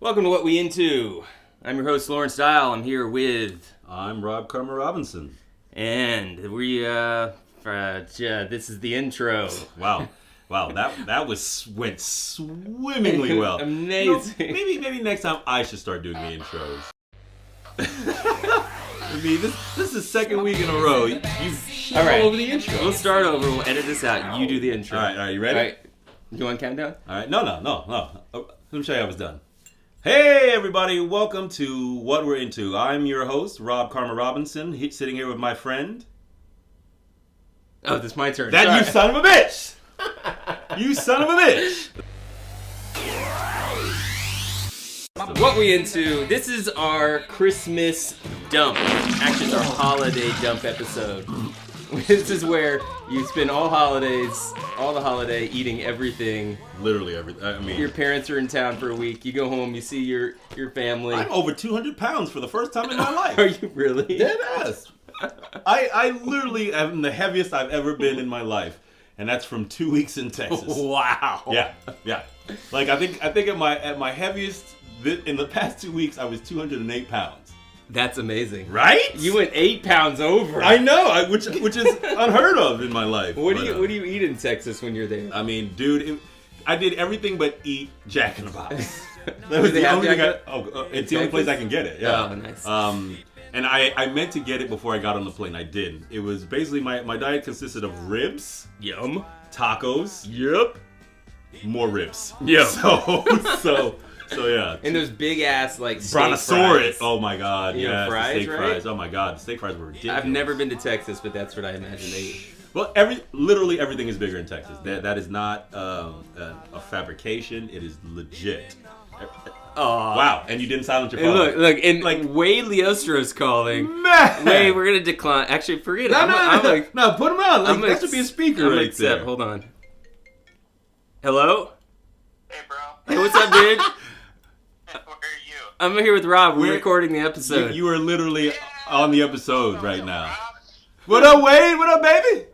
Welcome to What We Into. I'm your host, Lawrence Dial. I'm here with... I'm Rob Karma Robinson. And we, this is the intro. Wow, that went swimmingly well. Amazing. You know, maybe next time I should start doing the intros. I mean, this is the second week in a row. You shit all over the intro. We'll start over. We'll edit this out. You do the intro. All right, you ready? All right. You want to count down? All right. No. Let me show you how I was done. Hey, everybody. Welcome to What We're Into. I'm your host, Rob Karma Robinson, sitting here with my friend. Oh, this is my turn. You son of a bitch! You son of a bitch! What We Into, this is our Christmas dump. Actually, it's our holiday dump episode. This is where you spend all the holiday eating everything. Literally everything. I mean, your parents are in town for a week. You go home, you see your family. I'm over 200 pounds for the first time in my life. Are you really? Dead ass. I literally am the heaviest I've ever been in my life, and that's from 2 weeks in Texas. Wow. Yeah. Like I think at my heaviest in the past 2 weeks I was 208 pounds. That's amazing, right? You went 8 pounds over. I know, which is unheard of in my life. What do you eat in Texas when you're there? I mean, dude, I did everything but eat Jack in the Box. That was the only thing. It's the only place I can get it. Yeah. Oh, nice. And I meant to get it before I got on the plane. I didn't. It was basically my diet consisted of ribs, Yum, tacos, yep, more ribs. Yep. So yeah. And those big ass like steak brontosaurus. fries. Oh my god. Yeah, fries, steak right? fries. Oh my god, the steak fries were ridiculous. I've never been to Texas, but that's what I imagine they eat. Well, literally everything is bigger in Texas. That is not a fabrication. It is legit. Wow, and you didn't silence your phone. Look, and like Wade Liostro's calling. Man! Wade, we're gonna decline. Actually, forget it. No, put him on. That should be a speaker right there. Hold on. Hello? Hey, bro. Hey, what's up, dude? Where are you? I'm here with Rob. We're recording the episode. You are literally on the episode right now. What up, Wade? What up, baby?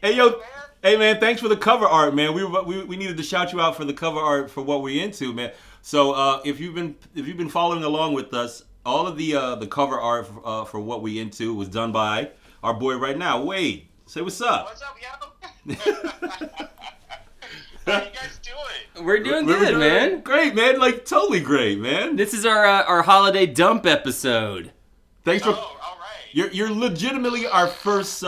Hey, yo. Hey, man, thanks for the cover art, man. We needed to shout you out for the cover art for What We Into, man. So if you've been following along with us, all of the cover art for What We Into was done by our boy right now, Wade. Say what's up. What's up, yo? How you guys doing? We're doing good, man. Great, man. Like totally great, man. This is our holiday dump episode. Thanks for. Oh, all right. You're legitimately our first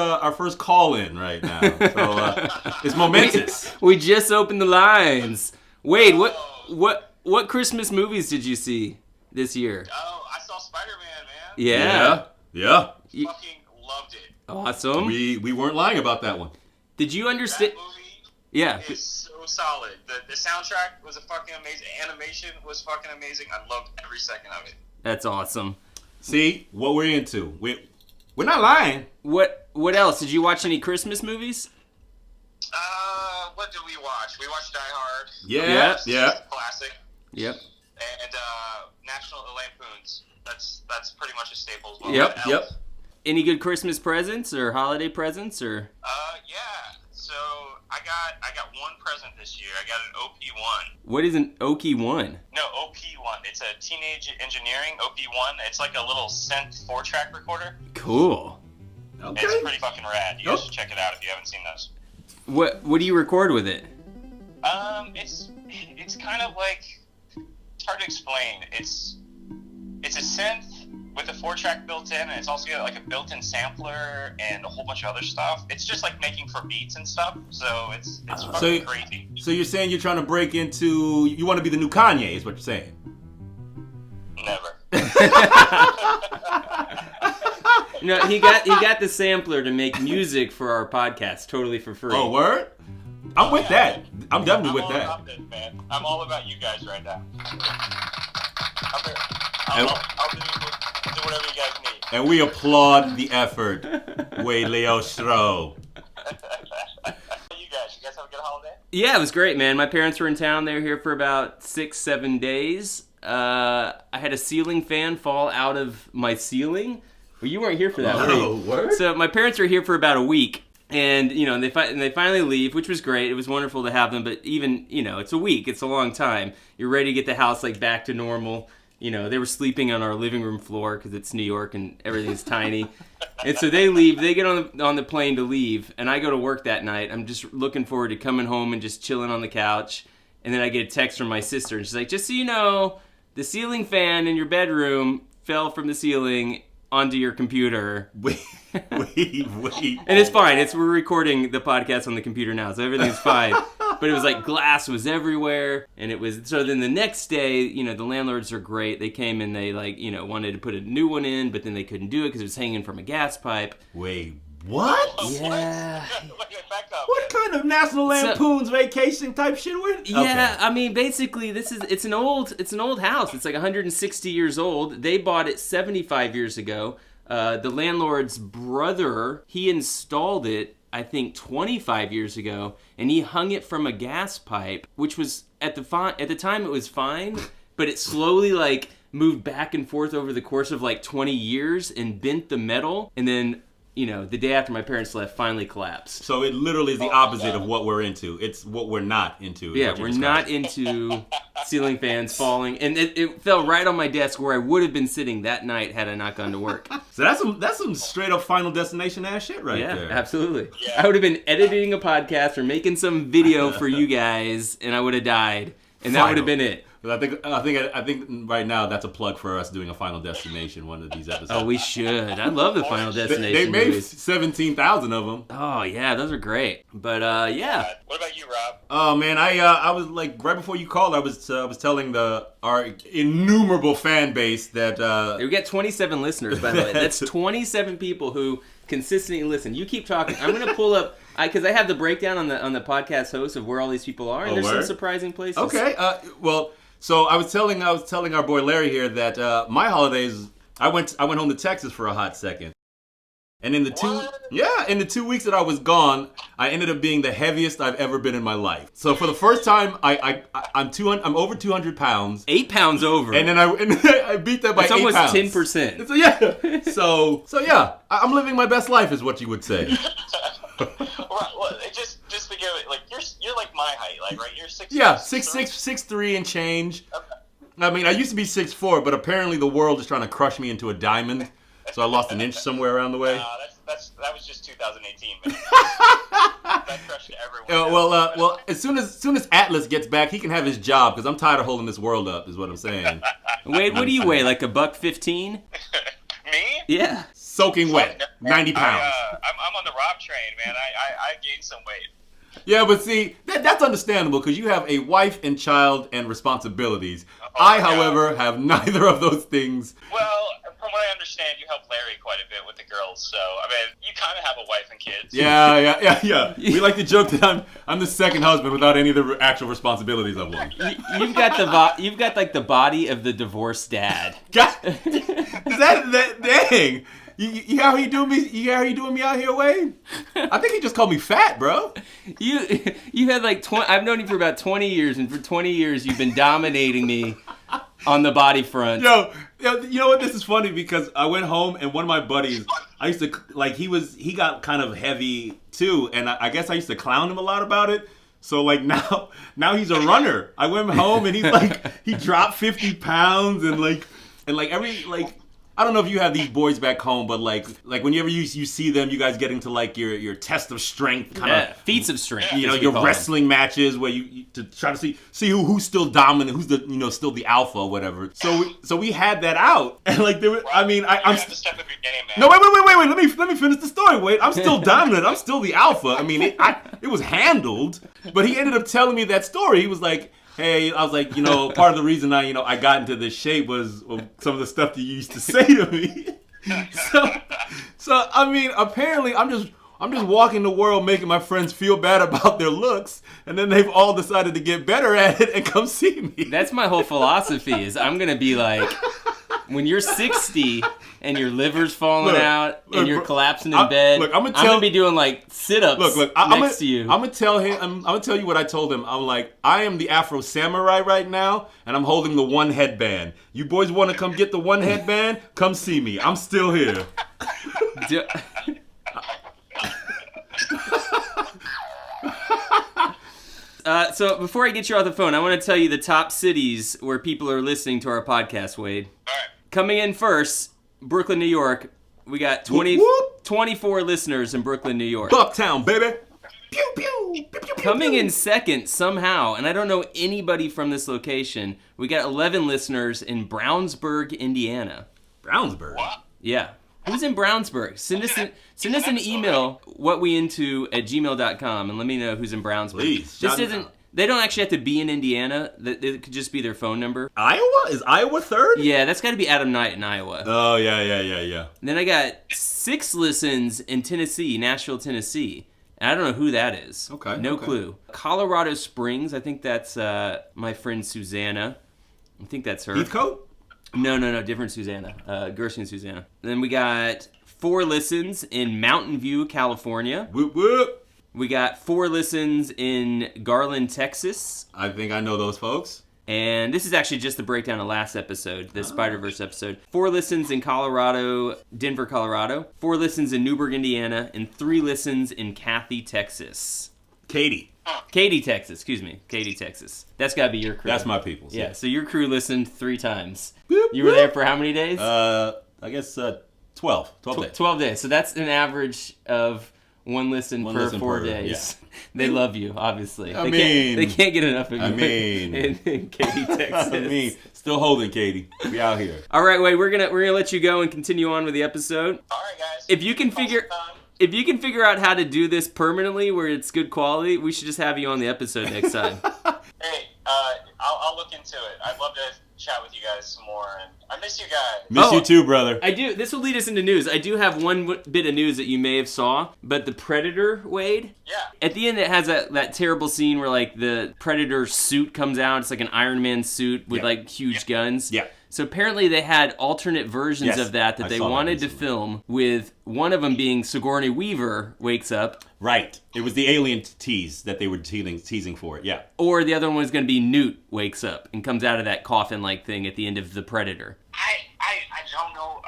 call in right now. So it's momentous. We just opened the lines. Wade, what Christmas movies did you see this year? Oh, I saw Spider-Man, man. Yeah. Fucking loved it. Awesome. We weren't lying about that one. Did you understand? That movie Yeah. is so solid. The soundtrack was a fucking amazing. Animation was fucking amazing. I loved every second of it. That's awesome. See what we're into. We're not lying. What else? Did you watch any Christmas movies? What did we watch? We watched Die Hard. Yeah. Classic. Yep. And National Lampoons. That's pretty much a staple as well. Yep. Any good Christmas presents or holiday presents or? Yeah. So I got one present this year. I got an OP1. What is an OP1? No, OP1. It's a Teenage Engineering OP1. It's like a little synth 4-track recorder. Cool. Okay. It's pretty fucking rad. You guys should check it out if you haven't seen those. What do you record with it? It's kind of like, it's hard to explain. It's a synth with a 4-track built in, and it's also got like a built-in sampler and a whole bunch of other stuff. It's just like making for beats and stuff. So it's fucking crazy. So you're saying you're trying to break into, you want to be the new Kanye, is what you're saying? Never. No, he got the sampler to make music for our podcast totally for free. Oh, word? I'm with that. I'm definitely with that. I'm all about this, man. I'm all about you guys right now. I'll do whatever you guys need. And we applaud the effort, Wade Liostro. You guys have a good holiday? Yeah, it was great, man. My parents were in town. They were here for about 6-7 days. I had a ceiling fan fall out of my ceiling. Well, you weren't here for that, were you? Word? So my parents were here for about a week. And, and they finally leave, which was great. It was wonderful to have them, but even, it's a week. It's a long time. You're ready to get the house, back to normal. They were sleeping on our living room floor because it's New York and everything's tiny. And so they leave. They get on the plane to leave, and I go to work that night. I'm just looking forward to coming home and just chilling on the couch. And then I get a text from my sister, and she's like, just so you know, the ceiling fan in your bedroom fell from the ceiling onto your computer. Wait. And it's fine. We're recording the podcast on the computer now, so everything's fine. But it was glass was everywhere, and it was, so then the next day, the landlords are great. They came and they wanted to put a new one in, but then they couldn't do it because it was hanging from a gas pipe. Wait, what? Yeah. What kind of National Lampoon's Vacation type shit? Yeah, I mean, basically, it's an old house. It's 160 years old. They bought it 75 years ago. The landlord's brother, he installed it, I think, 25 years ago, and he hung it from a gas pipe, which was, at the time, it was fine, but it slowly, moved back and forth over the course of, 20 years and bent the metal, and then, the day after my parents left, finally collapsed. So it literally is the opposite of what we're into. It's what we're not into. Yeah, we're not into ceiling fans falling, and it fell right on my desk where I would have been sitting that night had I not gone to work. So that's some straight up Final Destination ass shit right there. Yeah, absolutely. Yeah. I would have been editing a podcast or making some video for you guys, and I would have died, and that would have been it. I think right now that's a plug for us doing a Final Destination one of these episodes. Oh, we should. I love the Final Destination. They made movies. 17,000 of them. Oh yeah, those are great. But yeah. What about you, Rob? Oh man, I was right before you called, I was telling our innumerable fan base that we got 27 listeners, by the way. That's 27 people who consistently listen. You keep talking. I'm gonna pull up because I have the breakdown on the podcast host of where all these people are, and there's some surprising places. Okay. Well. So I was telling our boy Larry here that my holidays, I went home to Texas for a hot second, and in the 2 weeks that I was gone, I ended up being the heaviest I've ever been in my life. So for the first time, I'm over 200 pounds, 8 pounds over, and then I beat that by 8 pounds. It's almost 10%. So yeah, so yeah, I'm living my best life, is what you would say. Well, just to give it, you're like my height, right? You're 6'6". Yeah, 6'3" and change. Okay. I mean, I used to be 6'4", but apparently the world is trying to crush me into a diamond, so I lost an inch somewhere around the way. That was just 2018, man. That crushed everyone. Well, as soon as Atlas gets back, he can have his job because I'm tired of holding this world up. Is what I'm saying. Wade, what do you weigh? $115? Me? Yeah. Soaking wet, 90 pounds. I'm on the Rob train, man. I gained some weight. Yeah, but see, that's understandable because you have a wife and child and responsibilities. However, have neither of those things. Well, from what I understand, you help Larry quite a bit with the girls, so, I mean, you kind of have a wife and kids. Yeah. We like to joke that I'm the second husband without any of the actual responsibilities of one. You've got the body of the divorced dad. God, is that dang? You hear how he doing me? You hear how he doing me out here, Wade? I think he just called me fat, bro. You had I've known you for about 20 years, and for 20 years you've been dominating me on the body front. Yo, you know what? This is funny because I went home and one of my buddies, I used to he got kind of heavy too, and I guess I used to clown him a lot about it. So now he's a runner. I went home and he dropped 50 pounds and every I don't know if you have these boys back home, but whenever you see them, you guys get into your test of strength, kind of feats of strength. Your wrestling matches where you to try to see who's still dominant, who's the still the alpha or whatever. So we had that out, and there were, I mean, I'm to step up your game, man. No, wait. Let me finish the story. Wait, I'm still dominant. I'm still the alpha. I mean, it was handled, but he ended up telling me that story. He was like, hey, I was like, part of the reason I got into this shape was some of the stuff that you used to say to me. So I mean, apparently I'm just walking the world making my friends feel bad about their looks, and then they've all decided to get better at it and come see me. That's my whole philosophy is I'm going to be like, when you're 60 and your liver's falling out and you're collapsing in bed, I'm going to be doing sit-ups next to you. I'm going to tell you what I told him. I'm like, I am the Afro Samurai right now, and I'm holding the one headband. You boys want to come get the one headband? Come see me. I'm still here. So before I get you off the phone, I want to tell you the top cities where people are listening to our podcast, Wade. All right. Coming in first, Brooklyn, New York. We got 24 listeners in Brooklyn, New York. Bucktown, baby. Pew, pew, pew, pew, pew, Coming pew. in second somehow, and I don't know anybody from this location, we got 11 listeners in Brownsburg, Indiana. Brownsburg. What? Yeah. Who's in Brownsburg? Send us an email, whatweinto@gmail.com, and let me know who's in Brownsburg. Please. This shout it isn't. out. They don't actually have to be in Indiana. It could just be their phone number. Iowa? Is Iowa third? Yeah, that's got to be Adam Knight in Iowa. Oh, yeah. And then I got 6 listens in Tennessee, Nashville, Tennessee. And I don't know who that is. Okay, No okay. clue. Colorado Springs, I think that's my friend Susanna. I think that's her. Heathcote? No, different Susanna. Gershon Susanna. Then we got 4 listens in Mountain View, California. Whoop, whoop. We got 4 listens in Garland, Texas. I think I know those folks. And this is actually just the breakdown of last episode, the Spider-Verse episode. 4 listens in Colorado, Denver, Colorado. 4 listens in Newburgh, Indiana. And 3 listens in Cathy, Texas. Katie. Katy, Texas. That's got to be your crew. That's my people's. Yeah, so your crew listened 3 times. Boop, You were boop. there for how many days? I guess 12 days. 12 days. So that's an average of 1 listen One per listen 4 per- days. They love you, obviously. I They mean- can't get enough of you I mean- in Katy, Texas. I mean, still holding, Katie. We out here. All right, Wade, we're gonna let you go and continue on with the episode. All right, guys. If you can figure out how to do this permanently where it's good quality, we should just have you on the episode next time. Hey, I'll look into it. I'd love to chat with you guys some more, and I miss you guys. Miss Oh. you too, brother. I do. This will lead us into news. I do have one bit of news that you may have saw, but the Predator, Wade. Yeah. At the end, it has that terrible scene where like the Predator suit comes out. It's like an Iron Man suit with Yeah. like huge guns. Yeah. So apparently they had alternate versions Yes, of that I they saw that wanted to recently. film, with one of them being Sigourney Weaver wakes up, Right. It was the alien tease that they were teasing for it. Yeah. or the other one was going to be Newt wakes up and comes out of that coffin-like thing at the end of the Predator. I don't know.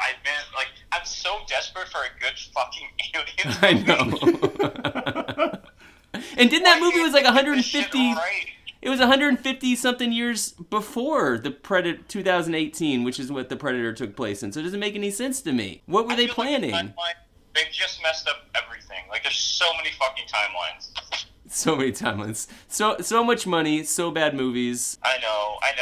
I'm so desperate for a good fucking alien I movie. know. And didn't that movie was like Why can't they get this shit 150? right? It was 150 something years before the Predator 2018, which is what the Predator took place in. So it doesn't make any sense to me. What were I they feel like the planning? timeline, they just messed up everything. Like, there's so many fucking timelines. So many timelines. So much money. So bad movies. I know. And,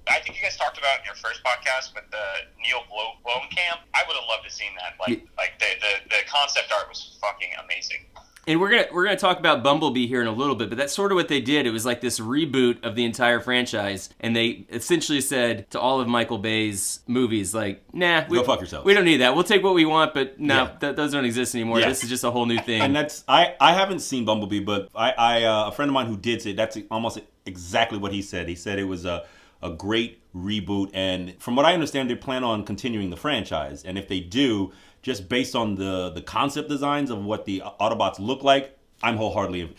I think you guys talked about in your first podcast with the Neil Blomkamp. I would have loved to have seen that. Like the concept art was fucking amazing. And we're gonna talk about Bumblebee here in a little bit, but that's sort of what they did. It was like this reboot of the entire franchise, and they essentially said to all of Michael Bay's movies, like, nah, Go fuck yourselves. We don't need that. We'll take what we want, but no, Yeah. those don't exist anymore. Yeah. This is just a whole new thing. And that's I haven't seen Bumblebee, but I a friend of mine who did say that's almost exactly what he said. He said it was a great reboot, and from what I understand, they plan on continuing the franchise. And if they do, just based on the concept designs of what the Autobots look like, I'm wholeheartedly.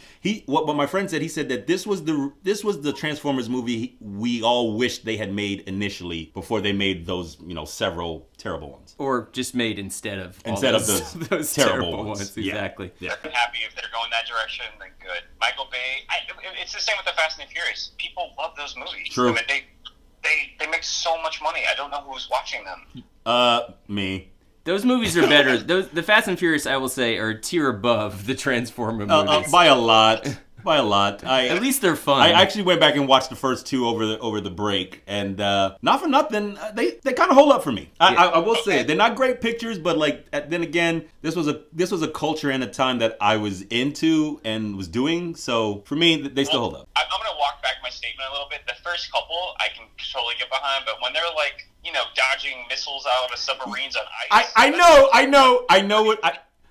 What my friend said, he said that this was the Transformers movie we all wished they had made initially before they made those several terrible ones. Or just made instead of Those terrible ones. Yeah. Exactly. Yeah. I'm happy if they're going that direction, then good. Michael Bay, it's the same with the Fast and the Furious. People love those movies. True. I mean, they make so much money. I don't know who's watching them. Me. Those movies are better. The Fast and Furious, I will say, are a tier above the Transformer movies. By a lot. At least they're fun. I actually went back and watched the first 2 over the break, and not for nothing, they kind of hold up for me. I will say they're not great pictures, but then again, this was a culture and a time that I was into and was doing. So for me, they still hold up. I'm gonna walk back my statement a little bit. The first couple I can totally get behind, but when they're like, dodging missiles out of submarines on ice. I know what.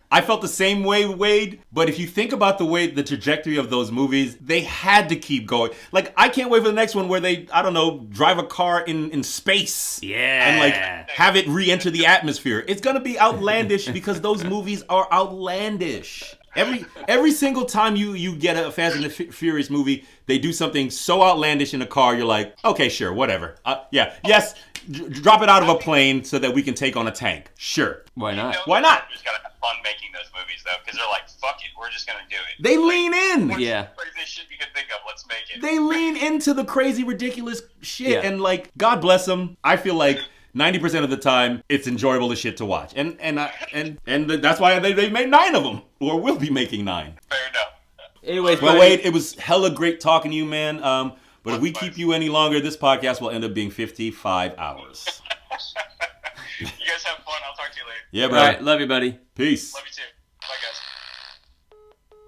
I felt the same way, Wade, but if you think about the trajectory of those movies, they had to keep going. Like, I can't wait for the next one where they, I don't know, drive a car in space. Yeah. And, have it re-enter the atmosphere. It's going to be outlandish because those movies are outlandish. Every single time you get a Fast and the Furious movie, they do something so outlandish in a car. You're like, okay, sure, whatever. Yes, drop it out of a plane so that we can take on a tank. Sure. Why not? Why not? Just gotta have fun making those movies though, because they're like, fuck it, we're just gonna do it. They lean in. What's Yeah. the craziest shit you can think of? Let's make it. They lean into the crazy, ridiculous shit, Yeah. and like, God bless them. I feel like 90% of the time, it's enjoyable as shit to watch, and that's why they made 9 of them, or will be making 9. Fair enough. Anyways, Well, buddy, Wade, it was hella great talking to you, man. But if we keep you any longer, this podcast will end up being 55 hours. You guys have fun. I'll talk to you later. Yeah, all bro. right, love you, buddy. Peace. Love you too. Bye, guys.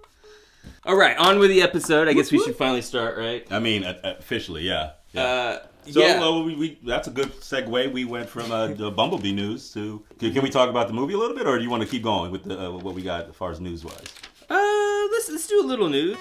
All right, on with the episode. I guess we should finally start, right? I mean, officially, yeah. So Yeah. that's a good segue. We went from the Bumblebee news to. Can we talk about the movie a little bit, or do you want to keep going with what we got as far as news wise? Let's do a little news.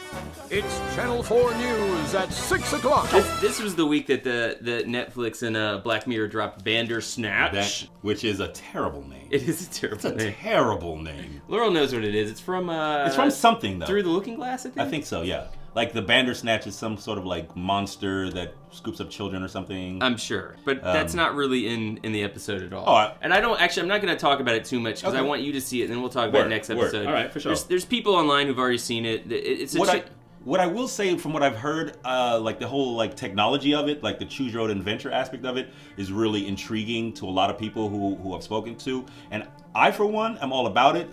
It's Channel 4 News at 6 o'clock. This was the week that the Netflix and Black Mirror dropped Bandersnatch. Which is a terrible name. It is a terrible It's a name. terrible name. Laurel knows what it is. It's from something though. Through the Looking Glass, I think. I think so. Yeah. Like the Bandersnatch is some sort of like monster that scoops up children or something. I'm sure, but that's not really in the episode at all. Oh, and I'm not going to talk about it too much because I want you to see it, and then we'll talk about it next episode. All right, for sure. There's people online who've already seen it. It's a What I will say from what I've heard, like the whole like technology of it, like the choose your own adventure aspect of it, is really intriguing to a lot of people who I've spoken to, and I for one am all about it.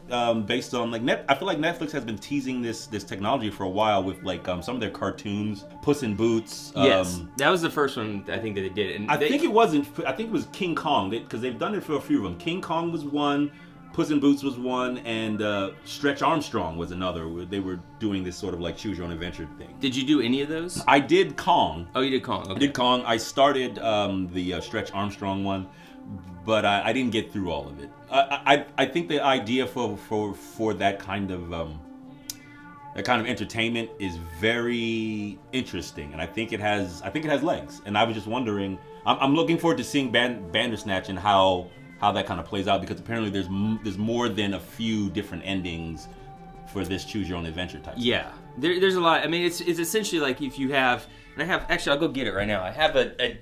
Based on like I feel like Netflix has been teasing this technology for a while with like some of their cartoons, Puss in Boots. Yes, that was the first one I think that they did, and I think it was King Kong because they've done it for a few of them. King Kong was one. Puss in Boots was one, and Stretch Armstrong was another. They were doing this sort of like choose your own adventure thing. Did you do any of those? I did Kong. Oh, you did Kong. Okay. I did Kong. I started the Stretch Armstrong one, but I didn't get through all of it. I think the idea for that kind of entertainment is very interesting, and I think it has legs. And I was just wondering, I'm looking forward to seeing Bandersnatch and how that kind of plays out, because apparently there's more than a few different endings for this choose your own adventure type. Yeah, there's a lot. I mean, it's essentially like if you have, and I have actually, I'll go get it right now. I have a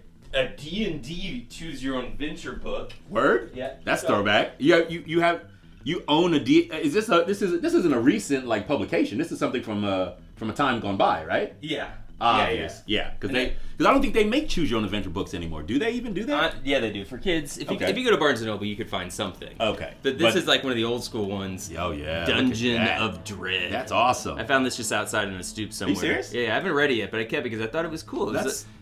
D&D choose your own adventure book. Word? Yeah. That's throwback. You own a D. This isn't a recent like publication. This is something from a time gone by, right? Yeah. Yeah. Because I don't think they make choose your own adventure books anymore. Do they even do that? Yeah, they do for kids. If you go to Barnes & Noble, you could find something. Okay. But this is like one of the old school ones. Oh yeah. Dungeon of Dread. That's awesome. I found this just outside in a stoop somewhere. Are you serious? Yeah, I haven't read it yet, but I kept it because I thought it was cool.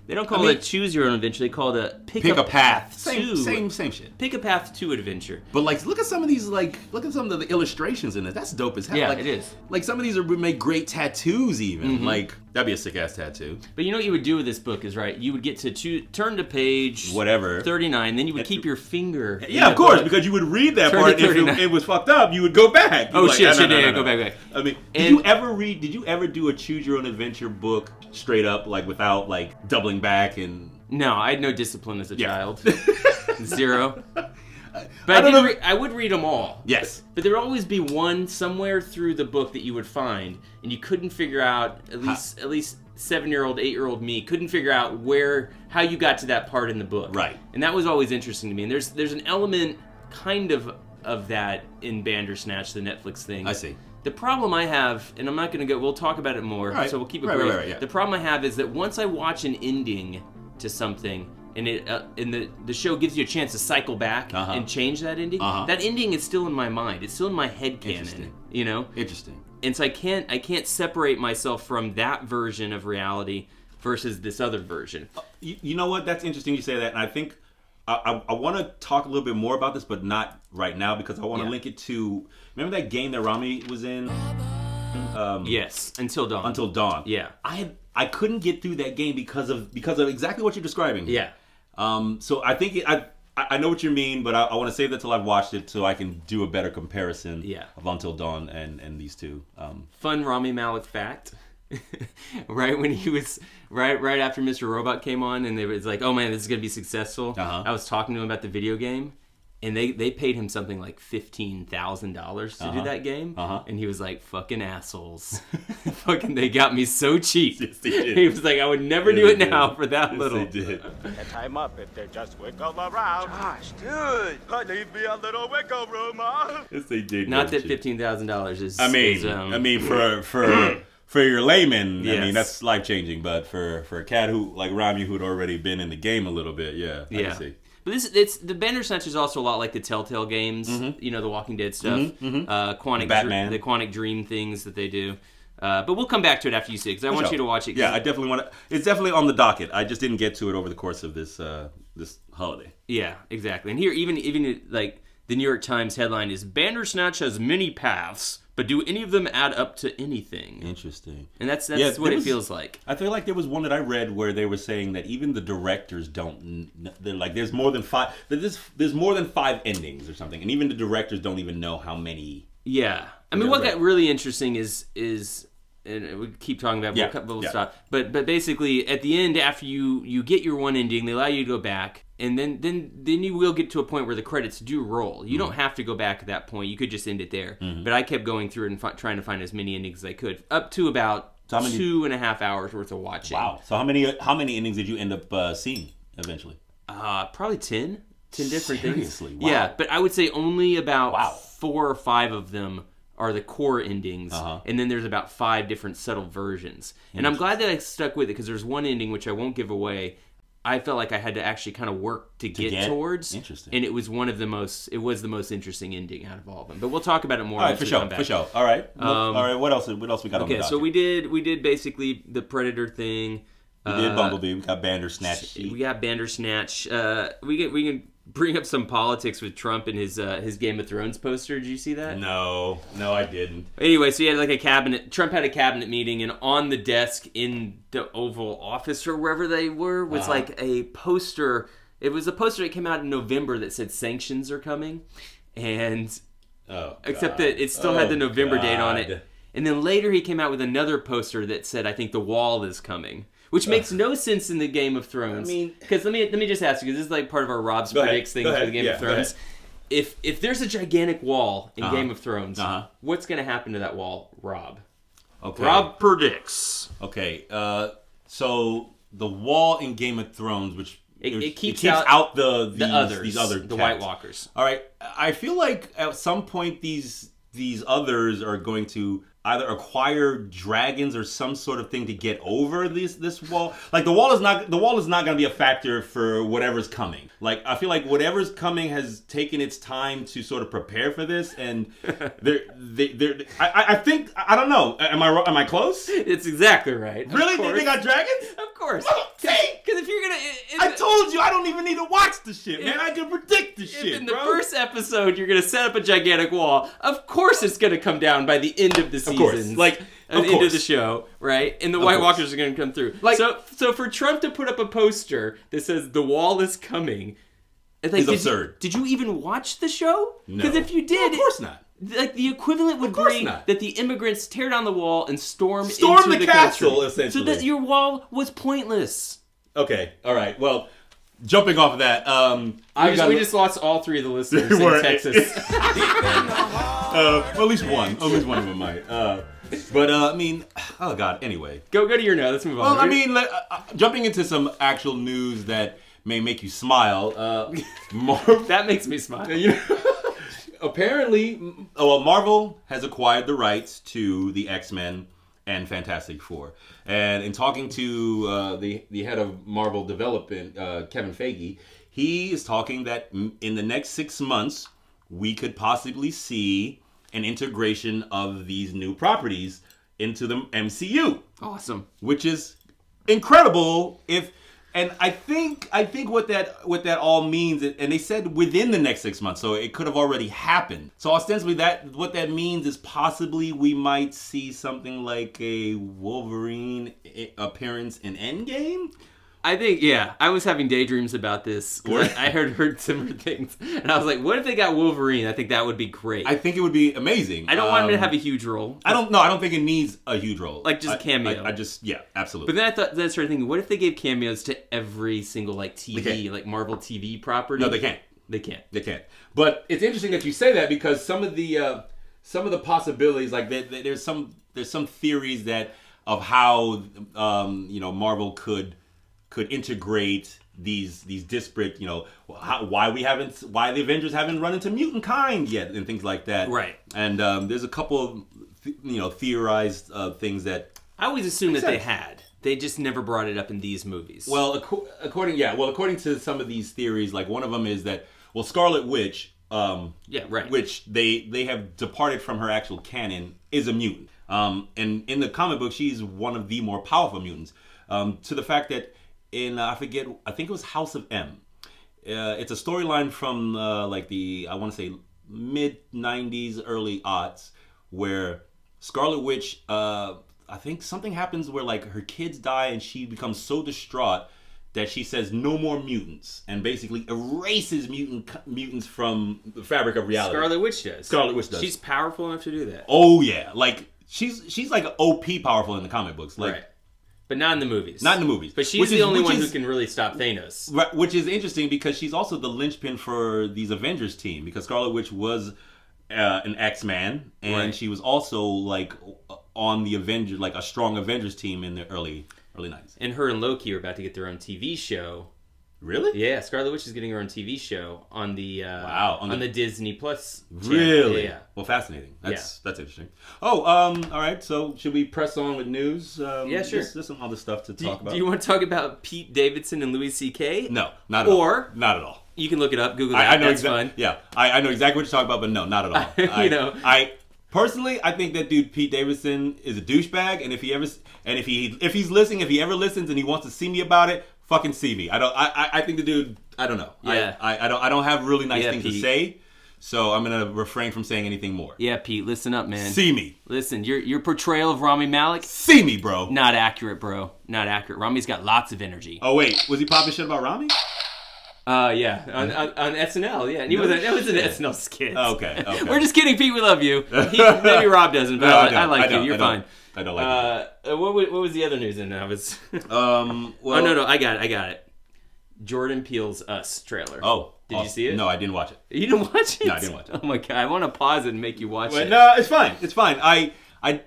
They don't call it a choose your own adventure. They call it a pick a path. Same shit. Pick a path to adventure. But like, look at some of the illustrations in it. That's dope as hell. Yeah, like, it is. Like some of these would make great tattoos even. Mm-hmm. Like that'd be a sick ass tattoo. But you know what you would do with this book is right. You would get to turn to page 39. Then you would keep your finger. Yeah, of course, because you would read that part. If it was fucked up, you would go back. Oh like, shit! No. Go back. I mean, did you ever do a choose your own adventure book straight up, like without like doubling back and? No, I had no discipline as a child. 0. But I would read them all. Yes. But there would always be one somewhere through the book that you would find, and you couldn't figure out, at least 7-year-old, 8-year-old me couldn't figure out how you got to that part in the book. Right. And that was always interesting to me. And there's an element kind of that in Bandersnatch, the Netflix thing. I see. The problem I have, and I'm not going to we'll talk about it more, so we'll keep it brief. Right, yeah. The problem I have is that once I watch an ending to something, and the show gives you a chance to cycle back and change that ending, that ending is still in my mind. It's still in my head canon, you know? Interesting. And so I can't separate myself from that version of reality versus this other version. You know what? That's interesting you say that, and I think I want to talk a little bit more about this, but not right now, because I want to link it to, remember that game that Rami was in? Yes, Until Dawn. Until Dawn. Yeah. I couldn't get through that game because of exactly what you're describing. Yeah. So I think I know what you mean, but I want to save that till I've watched it so I can do a better comparison of Until Dawn and these two. Fun Rami Malek fact. Right when he was right after Mr. Robot came on, and it was like, oh man, this is gonna be successful. I was talking to him about the video game, And they paid him something like $15,000 to do that game. And he was like, fucking assholes. Fucking, they got me so cheap. Yes, they did. He was like, I would never do it now for that little. Yes, they did. Can't tie him up if they just wiggle around. Gosh, dude, leave me a little wiggle room, huh? Yes, they did. Not that $15,000 is. I mean, for your layman, Yes. I mean, that's life-changing. But for a cat who, like Rami, who'd already been in the game a little bit, I can see. But the Bandersnatch is also a lot like the Telltale games, the Walking Dead stuff, Batman, the Quantic Dream things that they do. But we'll come back to it after you see it, because I want you to watch it. Yeah, I definitely want to. It's definitely on the docket. I just didn't get to it over the course of this holiday. Yeah, exactly. And here, even like the New York Times headline is Bandersnatch has many paths, but do any of them add up to anything? Interesting. And that's what it feels like. I feel like there was one that I read where they were saying that even the directors don't. They're like, there's more than 5. There's more than 5 endings or something, and even the directors don't even know how many. Yeah, I mean, what got really interesting is, and we keep talking about, but we'll stop. But basically, at the end, after you get your one ending, they allow you to go back, and then you will get to a point where the credits do roll. You don't have to go back at that point. You could just end it there. But I kept going through it and trying to find as many endings as I could, up to about 2.5 hours worth of watching. Wow. So how many endings did you end up seeing eventually? Probably 10 different things. Seriously? Wow. Yeah, but I would say only about 4 or 5 of them are the core endings, and then there's about 5 different subtle versions. And I'm glad that I stuck with it, because there's one ending which I won't give away. I felt like I had to actually kind of work to get towards. Interesting. And it was the most interesting ending out of all of them. But we'll talk about it more. All right, for sure. All right. All right. What else we got on the docket? Okay, so we did basically the Predator thing. We did Bumblebee. We got Bandersnatch. We got Bandersnatch. We can bring up some politics with Trump and his Game of Thrones poster. Did you see that? No, I didn't. Anyway, so he had like a cabinet. Trump had a cabinet meeting, and on the desk in the Oval Office or wherever they were was like a poster. It was a poster that came out in November that said sanctions are coming, and except that it still had the November date on it. And then later he came out with another poster that said, I think the wall is coming. Which makes no sense in the Game of Thrones. I mean, because let me just ask you, because this is like part of our Rob's predicts thing for the Game of Thrones. If there's a gigantic wall in Game of Thrones, what's going to happen to that wall, Rob? Okay. Rob predicts. Okay, so the wall in Game of Thrones, which it keeps out the others, these other the cats. White Walkers. All right, I feel like at some point these others are going to either acquire dragons or some sort of thing to get over this wall. Like the wall is not going to be a factor for whatever's coming. Like I feel like whatever's coming has taken its time to sort of prepare for this, and I think I don't know. Am I close? It's exactly right. Really? They got dragons? Of course. Because if you're gonna, I told you I don't even need to watch the shit, man. I can predict the shit. In the first episode, you're gonna set up a gigantic wall. Of course, it's gonna come down by the end of the season. Of course. Like, at the end of the show, right? And the White Walkers are going to come through. Like, so for Trump to put up a poster that says the wall is coming, is absurd. Did you even watch the show? No. Because if you did, of course not. Like the equivalent would be that the immigrants tear down the wall and storm into the castle, country, essentially. so that your wall was pointless. Okay, all right. Well, jumping off of that, we just lost all 3 of the listeners in Texas. Well, at least one of them might. But I mean, oh god. Anyway, go to your note. Let's move on. Well, I mean, jumping into some actual news that may make you smile. That makes me smile. Apparently, Marvel has acquired the rights to the X-Men and Fantastic Four. And in talking to the head of Marvel Development, Kevin Feige, he is talking that in the next 6 months, we could possibly see an integration of these new properties into the MCU. Awesome. Which is incredible and I think what that all means, and they said within the next 6 months, so it could have already happened. So ostensibly what that means is possibly we might see something like a Wolverine appearance in Endgame. I think, I was having daydreams about this. I heard similar things. And I was like, what if they got Wolverine? I think that would be great. I think it would be amazing. I don't want him to have a huge role. I don't think it needs a huge role. Like just a cameo. Absolutely. But then I started thinking, what if they gave cameos to every single TV, like Marvel TV property? No, they can't. They can't. They can't. But it's interesting that you say that because some of the possibilities, like there's some theories that of how Marvel could integrate these disparate, why the Avengers haven't run into mutant kind yet and things like that. Right. And there's a couple of theorized things that I always assumed that they had. They just never brought it up in these movies. Well, according to some of these theories, like one of them is that Scarlet Witch, which they have departed from her actual canon, is a mutant. And in the comic book, she's one of the more powerful mutants. To the fact that in I think it was House of M. It's a storyline from I want to say mid '90s, early aughts, where Scarlet Witch, I think something happens where like her kids die and she becomes so distraught that she says no more mutants and basically erases mutants from the fabric of reality. Scarlet Witch does. She's powerful enough to do that. Oh yeah, like she's like OP powerful in the comic books, like. Right. But not in the movies. Not in the movies. But she's the only one who can really stop Thanos. Right, which is interesting because she's also the linchpin for these Avengers team. Because Scarlet Witch was an X-Man, and she was also like on the Avengers, like a strong Avengers team in the early 90s. And her and Loki are about to get their own TV show. Really? Yeah, Scarlet Witch is getting her own TV show on the on the Disney Plus channel. Really? Yeah. Well, fascinating. That's interesting. Oh, all right. So should we press on with news? Yeah, sure. There's some other stuff to talk about. Do you want to talk about Pete Davidson and Louis C.K.? No, not at all. Or not at all. You can look it up. Google that. I know That's fun. Yeah, I know exactly what you're talking about, but no, not at all. I personally, I think that dude Pete Davidson is a douchebag, and if he ever listens and he wants to see me about it, fucking see me. I think the dude. I don't know. Yeah. I don't have really nice things Pete. to say, so I'm gonna refrain from saying anything more. Yeah, Pete, listen up, man. See me. Listen, your portrayal of Rami Malek. See me, bro. Not accurate, bro. Not accurate. Rami's got lots of energy. Oh wait, was he popping shit about Rami? Yeah, on SNL, yeah. And that was an SNL skit. Okay. We're just kidding, Pete. We love you. Maybe Rob doesn't, but I like you. You're fine. I don't like it. What was the other news in that? Well, no, I got it. Jordan Peele's Us trailer. Oh. Did you see it? No, I didn't watch it. You didn't watch it? No, I didn't watch it. Oh my god, I want to pause it and make you watch it. No, it's fine. It's fine.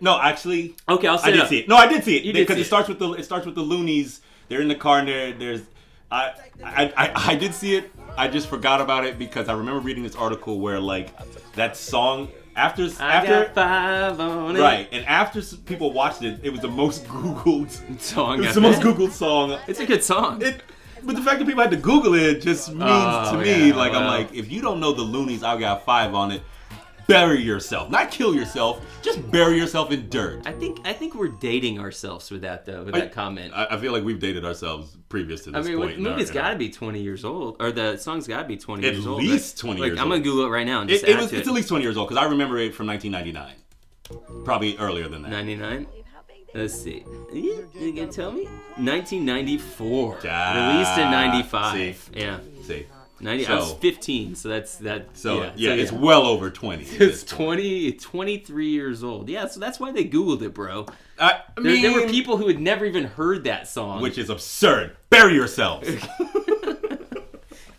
No, actually. Okay, I'll say I did see it. No, I did see it because it starts with the Loonies. They're in the car and there's. I did see it. I just forgot about it because I remember reading this article where like that song after got 5 on it. Right, and after people watched it, it was the most Googled song. It was the most Googled song. It's a good song. But the fact that people had to Google it just means to me like I'm like, if you don't know the Loonies, I got 5 on it. Bury yourself, not kill yourself. Just bury yourself in dirt. I think we're dating ourselves with that though. With that comment, I feel like we've dated ourselves previous to this point. The movie's got to be 20 years old, or the song's got to be 20 years old. At least 20 years old. I'm gonna Google it right now and just it's at least 20 years old because I remember it from 1999. Probably earlier than that. 99. Let's see. You can tell me. 1994. Released in 95. See. Yeah. See. 90. I was 15, so that's that. So it's well over 20. It's 23 years old. Yeah, so that's why they Googled it, bro. I mean, there were people who had never even heard that song, which is absurd. Bury yourselves.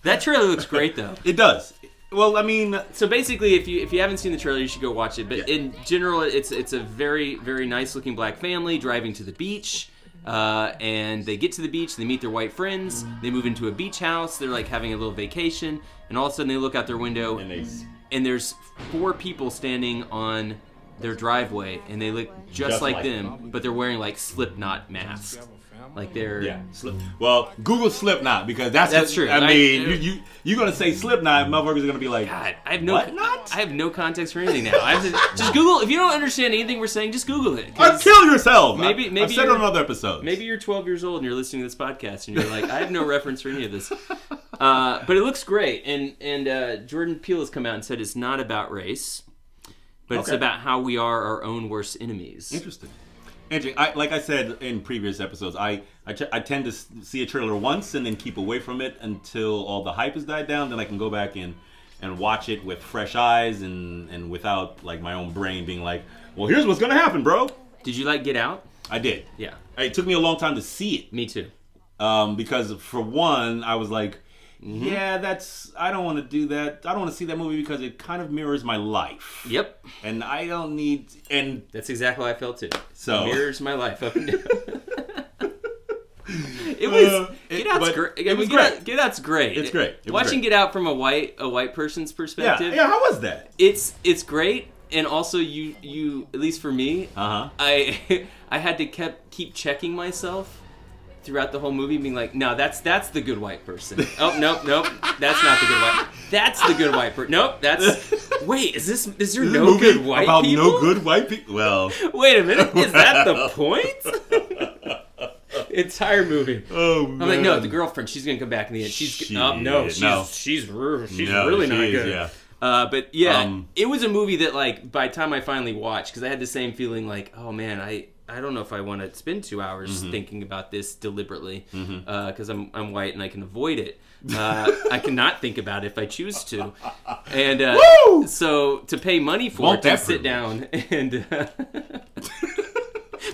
That trailer looks great, though. It does. Well, I mean, so basically, if you haven't seen the trailer, you should go watch it. But in general, it's a very, very nice looking black family driving to the beach. And they get to the beach, they meet their white friends, they move into a beach house, they're like having a little vacation, and all of a sudden they look out their window, and there's 4 people standing on their driveway, and they look just like them, but they're wearing like Slipknot masks. Like they're well, Google Slipknot because that's true. I mean, you're gonna say Slipknot, motherfuckers are gonna be like, God, I have no context for anything now. I have to just Google. If you don't understand anything we're saying, just Google it. Or kill yourself. Maybe I've said it on other episodes. Maybe you're 12 years old and you're listening to this podcast and you're like, I have no reference for any of this. But it looks great, and Jordan Peele has come out and said it's not about race, but it's about how we are our own worst enemies. Interesting. Like I said in previous episodes, I tend to see a trailer once and then keep away from it until all the hype has died down. Then I can go back and watch it with fresh eyes and without like my own brain being like, well, here's what's gonna happen, bro. Did you like Get Out? I did. Yeah. It took me a long time to see it. Me too. Because for one, I was like, yeah, I don't want to do that. I don't want to see that movie because it kind of mirrors my life. Yep. And I don't need, and that's exactly how I felt too. So it mirrors my life up and down. It was Get Out's great. It was great. Get Out's great. It's great. Watching Get Out from a white person's perspective. Yeah. How was that? It's great, and also you at least for me, I had to keep checking myself throughout the whole movie, being like, no, that's the good white person. Oh, nope, that's not the good white. That's the good white person. Nope, that's. Wait, is there no good white about people? No good white people? Well, wait a minute, is that the point? Entire movie. Oh man! I'm like, no, the girlfriend, she's gonna come back in the end. She's really not good. Yeah. But yeah, it was a movie that, like, by the time I finally watched, because I had the same feeling, like, oh man, I don't know if I want to spend 2 hours thinking about this deliberately, because I'm white and I can avoid it. I cannot think about it if I choose to, and so to pay money for it, to sit down and.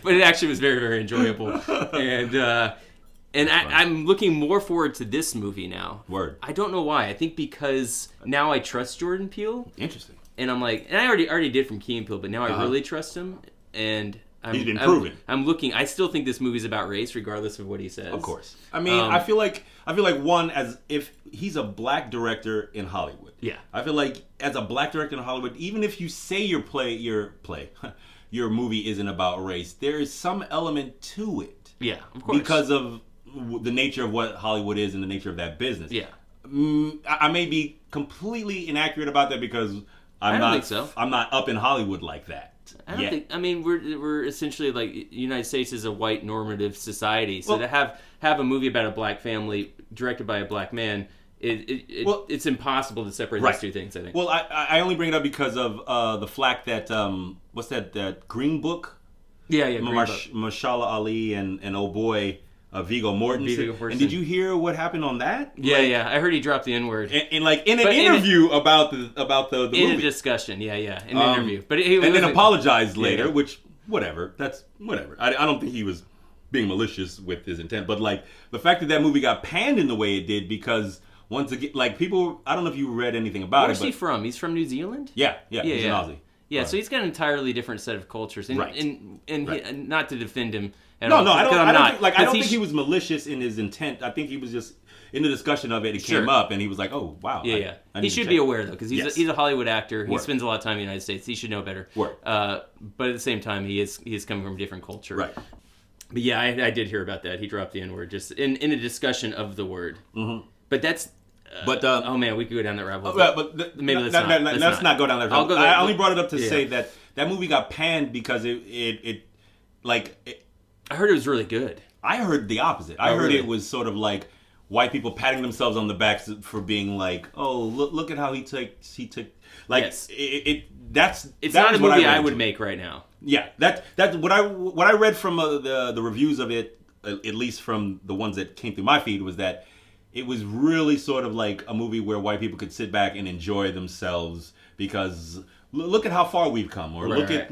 But it actually was very, very enjoyable, and I'm looking more forward to this movie now. Word. I don't know why. I think because now I trust Jordan Peele. Interesting. And I'm like, and I already did from Key and Peele, but now I really trust him, and he's been proven. I'm looking. I still think this movie's about race, regardless of what he says. Of course. I mean, I feel like one, as if he's a black director in Hollywood. Yeah. I feel like as a black director in Hollywood, even if you say your movie isn't about race, there is some element to it. Yeah, of course. Because of the nature of what Hollywood is and the nature of that business. Yeah. I may be completely inaccurate about that because I don't think so. I'm not up in Hollywood like that. I don't think. I mean, we're essentially, like, the United States is a white normative society, so to have a movie about a black family directed by a black man, it's impossible to separate those two things, I think. Well, I only bring it up because of the flack that what's that Green Book? Yeah, Green Book. Mashallah Ali and oh boy. Viggo Mortensen. And did you hear what happened on that? Yeah. I heard he dropped the N-word. In an interview about the movie. In a discussion, in an interview. But and then apologized later, which, whatever. That's whatever. I don't think he was being malicious with his intent. But, like, the fact that movie got panned in the way it did because, once again, like, people, I don't know if you read anything about Where's he from? He's from New Zealand? Yeah. He's an Aussie. Yeah, so he's got an entirely different set of cultures. And, and not to defend him. I don't think he was malicious in his intent. I think he was just in the discussion of it. It came up, and he was like, "Oh, wow." Yeah. He should be aware though, because he's a Hollywood actor. He spends a lot of time in the United States. He should know better. But at the same time, he is coming from a different culture. Right. But yeah, I did hear about that. He dropped the N-word just in a discussion of the word. Mm-hmm. But that's. Oh man, we could go down that rabbit hole. Maybe let's not go down that rabbit hole. I only brought it up to say that movie got panned because it I heard it was really good. I heard the opposite. I heard it was sort of like white people patting themselves on the back for being like, "Oh, look at how he took." Like, yes. It's not a movie I would make right now. Yeah, that's what I read from the reviews of it, at least from the ones that came through my feed, was that it was really sort of like a movie where white people could sit back and enjoy themselves because look at how far we've come, or look at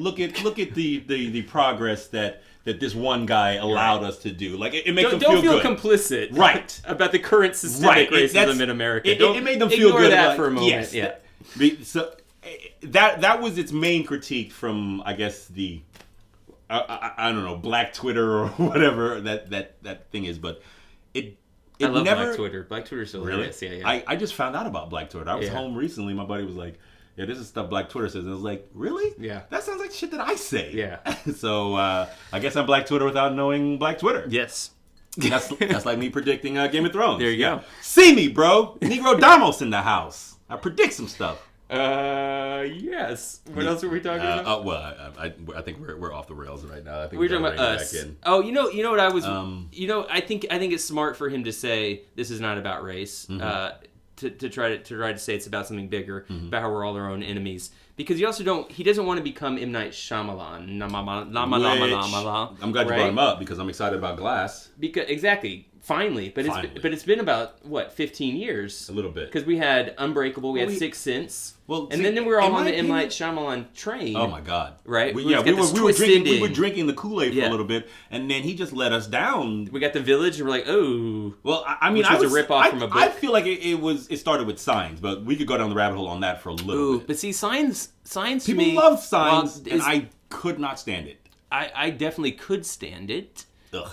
the progress that this one guy allowed us to do. Like, it makes them feel good. Don't feel complicit, right, about the current systemic racism in America. It made them feel good. Ignore that for a moment. Yes, so that was its main critique from, I guess, the I don't know, Black Twitter or whatever that thing is, but I love Black Twitter. Black Twitter's hilarious. Really? Yeah. I just found out about Black Twitter. I was home recently. My buddy was like, "Yeah, this is stuff Black Twitter says." And I was like, "Really? Yeah. That sounds like shit that I say." Yeah. So I guess I'm Black Twitter without knowing Black Twitter. Yes. That's like me predicting Game of Thrones. There you go. See me, bro. Negro Damos in the house. I predict some stuff. Yes. What else are we talking about? Well, I think we're off the rails right now. I think we're talking about Us. Oh, you know what I was. I think it's smart for him to say this is not about race. Mm-hmm. To try to say it's about something bigger, about how we're all our own enemies. Because he doesn't want to become M. Night Shyamalan. I'm glad you brought him up because I'm excited about Glass. Exactly. Finally, but it's been about what 15 years. A little bit. Because we had Unbreakable, we had Sixth Sense. Well, and then we were all on the M. Night Shyamalan train. Oh my God! Right? We were drinking the Kool-Aid for a little bit, and then he just let us down. We got The Village, and we're like, oh. Well, I mean, which was a rip-off from a book. I feel like it started with Signs, but we could go down the rabbit hole on that for a little bit. But see, Signs to me, people love Signs, and I could not stand it. I definitely could stand it. Ugh.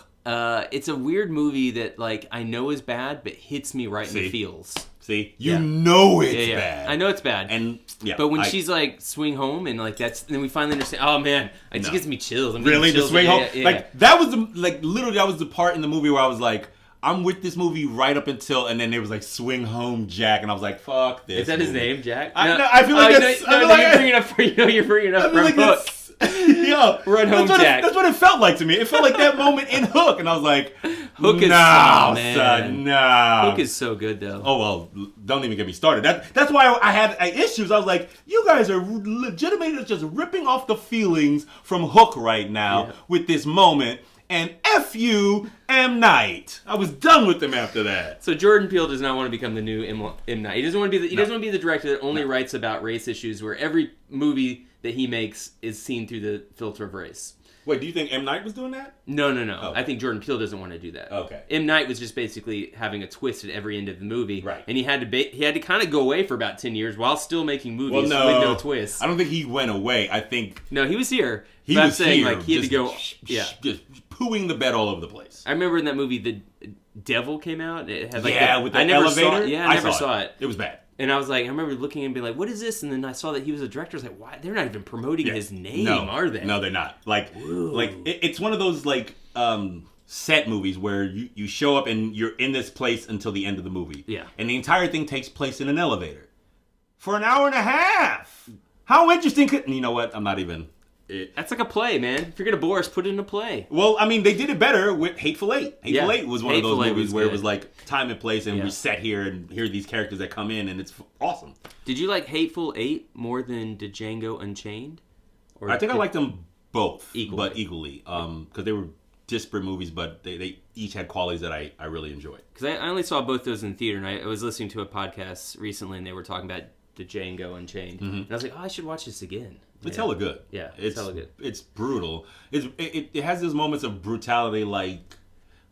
It's a weird movie that like I know is bad, but hits me right in the feels. See, you know it's bad. I know it's bad. And but when she's like swing home and like then we finally understand. Oh man, it just gives me chills. Really, the swing home? That was literally that was the part in the movie where I was like, I'm with this movie right up until, and then there was like swing home Jack, and I was like, fuck this. Is that his name, Jack? I feel like you're bringing it up from Hook. Yo, Run home, Jack. That's what it felt like to me. It felt like that moment in Hook, and I was like, Hook is no. Hook is so good though. Oh well, don't even get me started. That's why I had issues. I was like, you guys are legitimately just ripping off the feelings from Hook right now with this moment. And F you, M. Night. I was done with them after that. So Jordan Peele does not want to become the new M. Night. He doesn't want to be doesn't want to be the director that only writes about race issues, where every movie that he makes is seen through the filter of race. Wait, do you think M. Night was doing that? No. Oh. I think Jordan Peele doesn't want to do that. Okay. M. Night was just basically having a twist at every end of the movie, right? And he had to kind of go away for about 10 years while still making movies with no twist. I don't think he went away. I think he was here. He was saying here, like he had to go. Just pooing the bed all over the place. I remember in that movie, The Devil came out. It had with the elevator. I never saw it. It was bad. And I was like, I remember looking and being like, what is this? And then I saw that he was a director. I was like, why? They're not even promoting his name, are they? No, they're not. It's one of those set movies where you show up and you're in this place until the end of the movie. Yeah. And the entire thing takes place in an elevator for an hour and a half. How interesting could... You know what? I'm not even... That's like a play, man. If you're going to bore us, put it in a play. Well, I mean, they did it better with Hateful Eight. Hateful Eight was one of those movies where it was like time and place, and we sat here and here are these characters that come in, and it's awesome. Did you like Hateful Eight more than Django Unchained? I think I liked them both, equally. Because they were disparate movies, but they each had qualities that I really enjoyed. Because I only saw both those in theater, and I was listening to a podcast recently, and they were talking about Django Unchained. Mm-hmm. And I was like, I should watch this again. It's hella good. Yeah, it's hella good. It's brutal. It has those moments of brutality like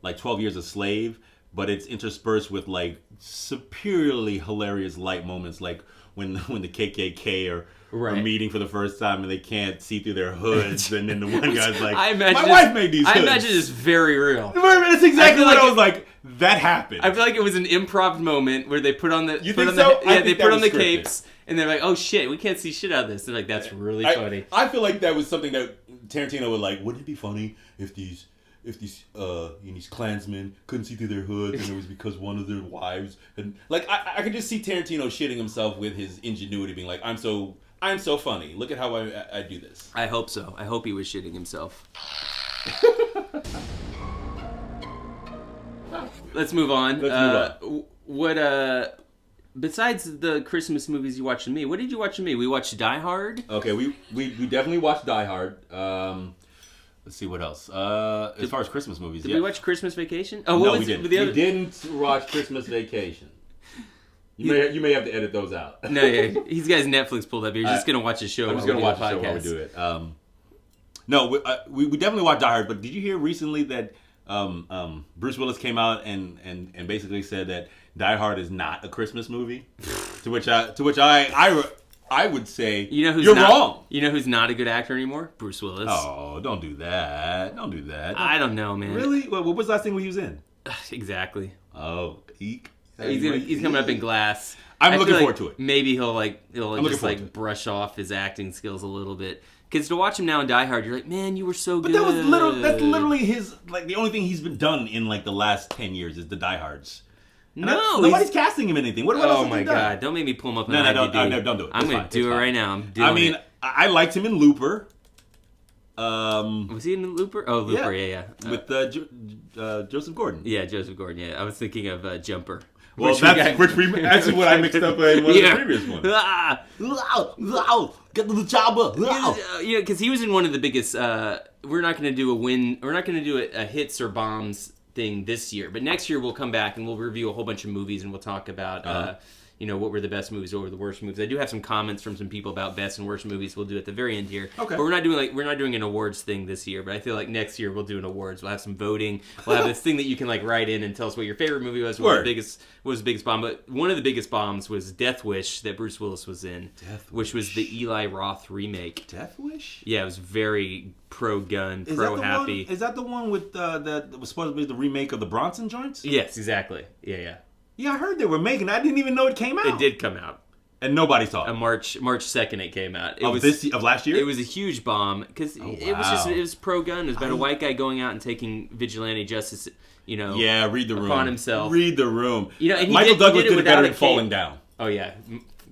12 Years a Slave, but it's interspersed with like superiorly hilarious light moments, like when the KKK are meeting for the first time and they can't see through their hoods, and then the one guy's like, my wife made these hoods. I imagine it's very real. That's exactly what I was like. That happened. I feel like it was an improv moment where they put on the they put on the capes. And they're like, oh shit, we can't see shit out of this. They're like, that's really funny. I feel like that was something that Tarantino would like, wouldn't it be funny if these Klansmen couldn't see through their hoods, and it was because one of their wives and like I could just see Tarantino shitting himself with his ingenuity, being like, I'm so funny. Look at how I do this. I hope so. I hope he was shitting himself. Let's move on. What besides the Christmas movies you watched with me, what did you watch with me? We watched Die Hard. Okay, we definitely watched Die Hard. Let's see what else. As far as Christmas movies, did we watch Christmas Vacation? Oh, no, we didn't. We didn't watch Christmas Vacation. You may have to edit those out. No, yeah, he's got his Netflix pulled up. You're just gonna watch a show. I'm just gonna watch a show while we do it. No, we definitely watched Die Hard. But did you hear recently that Bruce Willis came out and basically said that Die Hard is not a Christmas movie? to which I would say, you're wrong. You know who's not a good actor anymore? Bruce Willis. Oh, don't do that. Don't do that. I don't know, man. Really? What was the last thing he was in? Exactly. Oh, eek. He's coming up in Glass. I'm looking forward to it. Maybe he'll just brush off his acting skills a little bit. Because to watch him now in Die Hard, you're like, man, you were so good. But that's literally his, like, the only thing he's been done in, like, the last 10 years is the Die Hards. And nobody's casting him in anything. What else has he done? Oh, my God. Don't make me pull him up on No, don't do it. I'm going to do it right now. I'm doing it. I liked him in Looper. Was he in Looper? Oh, Looper, yeah. With Joseph Gordon. Yeah, Joseph Gordon, yeah. I was thinking of Jumper. Well, that's what I mixed up in one of the previous ones. Get to the chopper. Because he was in one of the biggest. We're not going to do a hits or bombs thing this year. But next year we'll come back and we'll review a whole bunch of movies and we'll talk about what were the best movies, what were the worst movies. I do have some comments from some people about best and worst movies we'll do at the very end here. Okay. But we're not doing an awards thing this year, but I feel like next year we'll do an awards. We'll have some voting. We'll have this thing that you can write in and tell us what your favorite movie was, what was the biggest bomb. But one of the biggest bombs was Death Wish that Bruce Willis was in, which was the Eli Roth remake. Death Wish? Yeah, it was very pro-gun, pro-happy. Is that the one with that was supposed to be the remake of the Bronson joints? Yes, exactly. Yeah. Yeah, I heard they were making it. I didn't even know it came out. It did come out. And nobody saw it. March 2nd it came out. Of last year? It was a huge bomb because it was pro-gun. It was about a white guy going out and taking vigilante justice, Yeah, read the room. Upon himself. Read the room. And Michael Douglas did it better than Falling Down. Oh, yeah.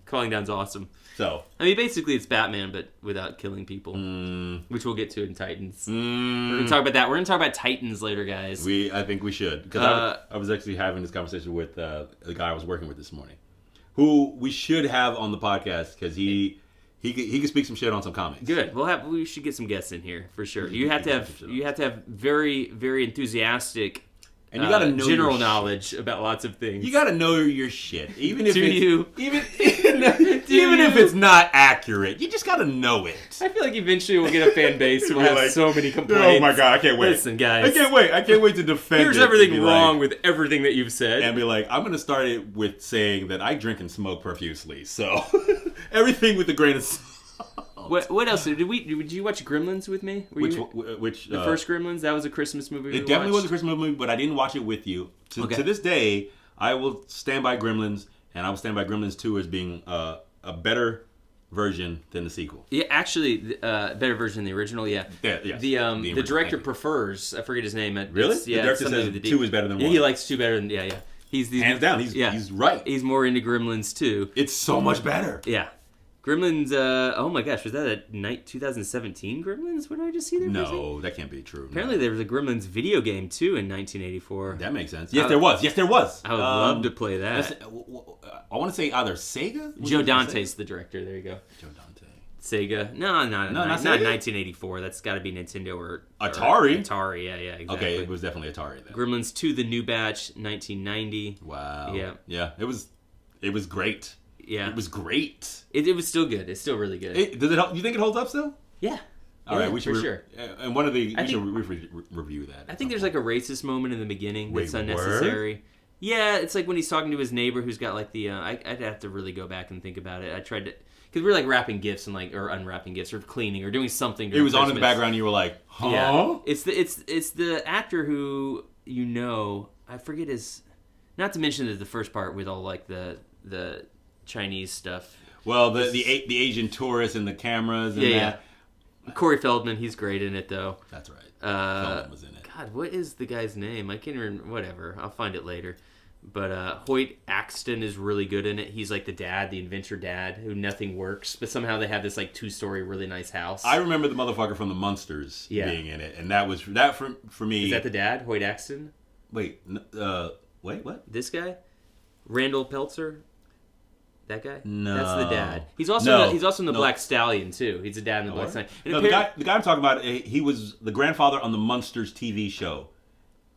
Falling Down's awesome. So, I mean, basically it's Batman, but without killing people, which we'll get to in Titans. We're going to talk about that. We're going to talk about Titans later, guys. I think we should. Because I was actually having this conversation with the guy I was working with this morning, who we should have on the podcast because he can speak some shit on some comics. Good. We should get some guests in here for sure. You have to have very, very enthusiastic. And you gotta know general knowledge about lots of things. You gotta know your shit, even if even if it's not accurate. You just gotta know it. I feel like eventually we'll get a fan base who will have so many complaints. Oh my god, I can't wait! Listen, guys, I can't wait to defend. Here's everything wrong with everything that you've said, and be like, I'm gonna start it with saying that I drink and smoke profusely, so everything with a grain of salt. What else did you watch Gremlins with me? Which the first Gremlins? That was a Christmas movie. It definitely was a Christmas movie, but I didn't watch it with you. To this day, I will stand by Gremlins, and I will stand by Gremlins 2 as being a better version than the sequel. Yeah, actually, better version than the original. Yeah. The director prefers. I forget his name. Really? The director says 2 is better than 1. Yeah, he likes 2 better than. Yeah. Hands down. He's right. He's more into Gremlins 2. It's so much better. Yeah. Gremlins, oh my gosh, was that a 2017 Gremlins? What did I just see there? No, that can't be true. Apparently there was a Gremlins video game, too, in 1984. That makes sense. Yes, there was. I would love to play that. I want to say either Sega? Joe Dante's the director. There you go. Joe Dante. Sega. No, not 1984. That's got to be Nintendo or Atari. Atari, yeah, exactly. Okay, it was definitely Atari then. Gremlins 2, The New Batch, 1990. Wow. Yeah. It was great. Yeah. It was great. It was still good. It's still really good. You think it holds up still? Yeah. All right, we should for sure. And we should review that. I think there's a racist moment in the beginning that's unnecessary. Word? Yeah, it's like when he's talking to his neighbor who's got the. I'd have to really go back and think about it. I tried to because we were wrapping gifts and or unwrapping gifts or cleaning or doing something. It was on in the background. And you were like, huh? Yeah. It's the actor who I forget his. Not to mention that the first part with all the Chinese stuff. Well, the Asian tourists and the cameras and that. Yeah. Corey Feldman, he's great in it though. That's right. Feldman was in it. God, what is the guy's name? I can't remember. Whatever, I'll find it later. But Hoyt Axton is really good in it. He's the dad, the adventure dad, who nothing works, but somehow they have this 2-story really nice house. I remember the motherfucker from the Munsters being in it, and that for me. Is that the dad, Hoyt Axton? Wait, what? This guy, Randall Peltzer. That guy? No, that's the dad. He's also in the Black Stallion too. He's the dad in the Black Stallion. The guy I'm talking about, he was the grandfather on the Munsters TV show.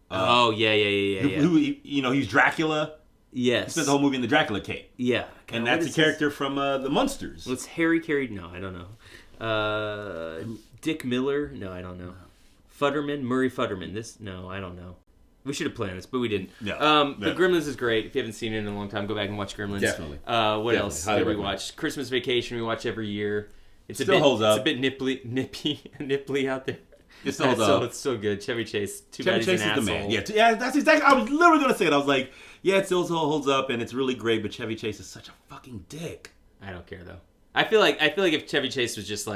Yeah. Who he's Dracula. Yes. He spent the whole movie in the Dracula cape. Yeah, and that's a character from the Munsters. Well, it's Harry Carey. No, I don't know. Dick Miller. No, I don't know. Murray Futterman. No, I don't know. We should have planned this, but we didn't. Yeah. But Gremlins is great. If you haven't seen it in a long time, go back and watch Gremlins. Definitely. What else did we watch? Christmas Vacation we watch every year. It's still holds up. It's a bit nipply out there. It still holds up. It's still good. Chevy Chase. Too bad he's an asshole. The man. Yeah, that's exactly. I was literally going to say it. I was like, yeah, it still holds up and it's really great, but Chevy Chase is such a fucking dick. I don't care though. I feel like if Chevy Chase was just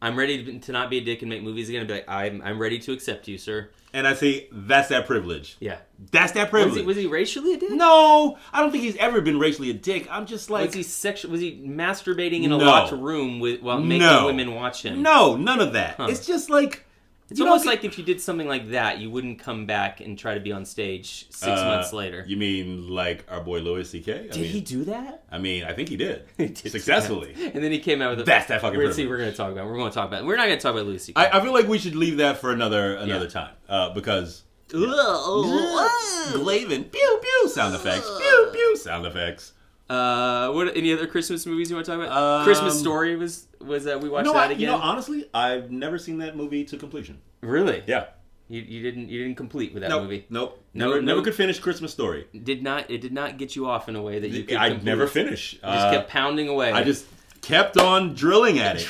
I'm ready to not be a dick and make movies again, I'd be like, I'm ready to accept you, sir. And I say, that's that privilege. Yeah. That's that privilege. Was he racially a dick? No, I don't think he's ever been racially a dick. I'm just Was he masturbating in a locked room while making women watch him? No, none of that. Huh. It's just It's almost like if you did something like that, you wouldn't come back and try to be on stage 6 months later. You mean like our boy Louis C.K.? Did he do that? I mean, I think he did. successfully. And then he came out with That's that fucking privilege. We're going to talk about it. We're not going to talk about Louis C.K. I feel like we should leave that for another time. Because Glavin. Pew pew sound effects. Pew pew sound effects. What? Any other Christmas movies you want to talk about? Christmas Story was we watched that again. Honestly, I've never seen that movie to completion. Really? Yeah. You didn't complete with that movie. Nope. Never could finish Christmas Story. It did not get you off in a way that you could. I'd never finish. You just kept pounding away. I just kept on drilling at it.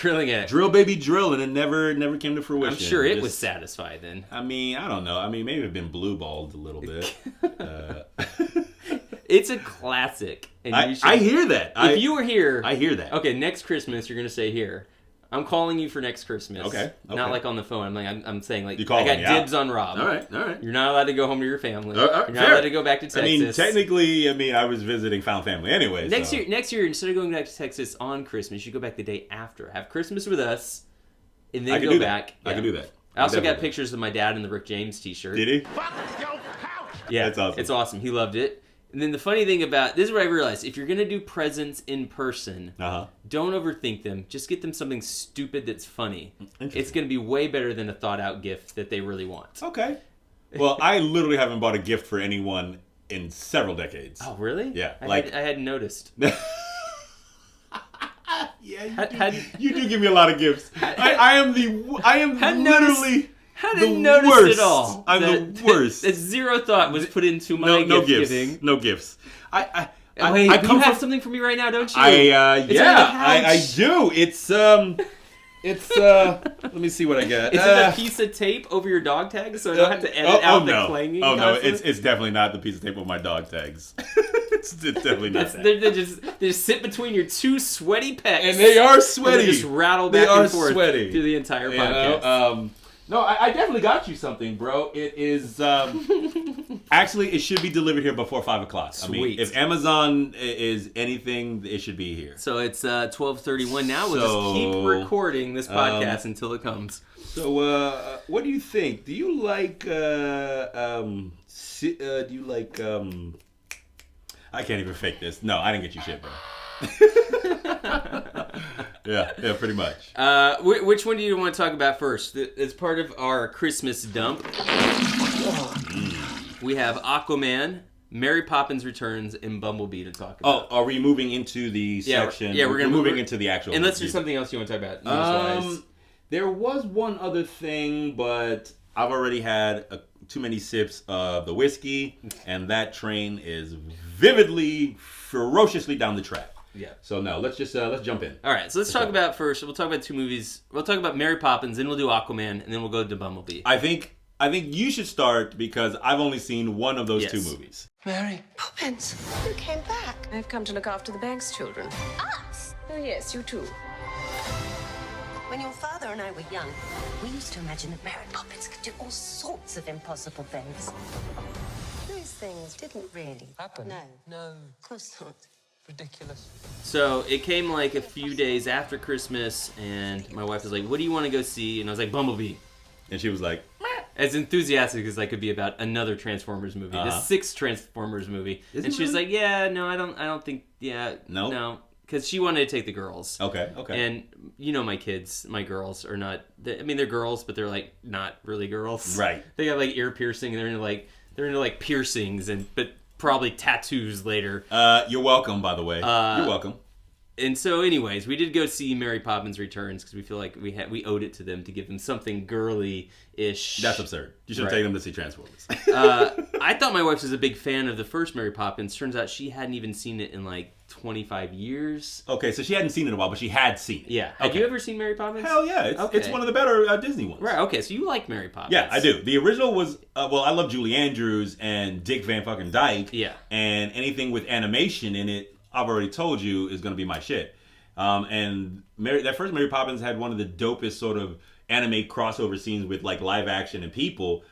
Drill, baby, drill, and it never came to fruition. I'm sure it was satisfied then. I mean, I don't know. I mean, maybe I've been blue-balled a little bit. It's a classic. And I hear that. If you were here... I hear that. Okay, next Christmas, you're going to say here. I'm calling you for next Christmas. Okay. Not like on the phone. I'm saying like, I got dibs on Rob. All right. You're not allowed to go home to your family. You're not allowed to go back to Texas. I mean, technically, I was visiting found family anyway. Next year, instead of going back to Texas on Christmas, you go back the day after. Have Christmas with us, and then go back. I can do that. I also got pictures of my dad in the Rick James t-shirt. Did he? Yeah, that's awesome. It's awesome. He loved it. And then the funny thing about this is what I realized: if you're gonna do presents in person, don't overthink them. Just get them something stupid that's funny. It's gonna be way better than a thought-out gift that they really want. Okay. Well, I literally haven't bought a gift for anyone in several decades. Oh, really? Yeah. I hadn't noticed. Yeah, you do give me a lot of gifts. I am literally. Hadn't noticed at all. I'm the worst. That zero thought was put into my gift giving. No gifts. Wait, you have something for me right now, don't you? I do. It's let me see what I got. Is it a piece of tape over your dog tags so I don't have to edit out the clanging? Oh no, it's definitely not the piece of tape over my dog tags. It's definitely not that. They just sit between your two sweaty pecs. And they are sweaty. And they just rattle back and forth through the entire podcast. No, I definitely got you something, bro. It is actually it should be delivered here before 5 o'clock. Sweet. I mean, if Amazon is anything, it should be here. So it's 12:31 now. We'll just keep recording this podcast until it comes. So what do you think? Do you like I can't even fake this. No, I didn't get you shit, bro. Yeah, pretty much. Which one do you want to talk about first? As part of our Christmas dump, we have Aquaman, Mary Poppins Returns, and Bumblebee to talk about. Oh, are we moving into the section? Yeah, we're moving into the actual. Unless there's something else you want to talk about. News-wise. There was one other thing, but I've already had too many sips of the whiskey, and that train is ferociously down the track. Yeah. So no, let's jump in. All right. So let's talk about first. We'll talk about two movies. We'll talk about Mary Poppins, then we'll do Aquaman, and then we'll go to Bumblebee. I think you should start because I've only seen one of those two movies. Mary Poppins, you came back. I've come to look after the Banks children. Us? Oh yes, you too. When your father and I were young, we used to imagine that Mary Poppins could do all sorts of impossible things. Those things didn't really happen. No, of course not. Ridiculous. So it came like a few days after Christmas, and my wife was like, "What do you want to go see?" And I was like, "Bumblebee." And she was like, as enthusiastic as I could be about another Transformers movie, the sixth Transformers movie. And she was like, "Yeah, no, I don't think, no." Because she wanted to take the girls. Okay. And you know my kids, my girls are not. They're girls, but they're like not really girls. Right. They got like ear piercing, and they're into like piercings, but probably tattoos later. You're welcome, by the way. You're welcome. And so, anyways, we did go see Mary Poppins Returns because we feel like we owed it to them to give them something girly-ish. That's absurd. You should take them to see Transformers. I thought my wife was a big fan of the first Mary Poppins. Turns out she hadn't even seen it in like 25 years. Okay, so she hadn't seen it in a while, but she had seen it. Yeah. Have you ever seen Mary Poppins? Hell yeah. It's one of the better Disney ones. Right, okay, so you like Mary Poppins. Yeah, I do. The original was, I love Julie Andrews and Dick Van fucking Dyke. Yeah. And anything with animation in it, I've already told you, is going to be my shit. And that first Mary Poppins had one of the dopest sort of anime crossover scenes with like live action and people.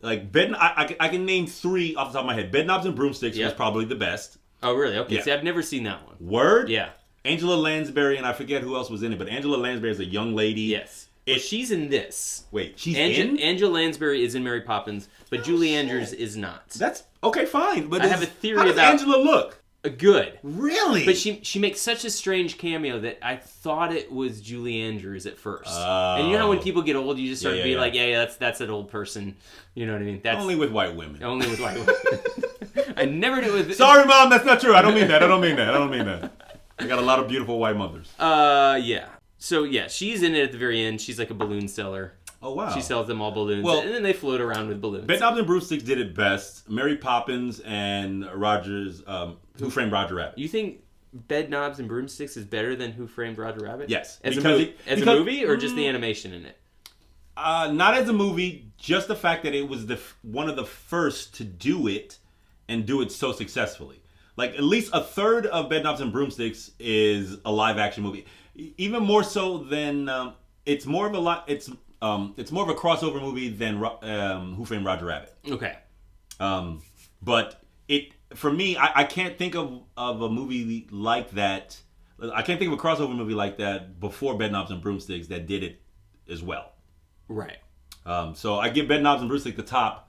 Like I can name 3 off the top of my head. Bedknobs and Broomsticks was probably the best. Oh really? Okay. Yeah. See, I've never seen that one. Word? Yeah. Angela Lansbury, and I forget who else was in it, but Angela Lansbury is a young lady. Yes. She's in this. Wait, she's in? Angela Lansbury is in Mary Poppins, but Julie Andrews is not. That's okay, fine. But I have a theory how does about Angela look? Good. Really? But she makes such a strange cameo that I thought it was Julie Andrews at first. And you know how when people get old, you just start to be like, that's an old person. You know what I mean? That's only with white women. Only with white women. I never knew with... Sorry, Mom, that's not true. I don't mean that. I got a lot of beautiful white mothers. Yeah. So, yeah, she's in it at the very end. She's like a balloon seller. Oh, wow. She sells them all balloons, Well, and then they float around with balloons. Bedknobs and Broomsticks did it best. Mary Poppins and Rogers, Who Framed Roger Rabbit. You think Bedknobs and Broomsticks is better than Who Framed Roger Rabbit? Yes. As a movie, or just the animation in it? Not as a movie, just the fact that it was one of the first to do it and do it so successfully. Like, at least a third of Bedknobs and Broomsticks is a live-action movie. Even more so than... it's more of a crossover movie than Who Framed Roger Rabbit. Okay. But for me, I can't think of a movie like that. I can't think of a crossover movie like that before Bedknobs and Broomsticks that did it as well. Right. So I give Bedknobs and Broomsticks the top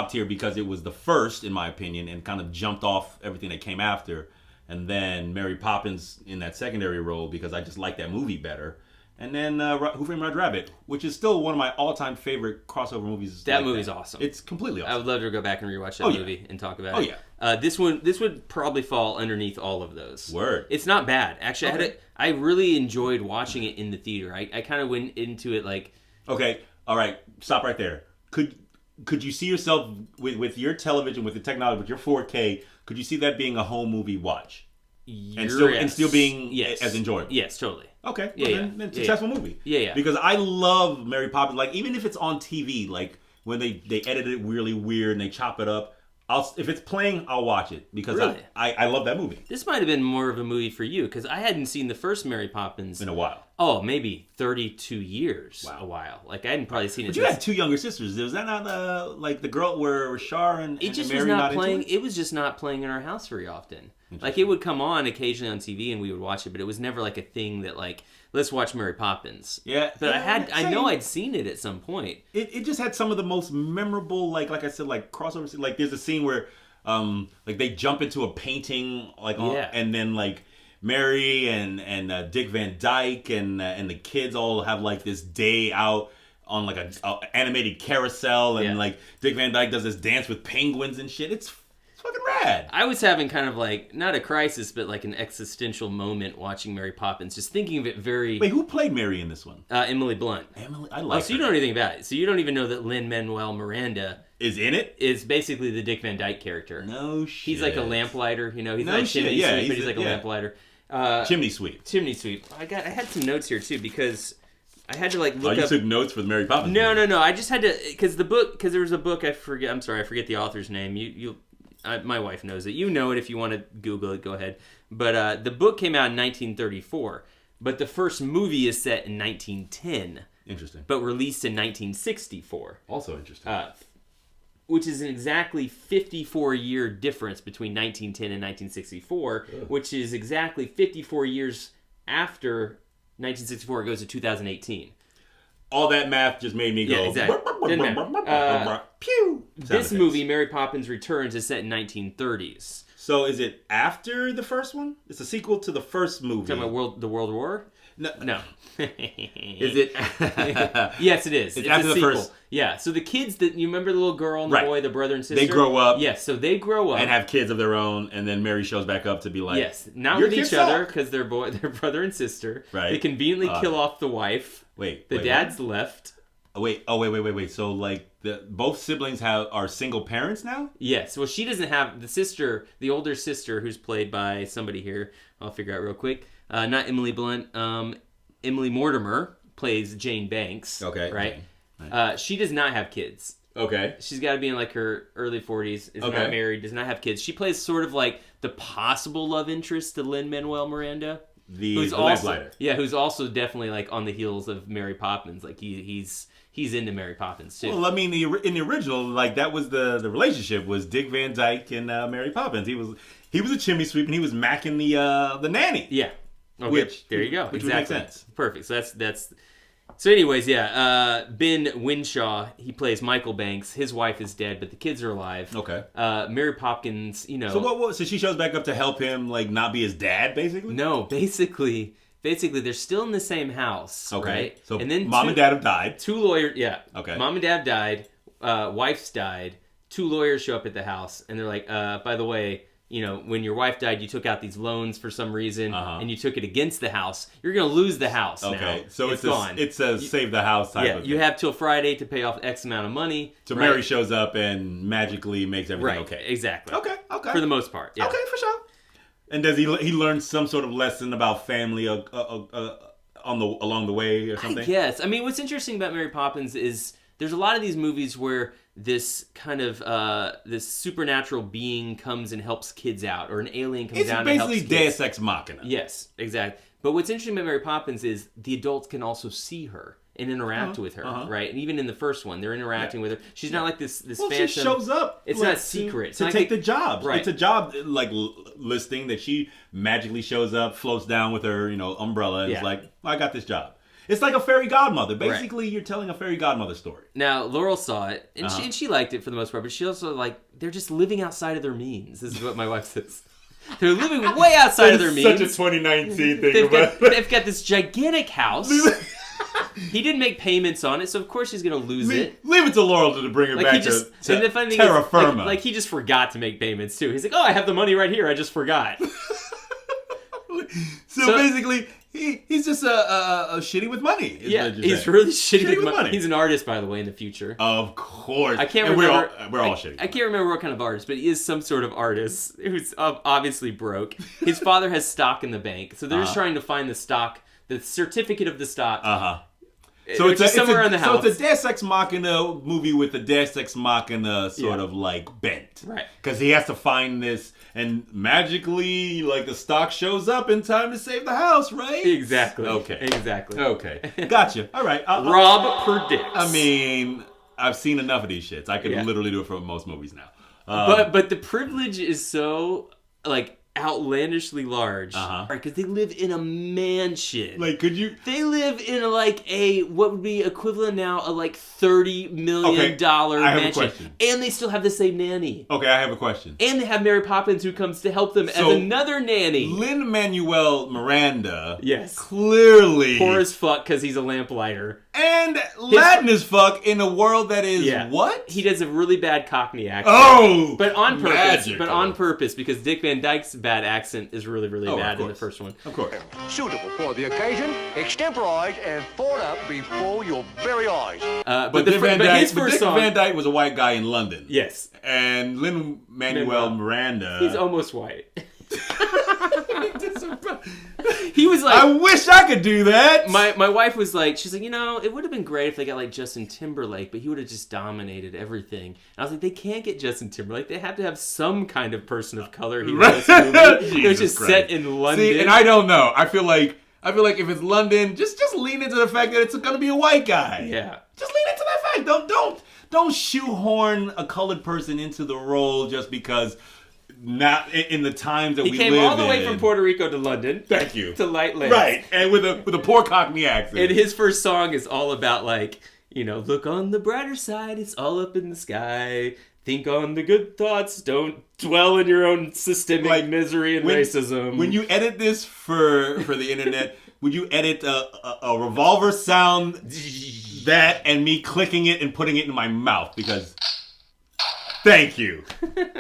tier because it was the first, in my opinion, and kind of jumped off everything that came after. And then Mary Poppins in that secondary role because I just like that movie better. And then Who Framed Roger Rabbit, which is still one of my all-time favorite crossover movies. That movie's awesome. It's completely awesome. I would love to go back and rewatch that movie and talk about it. Oh, yeah. This would probably fall underneath all of those. Word. It's not bad. Actually, I really enjoyed watching it in the theater. I kind of went into it like... Okay, all right, stop right there. Could you see yourself, with your television, with the technology, with your 4K, could you see that being a home movie watch? And still being as enjoyable? Yes, totally. Okay, then successful movie. Yeah. Because I love Mary Poppins. Like, even if it's on TV, like when they edit it really weird and they chop it up, if it's playing, I'll watch it because really? I love that movie. This might have been more of a movie for you because I hadn't seen the first Mary Poppins in a while. Oh, maybe 32 years. Wow. A while. Like I hadn't probably seen it. But you had two younger sisters. Was that not like the girl where Shar and it just Mary was not playing? Into it? It was just not playing in our house very often. Like it would come on occasionally on TV and we would watch it, but it was never like a thing that like let's watch Mary Poppins. Yeah, but I know I'd seen it at some point. It just had some of the most memorable like I said like crossover. Like there's a scene where like they jump into a painting like and then like Mary and Dick Van Dyke and the kids all have like this day out on like a animated carousel and like Dick Van Dyke does this dance with penguins and shit. It's fucking rad. I was having kind of like, not a crisis, but like an existential moment watching Mary Poppins. Just thinking of it very... Wait, who played Mary in this one? Emily Blunt. Emily, I like her. So you don't know anything about it. So you don't even know that Lin Manuel Miranda... is in it? Is basically the Dick Van Dyke character. No shit. He's like a lamplighter, you know? He's not a chimney sweep, but he's like a lamplighter. Chimney sweep. Chimney sweep. I had some notes here too because... I had to like look up... you took notes for the Mary Poppins? No. I just had to... Because there was a book, I forget the author's name. My wife knows it. You know it if you want to Google it, go ahead. But the book came out in 1934. But the first movie is set in 1910. Interesting. But released in 1964. Also interesting. Which is an exactly 54-year difference between 1910 and 1964, which is exactly 54 years after 1964. It goes to 2018. All that math just made me go... Yeah, exactly. Didn't matter. Pew! This movie, Mary Poppins Returns, is set in 1930s. So is it after the first one? It's a sequel to the first movie. Talking about the World War? No. Is it? Yes, it is. It's after the first. Yeah. So the kids that you remember, the little girl and the boy, the brother and sister. They grow up. Yes. So they grow up and have kids of their own, and then Mary shows back up to be like, not with each other because they're brother and sister. Right. They conveniently kill off the wife. The dad's left. Wait. So like both siblings are single parents now? Yes. Well, she doesn't have the older sister, who's played by somebody here. I'll figure out real quick. Not Emily Blunt. Emily Mortimer plays Jane Banks. Okay. Right? Right. She does not have kids. Okay. She's got to be in like her early 40s. Is not married. Does not have kids. She plays sort of like the possible love interest to Lin Manuel Miranda. Who's also definitely like on the heels of Mary Poppins. Like he's into Mary Poppins too. Well, I mean, in the original, like that was the relationship was Dick Van Dyke and Mary Poppins. He was a chimney sweep and he was macking the nanny. Yeah. Okay. There you go. Which exactly. would make sense. Perfect. So So anyways, yeah, Ben Winshaw, he plays Michael Banks. His wife is dead, but the kids are alive. Okay. Mary Poppins, you know. So so she shows back up to help him, like, not be his dad, basically? No, basically they're still in the same house, Okay. right? So and then mom and dad have died. Two lawyers, yeah. Okay. Mom and dad died. Wife's died. Two lawyers show up at the house, and they're like, by the way, you know, when your wife died, you took out these loans for some reason, and you took it against the house. You're going to lose the house now. Okay, so it's gone. It's a save the house type of thing. You have till Friday to pay off X amount of money. So right? Mary shows up and magically makes everything okay. Exactly. Okay. For the most part, yeah. Okay, for sure. And does he learn some sort of lesson about family along the way or something? Yes. I mean, what's interesting about Mary Poppins is there's a lot of these movies where this kind of this supernatural being comes and helps kids out, or an alien comes down and helps kids. It's basically Deus Ex Machina. Yes, exactly. But what's interesting about Mary Poppins is the adults can also see her and interact with her, right? And even in the first one, they're interacting with her. She's not like this phantom. She shows up. It's not secret. To take the job. Right. It's a job like listing that she magically shows up, floats down with her, umbrella, and is like, I got this job. It's like a fairy godmother. Basically, you're telling a fairy godmother story. Now, Laurel saw it, and she liked it for the most part, but she also, they're just living outside of their means. This is what my wife says. They're living way outside of their means. Such a 2019 thing. They've got this gigantic house. He didn't make payments on it, so of course he's going to lose it. Leave it to Laurel to bring her back to terra firma. He just forgot to make payments, too. He's like, I have the money right here. I just forgot. So basically... He's just a shitty with money. He's really shitty with money. He's an artist, by the way, in the future. Of course. I can't remember. We're all shitty. I can't remember what kind of artist, but he is some sort of artist who's obviously broke. His father has stock in the bank, so they're just trying to find the stock, the certificate of the stock. So it's somewhere in the house. So it's a Deus Ex Machina movie with a Deus Ex Machina sort of bent. Right. Because he has to find this, and magically, the stock shows up in time to save the house, right? Exactly. Okay. Exactly. Okay. Gotcha. All right. Rob predicts. I mean, I've seen enough of these shits. I could literally do it for most movies now. But the privilege is so, outlandishly large, because they live in a mansion. Could you? They live in what would be equivalent now of $30 million mansion. I have a question. And they still have the same nanny. Okay, I have a question. And they have Mary Poppins who comes to help them as another nanny. Lin Manuel Miranda. Yes. Clearly. Poor as fuck because he's a lamplighter. And Latin as fuck in a world that is what? He does a really bad Cockney accent. Oh! But on purpose. Magical. But on purpose, because Dick Van Dyke's bad accent is really, really bad in the first one. Of course. Suitable for the occasion, extemporized and thought up before your very eyes. But Dick Van Dyke was a white guy in London. Yes. And Lin Manuel Miranda. He's almost white. He was I wish I could do that. My wife was she's like, it would have been great if they got Justin Timberlake, but he would have just dominated everything. And I was like, they can't get Justin Timberlake. They have to have some kind of person of color here in this movie. It's just set in London. See, and I don't know. I feel like if it's London, just lean into the fact that it's going to be a white guy. Yeah. Just lean into that fact. Don't shoehorn a colored person into the role just because. Not in the times that we live in. He came all the way from Puerto Rico to London. Thank you. To Light Lands. Right, and with a poor Cockney accent. And his first song is all about look on the brighter side, it's all up in the sky. Think on the good thoughts, don't dwell in your own systemic misery and racism. When you edit this for the internet, would you edit a revolver sound, that, and me clicking it and putting it in my mouth? Because... Thank you.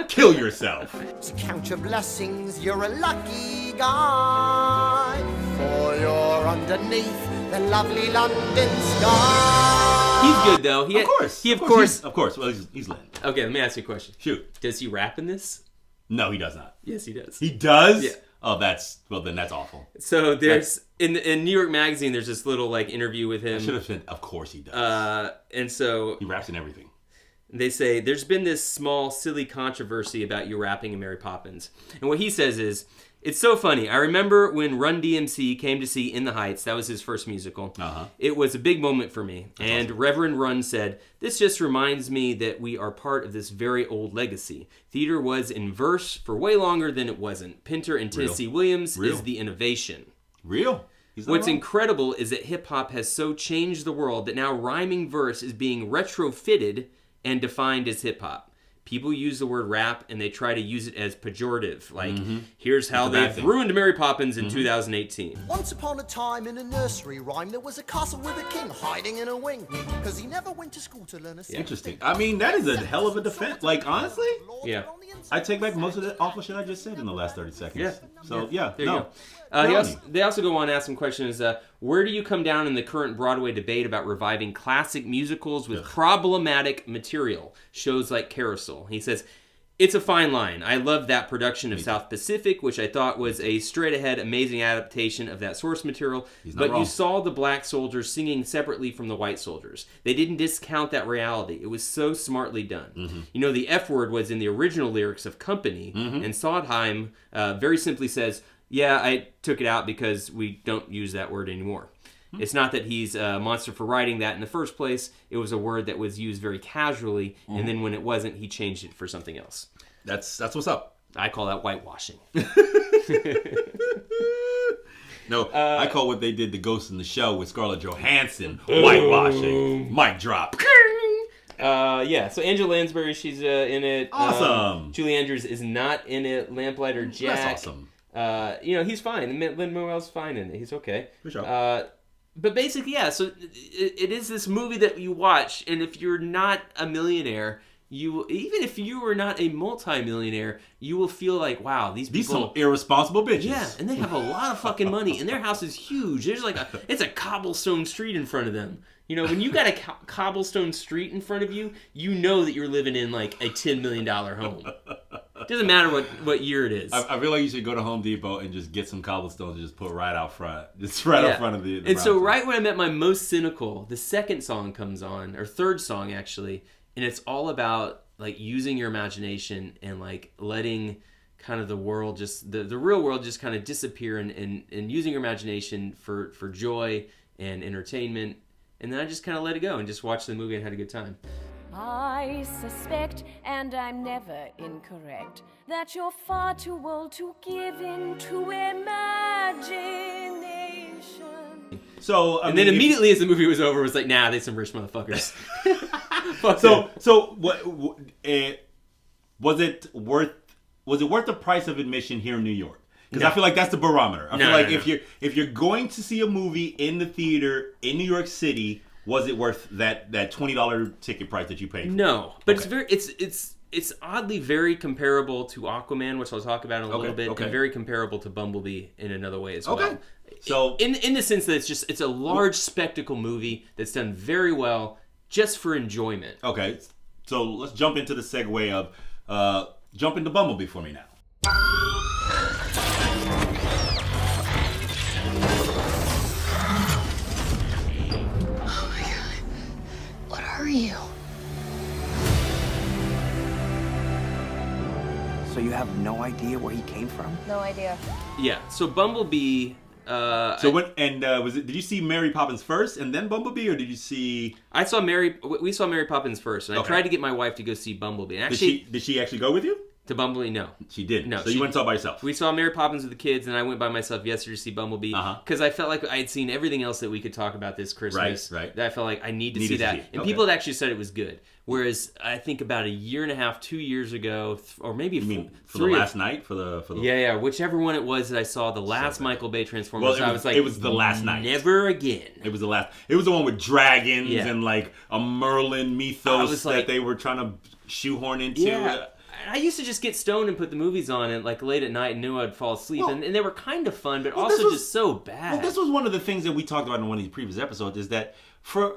Kill yourself. Count your blessings, you're a lucky guy. For you're underneath the lovely London sky. He's good though. Of course. Well, he's Lin. Okay, let me ask you a question. Shoot. Does he rap in this? No, he does not. Yes, he does. He does? Yeah. Oh, then that's awful. So there's in New York Magazine, there's this little interview with him. I should have said, of course he does. And so he raps in everything. They say, there's been this small, silly controversy about you rapping in Mary Poppins. And what he says is, it's so funny. I remember when Run DMC came to see In the Heights. That was his first musical. It was a big moment for me. That's awesome. Reverend Run said, this just reminds me that we are part of this very old legacy. Theater was in verse for way longer than it wasn't. Pinter and Tennessee Williams is the innovation. Real. What's incredible is that hip-hop has so changed the world that now rhyming verse is being retrofitted and defined as hip-hop. People use the word rap and they try to use it as pejorative. Like, here's how they've ruined Mary Poppins in 2018. Once upon a time in a nursery rhyme, there was a castle with a king hiding in a wing, because he never went to school to learn a song. Interesting. I mean, that is a hell of a defense. Like, honestly, Yeah. I take back most of the awful shit I just said in the last 30 seconds. Yeah. So, There you go. They also go on to ask some questions. Where do you come down in the current Broadway debate about reviving classic musicals with problematic material? Shows like Carousel. He says, it's a fine line. I love that production of South Pacific, which I thought was a straight-ahead, amazing adaptation of that source material. But you saw the black soldiers singing separately from the white soldiers. They didn't discount that reality. It was so smartly done. You know, the F word was in the original lyrics of Company, and Sondheim very simply says, yeah, I took it out because we don't use that word anymore. It's not that he's a monster for writing that in the first place. It was a word that was used very casually, and then when it wasn't, he changed it for something else. That's what's up. I call that whitewashing. No, I call what they did to Ghost in the Shell with Scarlett Johansson whitewashing. Mic drop. Yeah, so Angela Lansbury, she's in it. Awesome. Julie Andrews is not in it. Lamplighter Jack. That's awesome. You know, he's fine. Lin Manuel's fine in it. He's okay. For sure. But basically, yeah, so it is this movie that you watch, and if you're not a millionaire, even if you were not a multi-millionaire, you will feel like, wow, these people... These some irresponsible bitches. Yeah, and they have a lot of fucking money, and their house is huge. There's like it's a cobblestone street in front of them. You know, when you got a cobblestone street in front of you, you know that you're living in like a $10 million home. It doesn't matter what year it is. I feel like you should go to Home Depot and just get some cobblestones and just put right out front. Just right out front of the And so right when I'm at my most cynical, the second song comes on, or third song actually, and it's all about like using your imagination and like letting kind of the world just, the real world just kind of disappear and using your imagination for joy and entertainment. And then I just kind of let it go and just watched the movie and had a good time. I suspect, and I'm never incorrect, that you're far too old to give in to imagination. So, and then immediately as the movie was over, it was like, nah, they some rich motherfuckers. So what? Was it worth the price of admission here in New York? Because I feel like that's the barometer. I feel like if you're going to see a movie in the theater in New York City, was it worth that $20 ticket price that you paid? No, but it's oddly very comparable to Aquaman, which I'll talk about in a little bit, and very comparable to Bumblebee in another way as well. Okay. So in the sense that it's a large spectacle movie that's done very well just for enjoyment. Okay. So let's jump into the segue of jump into Bumblebee for me now. You. So you have no idea where he came from? No idea. Yeah. So Bumblebee. Did you see Mary Poppins first and then Bumblebee, or did you see? We saw Mary Poppins first, and I tried to get my wife to go see Bumblebee. And actually, did she actually go with you? To Bumblebee, no. She didn't. No, so you went and saw by yourself. We saw Mary Poppins with the kids, and I went by myself yesterday to see Bumblebee because I felt like I had seen everything else that we could talk about this Christmas. Right. That I felt like I need to see that. And people had actually said it was good. Whereas I think about a year and a half, 2 years ago, or maybe for the last night, for the yeah, whichever one it was that I saw, the last Michael Bay Transformers. Well, I was like, it was the last night. Never again. It was the last. It was the one with dragons and like a Merlin mythos that they were trying to shoehorn into. Yeah. I used to just get stoned and put the movies on and like late at night and knew I'd fall asleep. And they were kind of fun, but also just so bad. Well, this was one of the things that we talked about in one of these previous episodes is that for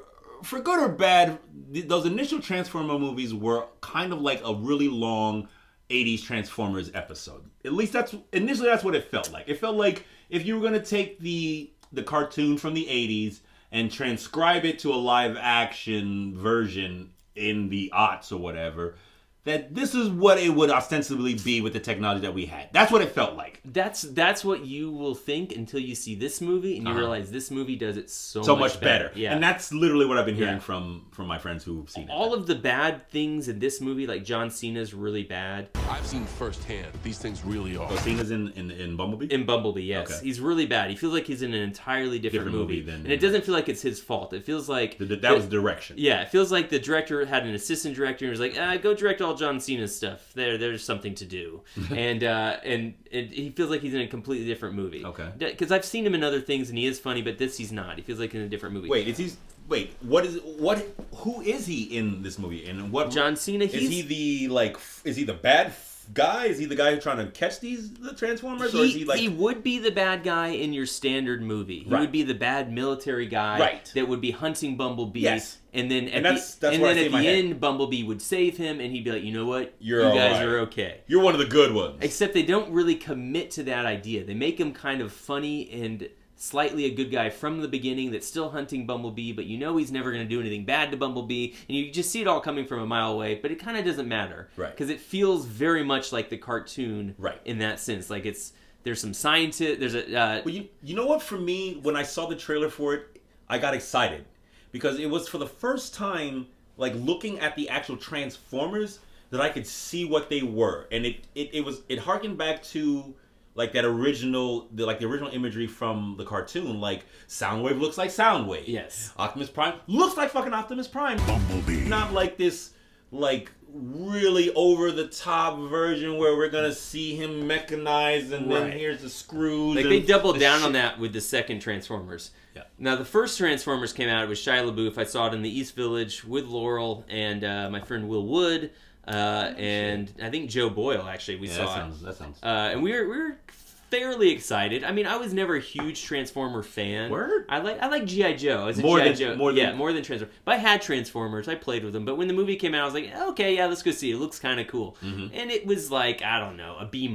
good or bad, those initial Transformer movies were kind of like a really long 80s Transformers episode. At least that's what it felt like. It felt like if you were going to take the cartoon from the 80s and transcribe it to a live action version in the aughts or whatever, that this is what it would ostensibly be with the technology that we had. That's what it felt like. That's what you will think until you see this movie and you realize this movie does it so much better. Yeah. And that's literally what I've been hearing from my friends who've seen it. All of the bad things in this movie, like John Cena's really bad. I've seen firsthand. These things really are. Oh, Cena's in Bumblebee? In Bumblebee, yes. Okay. He's really bad. He feels like he's in an entirely different movie. And it doesn't feel like it's his fault. It feels like... That was direction. Yeah, it feels like the director had an assistant director and was like, go direct all John Cena's stuff. There's something to do. and he feels like he's in a completely different movie. Okay. Because I've seen him in other things and he is funny, but this he's not. He feels like in a different movie. Who is he in this movie? And what John Cena? Is he the bad guy? Is he the guy who's trying to catch the Transformers? Or is he like... He would be the bad guy in your standard movie. He would be the bad military guy that would be hunting Bumblebee. Yes. And then at the end, Bumblebee would save him, and he'd be like, you know what? You all guys right. are okay. You're one of the good ones. Except they don't really commit to that idea. They make him kind of funny and slightly a good guy from the beginning that's still hunting Bumblebee, but you know he's never going to do anything bad to Bumblebee, and you just see it all coming from a mile away, but it kind of doesn't matter. Right. Because it feels very much like the cartoon in that sense. Like there's some scientist, there's a... Well, you know what, for me, when I saw the trailer for it, I got excited. Because it was for the first time, like, looking at the actual Transformers, that I could see what they were. And it harkened back to... like that original, the original imagery from the cartoon, like Soundwave looks like Soundwave. Yes. Optimus Prime looks like fucking Optimus Prime. Bumblebee. Not like this, like really over the top version where we're gonna see him mechanized and then here's the screws. Like they doubled down on that with the second Transformers. Yeah. Now the first Transformers came out. It was Shia LaBeouf. I saw it in the East Village with Laurel and my friend Will Wood. And I think Joe Boyle actually we saw that sounds. And we were fairly excited. I mean, I was never a huge Transformer fan. Word? I like G.I. Joe. I was a G.I. Joe. More than Transformers. But I had Transformers. I played with them. But when the movie came out, I was like, okay, yeah, let's go see it. It looks kind of cool. Mm-hmm. And it was like, I don't know, a B-.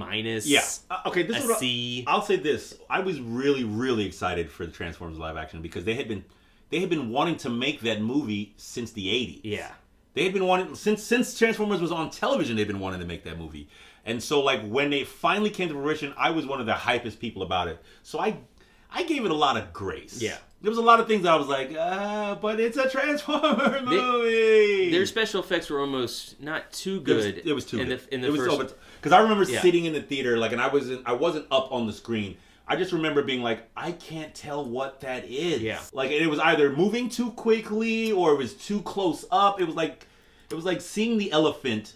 Yeah. Okay, this is what C. I'll say this. I was really, really excited for the Transformers live action because they had been wanting to make that movie since the 80s. Yeah. They had been wanting, since Transformers was on television, they've been wanting to make that movie. And so, like, when they finally came to fruition, I was one of the hypest people about it. So I gave it a lot of grace. Yeah. There was a lot of things that I was like, but it's a Transformer movie. Their special effects were almost not too good. It was too good. In the first... Because I remember sitting in the theater, like, and I wasn't up on the screen. I just remember being like, I can't tell what that is. Yeah. Like, it was either moving too quickly or it was too close up. It was like seeing the elephant,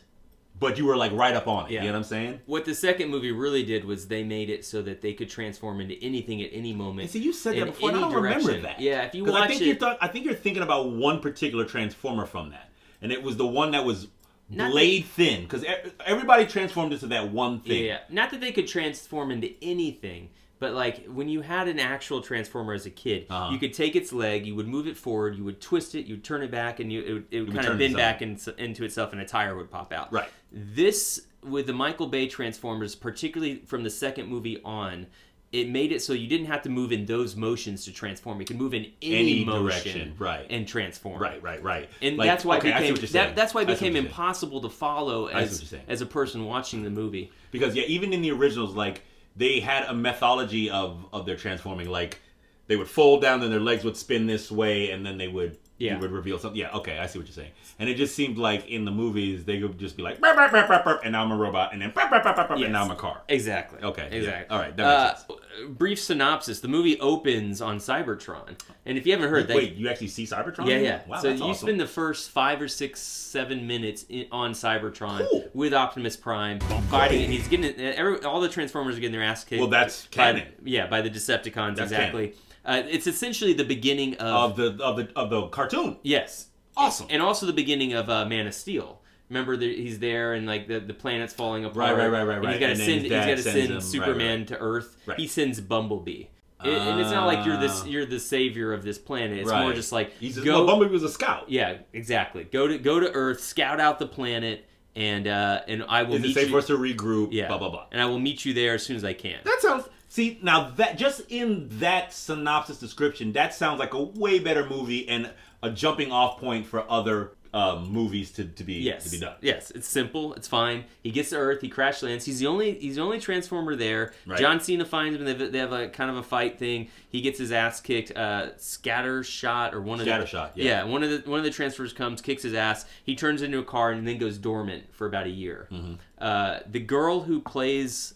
but you were like right up on it. Yeah. You know what I'm saying? What the second movie really did was they made it so that they could transform into anything at any moment. And see, you said that before, and I don't remember that. Yeah, if you watch I think you're thinking about one particular Transformer from that. And it was the one that was blade thin. Because everybody transformed into that one thing. Yeah, not that they could transform into anything. But, like, when you had an actual Transformer as a kid, you could take its leg, you would move it forward, you would twist it, you would turn it back, and it would kind of bend back into itself, and a tire would pop out. Right. This, with the Michael Bay Transformers, particularly from the second movie on, it made it so you didn't have to move in those motions to transform. You could move in any motion direction, and transform. Right. And like, that's why it became saying. Impossible to follow as a person watching the movie. Because, even in the originals, like, they had a methodology of their transforming. Like, they would fold down, then their legs would spin this way, and then they would reveal something. Yeah, okay, I see what you're saying. And it just seemed like in the movies, they would just be like, burp, burp, burp, burp, burp, and now I'm a robot, and then burp, burp, burp, burp, burp, and now I'm a car. Exactly. Okay. Exactly. Yeah. All right, that makes sense. Brief synopsis. The movie opens on Cybertron. And if you haven't heard... Wait, you actually see Cybertron? Yeah. Wow, so that's you awesome. spend the first 5 or 6, 7 minutes on Cybertron with Optimus Prime fighting, and he's getting... all the Transformers are getting their ass kicked. Well, that's canon. By the Decepticons, that's exactly. It's essentially the beginning of the cartoon. Yes. Awesome. And also the beginning of Man of Steel. Remember, he's there and like the planet's falling apart. Right. And he's got to send Superman to Earth. Right. He sends Bumblebee. And it's not like you're the savior of this planet. It's more just like Bumblebee was a scout. Yeah, exactly. Go to Earth, scout out the planet, and I will meet you. Is it safe for us to regroup? Yeah. Blah blah blah. And I will meet you there as soon as I can. That sounds. See, now that just in that synopsis description, that sounds like a way better movie and a jumping off point for other movies to be done. Yes, it's simple. It's fine. He gets to Earth. He crash lands. He's the only Transformer there. Right. John Cena finds him. They have a kind of a fight thing. He gets his ass kicked. Scattershot or one of Scattershot. one of the Transformers comes, kicks his ass. He turns into a car and then goes dormant for about a year. Mm-hmm. The girl who plays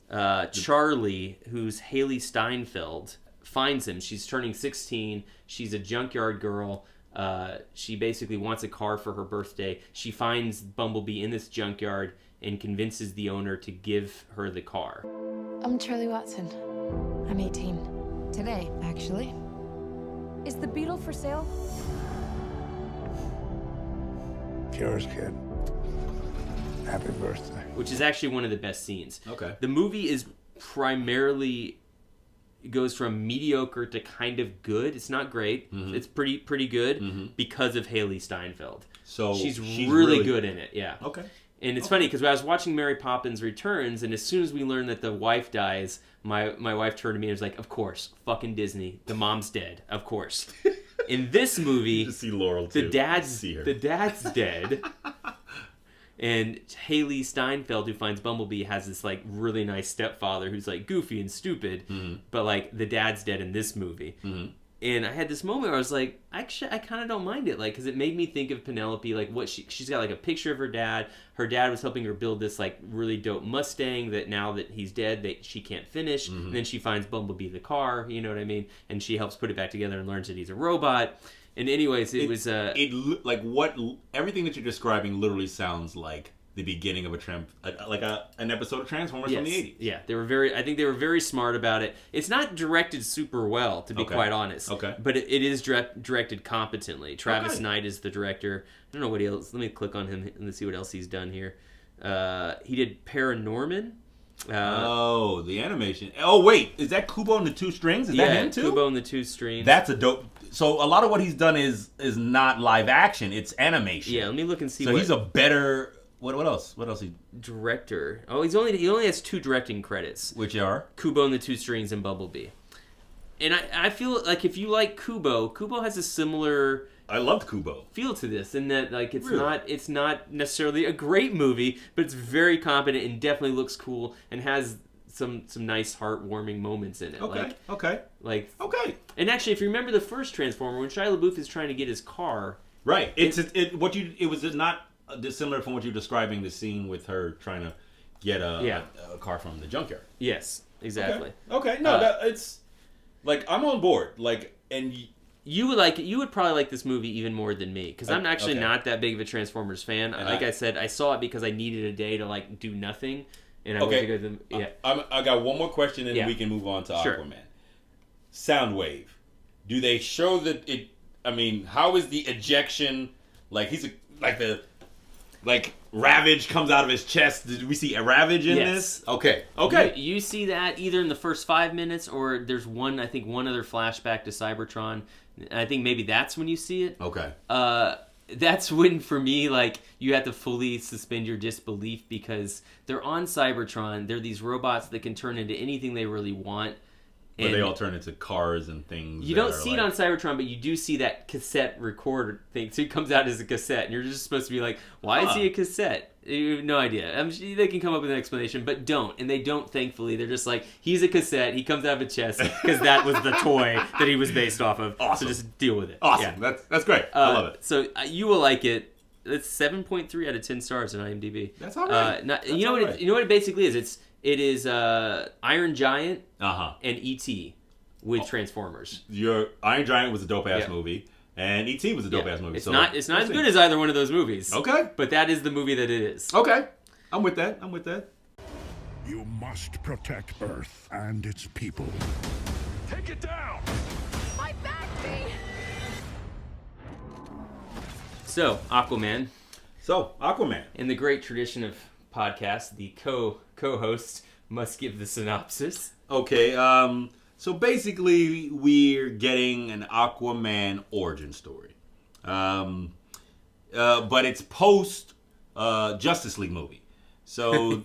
Charlie, who's Haley Steinfeld, finds him. She's turning 16. She's a junkyard girl. She basically wants a car for her birthday. She finds Bumblebee in this junkyard and convinces the owner to give her the car. I'm Charlie Watson. I'm 18. Today, actually. Is the Beetle for sale? Yours, kid. Happy birthday. Which is actually one of the best scenes. Okay. The movie is primarily... It goes from mediocre to kind of good. It's not great. Mm-hmm. It's pretty good because of Haley Steinfeld. So she's really good in it. Yeah. Okay. And it's funny because I was watching Mary Poppins Returns, and as soon as we learned that the wife dies, my wife turned to me and was like, "Of course, fucking Disney. The mom's dead. Of course." In this movie, to see Laurel too. the dad's dead. And Haley Steinfeld, who finds Bumblebee, has this like really nice stepfather who's like goofy and stupid, but like the dad's dead in this movie. And I had this moment where I was like, actually, I kind of don't mind it, like, because it made me think of Penelope, like what she's got like a picture of her dad. Her dad was helping her build this like really dope Mustang that now that he's dead, she can't finish. And then she finds Bumblebee the car, you know what I mean? And she helps put it back together and learns that he's a robot. And anyways, it was like what everything that you're describing literally sounds like the beginning of an episode of Transformers from the 80s. Yeah, I think they were very smart about it. It's not directed super well, to be quite honest. Okay. But it is directed competently. Travis Knight is the director. I don't know what else. Let me click on him and see what else he's done here. He did Paranorman. The animation. Oh wait, is that Kubo and the Two Strings? Is that him too? Kubo and the Two Strings. That's a dope. So a lot of what he's done is not live action; it's animation. Yeah, let me look and see. So he's a better. What else? What else? Director. Oh, he only has 2 directing credits, which are Kubo and the Two Strings and Bumblebee. And I feel like if you like Kubo has a similar. I loved Kubo. Feel to this, in that like it's not necessarily a great movie, but it's very competent and definitely looks cool and has some nice heartwarming moments in it. Okay. And actually, if you remember the first Transformer, when Shia LaBeouf is trying to get his car, right? It was not dissimilar from what you're describing. The scene with her trying to get a car from the junkyard. Yes, exactly. Okay. No, it's like I'm on board. Like and. You would like it. You would probably like this movie even more than me because I'm actually not that big of a Transformers fan. And like I said, I saw it because I needed a day to like do nothing, and I went to go to the. I got one more question, and we can move on to Aquaman. Soundwave. Do they show that it? I mean, how is the ejection? Like Ravage comes out of his chest. Did we see a Ravage in this? Okay. You see that either in the first 5 minutes or there's one other flashback to Cybertron. I think maybe that's when you see it. Okay. That's when, for me, like, you have to fully suspend your disbelief because they're on Cybertron. They're these robots that can turn into anything they really want. But they all turn into cars and things. You don't see it on Cybertron, but you do see that cassette recorder thing. So it comes out as a cassette, and you're just supposed to be like, why is he a cassette? You have no idea. I'm sure they can come up with an explanation, but don't. And they don't, thankfully. They're just like, he's a cassette. He comes out of a chest because that was the toy that he was based off of. Awesome. So just deal with it. Awesome. Yeah. That's great. I love it. So you will like it. It's 7.3 out of 10 stars on IMDb. That's all right. You know what it basically is? It is Iron Giant and E.T. with Transformers. Your Iron Giant was a dope ass movie, and E.T. was a dope ass movie. It's not as good as either one of those movies. Okay, but that is the movie that it is. Okay, I'm with that. You must protect Earth and its people. Take it down. My back, me. So Aquaman. In the great tradition of podcasts, the co-host must give the synopsis. Okay, so basically we're getting an Aquaman origin story. But it's post Justice League movie. So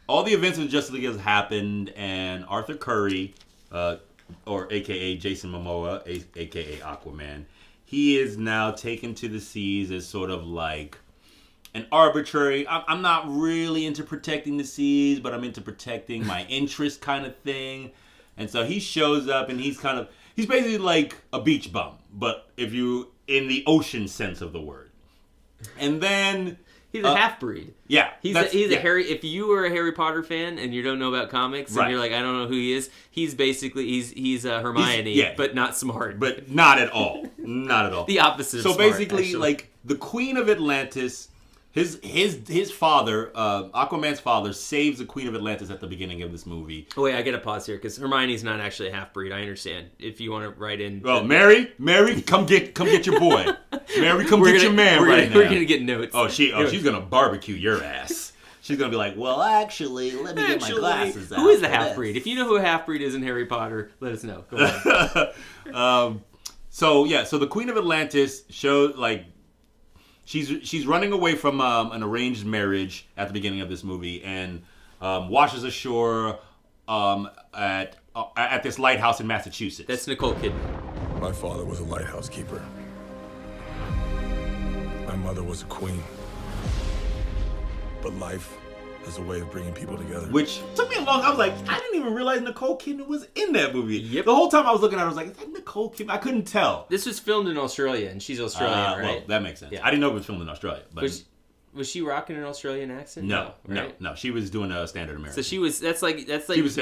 all the events of Justice League has happened, and Arthur Curry, or aka Jason Momoa, aka Aquaman, he is now taken to the seas as sort of like an arbitrary. I'm not really into protecting the seas, but I'm into protecting my interest kind of thing. And so he shows up, and he's basically like a beach bum, but if you in the ocean sense of the word. And then he's a half-breed. Yeah, he's a Harry. If you were a Harry Potter fan and you don't know about comics and you're like, I don't know who he is, he's basically he's Hermione, but not smart. But not at all. Not at all. The opposite. So of smart, basically, actually. like the Queen of Atlantis. His father, Aquaman's father, saves the Queen of Atlantis at the beginning of this movie. Oh wait, I gotta pause here because Hermione's not actually a half-breed. I understand. If you want to write in, well, Mary, come get your boy. Mary, come get your man right now. We're gonna get notes. She's gonna barbecue your ass. She's gonna be like, well, actually, let me get my glasses out. Who is the half-breed? If you know who a half-breed is in Harry Potter, let us know. Go on. So the Queen of Atlantis showed like. She's running away from an arranged marriage at the beginning of this movie and washes ashore at this lighthouse in Massachusetts. That's Nicole Kidman. My father was a lighthouse keeper. My mother was a queen. But life has a way of bringing people together. Which took me a long. I was like, I didn't even realize Nicole Kidman was in that movie. Yep. The whole time I was looking at her, I was like, is that Nicole Kidman? I couldn't tell. This was filmed in Australia, and she's Australian, right? Well, that makes sense. Yeah. I didn't know it was filmed in Australia. But was she rocking an Australian accent? No. She was doing a standard American. So she was. That's like. She was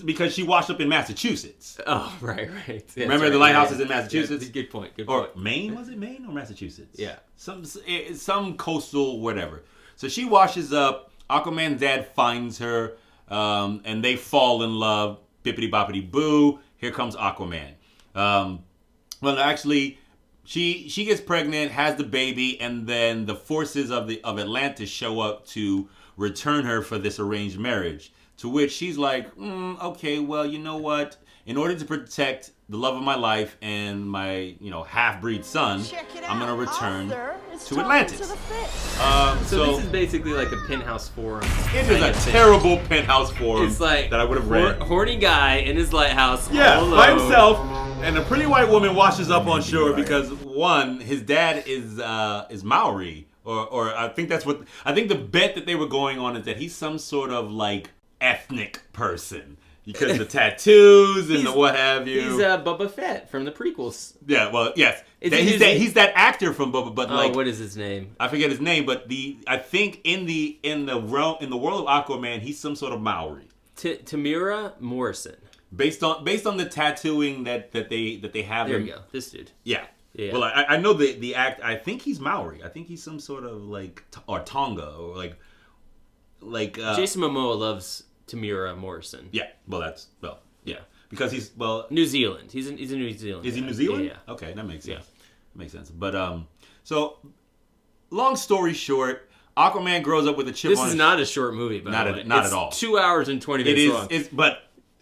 because she washed up in Massachusetts. Oh, right. Yeah, remember the lighthouse is in Massachusetts. Yeah, good point. Or Maine? Was it Maine or Massachusetts? Yeah. Some coastal whatever. So she washes up. Aquaman's dad finds her, and they fall in love. Bippity boppity boo. Here comes Aquaman. Well, actually, she gets pregnant, has the baby, and then the forces of Atlantis show up to return her for this arranged marriage. To which she's like, okay, well, you know what? In order to protect the love of my life and my, half-breed son, I'm going to return to Atlantis. So this is basically like a Penthouse Forum. It is a terrible Penthouse Forum. It's like that I would have read. Horny guy in his lighthouse. Yeah, all by alone. himself, and a pretty white woman washes up on shore because one, his dad is Maori, or I think that's what I think the bet that they were going on is that he's some sort of like ethnic person. Because the tattoos and the what have you. He's Boba Fett from the prequels. Yeah, well, yes. He's that actor from Boba, but like, what is his name? I forget his name, but I think in the world of Aquaman, he's some sort of Maori. Tamira Morrison. Based on the tattooing that they have. There you go. This dude. Yeah. Well, I know the act. I think he's Maori. I think he's some sort of like or Tonga or like. Jason Momoa loves Tamira Morrison. Yeah, because he's New Zealand. He's a New Zealand. Is he New Zealand? Yeah. Okay, that makes sense. That makes sense. But so long story short, Aquaman grows up with a chip. This is not a short movie, by the way. Not at all. 2 hours and 20 minutes long.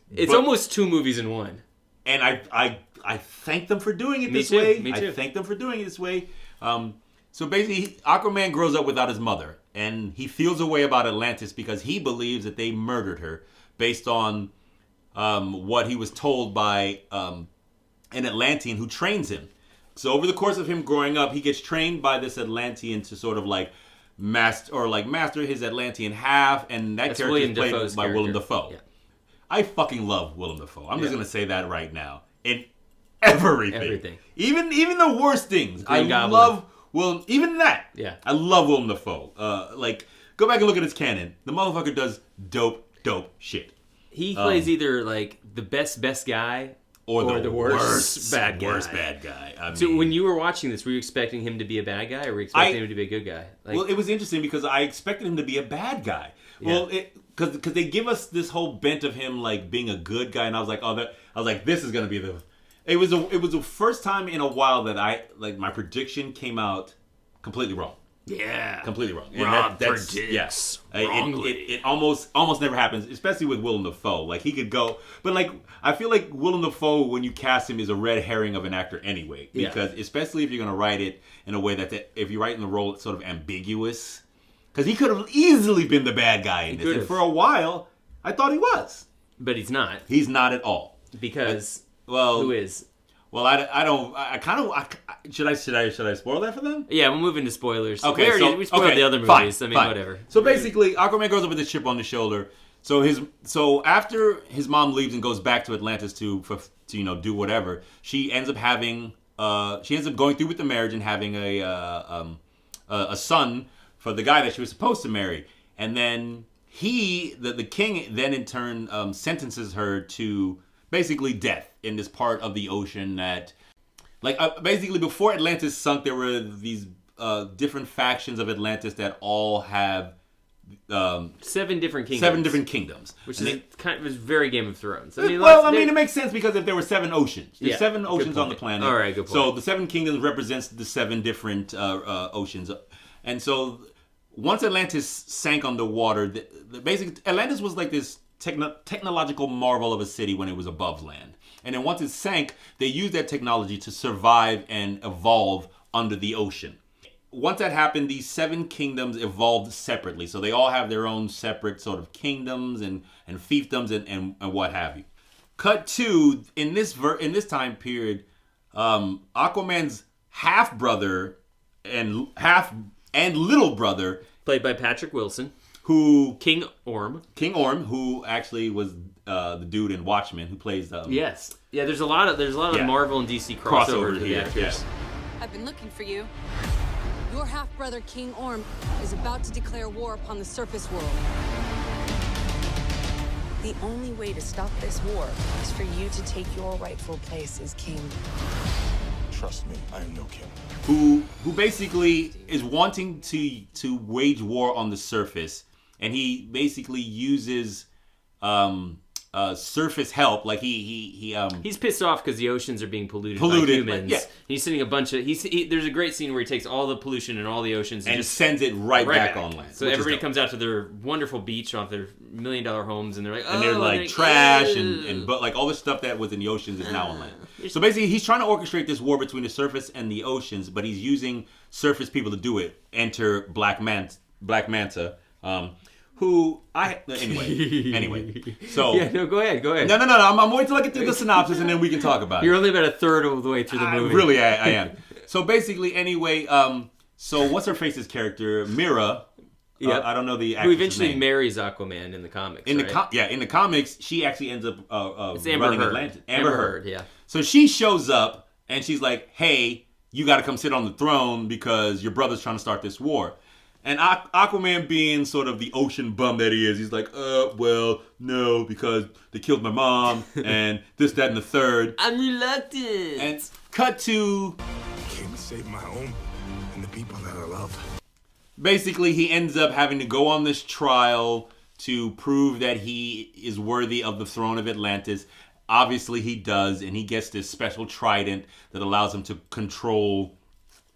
It's almost two movies in one. And I thank them for doing it this way. Me Me too. I thank them for doing it this way. So basically, Aquaman grows up without his mother, and he feels a way about Atlantis because he believes that they murdered her based on what he was told by an Atlantean who trains him. So over the course of him growing up, he gets trained by this Atlantean to sort of like master his Atlantean half, and that's character is played by Willem Dafoe. Yeah. I fucking love Willem Dafoe. I'm just gonna say that right now. In everything. Even the worst things. Green Goblin. Love Willem. Even that. Yeah. I love Willem Dafoe. Go back and look at his canon. The motherfucker does dope shit. He plays either like the best guy or the worst bad guy. So when you were watching this, were you expecting him to be a bad guy, or were you expecting him to be a good guy? Well, it was interesting because I expected him to be a bad guy. Yeah. Well, because they give us this whole bent of him like being a good guy, and I was like, this is gonna be the. It was the first time in a while that my prediction came out completely wrong. Yeah, completely wrong. Rob predicts wrongly. It almost never happens, especially with Willem Dafoe. Like he could go, but like I feel like Willem Dafoe, when you cast him, is a red herring of an actor anyway. Because especially if you're gonna write it in a way that if you write in the role, it's sort of ambiguous. Because he could have easily been the bad guy in this. And for a while, I thought he was. But he's not. He's not at all. Because who is? Well, should I spoil that for them? Yeah, we'll move into spoilers. Okay, we spoiled the other movies. Fine. Whatever. So basically, Aquaman goes up with a chip on the shoulder. So after his mom leaves and goes back to Atlantis to do whatever, she ends up going through with the marriage and having a son for the guy that she was supposed to marry, and then the king then in turn sentences her to basically death in this part of the ocean that, basically before Atlantis sunk, there were these different factions of Atlantis that all have 7 different kingdoms. 7 different kingdoms, which was very Game of Thrones. It makes sense because if there were 7 oceans, there's 7 oceans on the planet. All right, good point. So the 7 kingdoms represents the 7 different oceans, and so once Atlantis sank underwater, Atlantis was like this technological marvel of a city when it was above land. And then once it sank, they used that technology to survive and evolve under the ocean. Once that happened, these 7 kingdoms evolved separately. So they all have their own separate sort of kingdoms and fiefdoms and what have you. Cut to, in this time period, Aquaman's half-brother and little brother, played by Patrick Wilson, King Orm, who actually was the dude in Watchmen who plays yes. Yeah, there's a lot of Marvel and DC crossover here. Actors. I've been looking for you. Your half-brother King Orm is about to declare war upon the surface world. The only way to stop this war is for you to take your rightful place as king. Trust me, I am no king. Who basically is wanting to wage war on the surface, and he basically uses surface help. Like he's pissed off because the oceans are being polluted by humans. Yeah. He's sending a bunch of there's a great scene where he takes all the pollution in all the oceans and just sends it right back on land. So everybody comes out to their wonderful beach off their $1 million homes, and they're like, and they're like trash and but like all the stuff that was in the oceans is now on land. So basically, he's trying to orchestrate this war between the surface and the oceans, but he's using surface people to do it. Enter Black Manta. Anyway. So yeah, no, go ahead. No. I'm waiting till I get through the synopsis and then we can talk about You're it. only about a third of the way through the movie. Really, I am. So basically, anyway, so what's her face's character, Mira? Yeah, I don't know the actress' who eventually name. marries Aquaman in the comics. In the comics, she actually ends up running Atlantis. Amber Heard, yeah. So she shows up and she's like, "Hey, you got to come sit on the throne because your brother's trying to start this war." And Aquaman, being sort of the ocean bum that he is, he's like, well, no, because they killed my mom and this, that, and the third. I'm reluctant. And cut to... I came to save my home and the people that I love. Basically, he ends up having to go on this trial to prove that he is worthy of the throne of Atlantis. Obviously, he does, and he gets this special trident that allows him to control...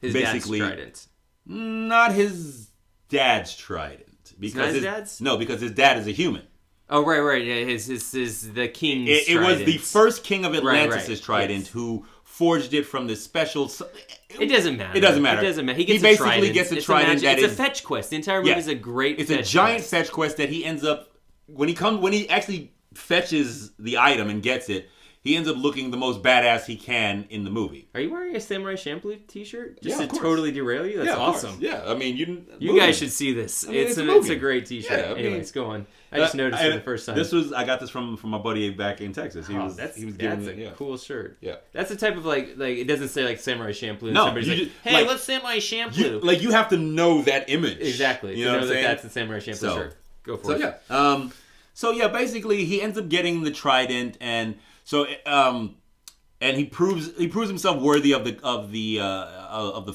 His basically, dad's trident. Not his... dad's trident because his dad is a human. Oh right, yeah, his the king's. It was the first king of Atlantis' trident, yes, who forged it from this special. It doesn't matter. It doesn't matter. He basically gets a trident that it's a fetch quest. The entire movie is a great. It's a giant fetch quest that he ends up when he actually fetches the item and gets it. He ends up looking the most badass he can in the movie. Are you wearing a Samurai Champloo t-shirt? Just to totally derail you? That's awesome. Yeah, I mean, you guys should see this. It's a great t-shirt. Yeah, anyways, go on. I just noticed it the first time. I got this from my buddy back in Texas. That's a cool shirt. Yeah. That's the type of like it doesn't say like Samurai Champloo. No, somebody's like, hey, let's Samurai Champloo. You have to know that image. Exactly. You know what I'm saying? That's the Samurai Champloo shirt. Go for it. Yeah. So yeah, basically he ends up getting the trident, and so and he proves himself worthy of the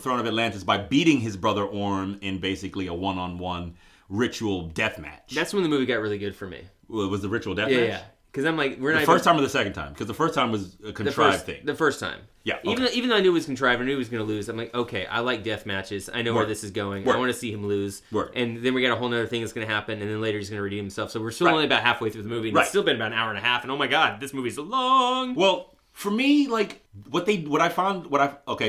throne of Atlantis by beating his brother Orm in basically a one-on-one ritual death match. That's when the movie got really good for me. Well, it was the ritual death match? Yeah. Because I'm like, we're not the first time or the second time? Because the first time was a contrived thing. The first time. Yeah. Okay. Even though I knew it was contrived, I knew he was going to lose. I'm like, okay, I like death matches. I know where this is going. I want to see him lose. And then we got a whole other thing that's going to happen, and then later he's going to redeem himself. So we're still only about halfway through the movie, and it's still been about an hour and a half. And oh my god, this movie's so long. Well, for me, like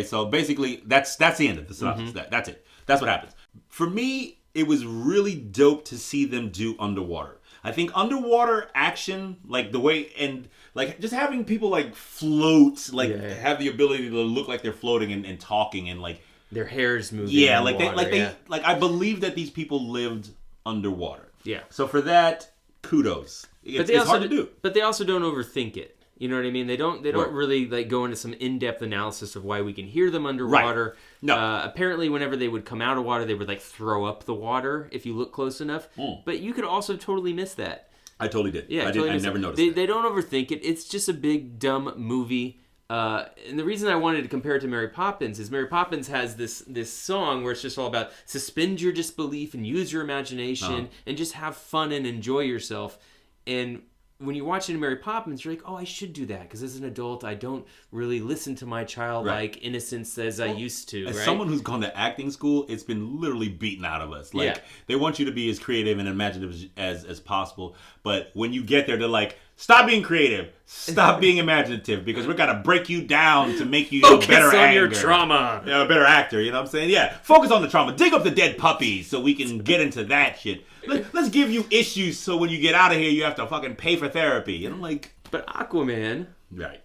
so basically that's the end of the synopsis. That's it. That's what happens. For me, it was really dope to see them do underwater. I think underwater action, like the way, and like just having people like float, like have the ability to look like they're floating and talking and like their hair's moving. Yeah, in like water, they like I believe that these people lived underwater. Yeah. So for that, kudos. It's hard to do. But they also don't overthink it. You know what I mean? They don't really like go into some in-depth analysis of why we can hear them underwater. Right. No. Apparently, whenever they would come out of water, they would like throw up the water if you look close enough. But you could also totally miss that. I totally did. Yeah, I never noticed. They don't overthink it. It's just a big dumb movie. And the reason I wanted to compare it to Mary Poppins is Mary Poppins has this song where it's just all about suspend your disbelief and use your imagination and just have fun and enjoy yourself. And when you're watching Mary Poppins, you're like, oh, I should do that because as an adult, I don't really listen to my childlike innocence as I used to. As someone who's gone to acting school, it's been literally beaten out of us. Like they want you to be as creative and imaginative as possible, but when you get there, they're like, stop being creative, stop being imaginative, because we're gonna break you down to make you a better actor. your trauma. A better actor. You know what I'm saying? Yeah, focus on the trauma. Dig up the dead puppies so we can get into that shit. Let's give you issues so when you get out of here, you have to fucking pay for therapy. And I'm like, but Aquaman, right?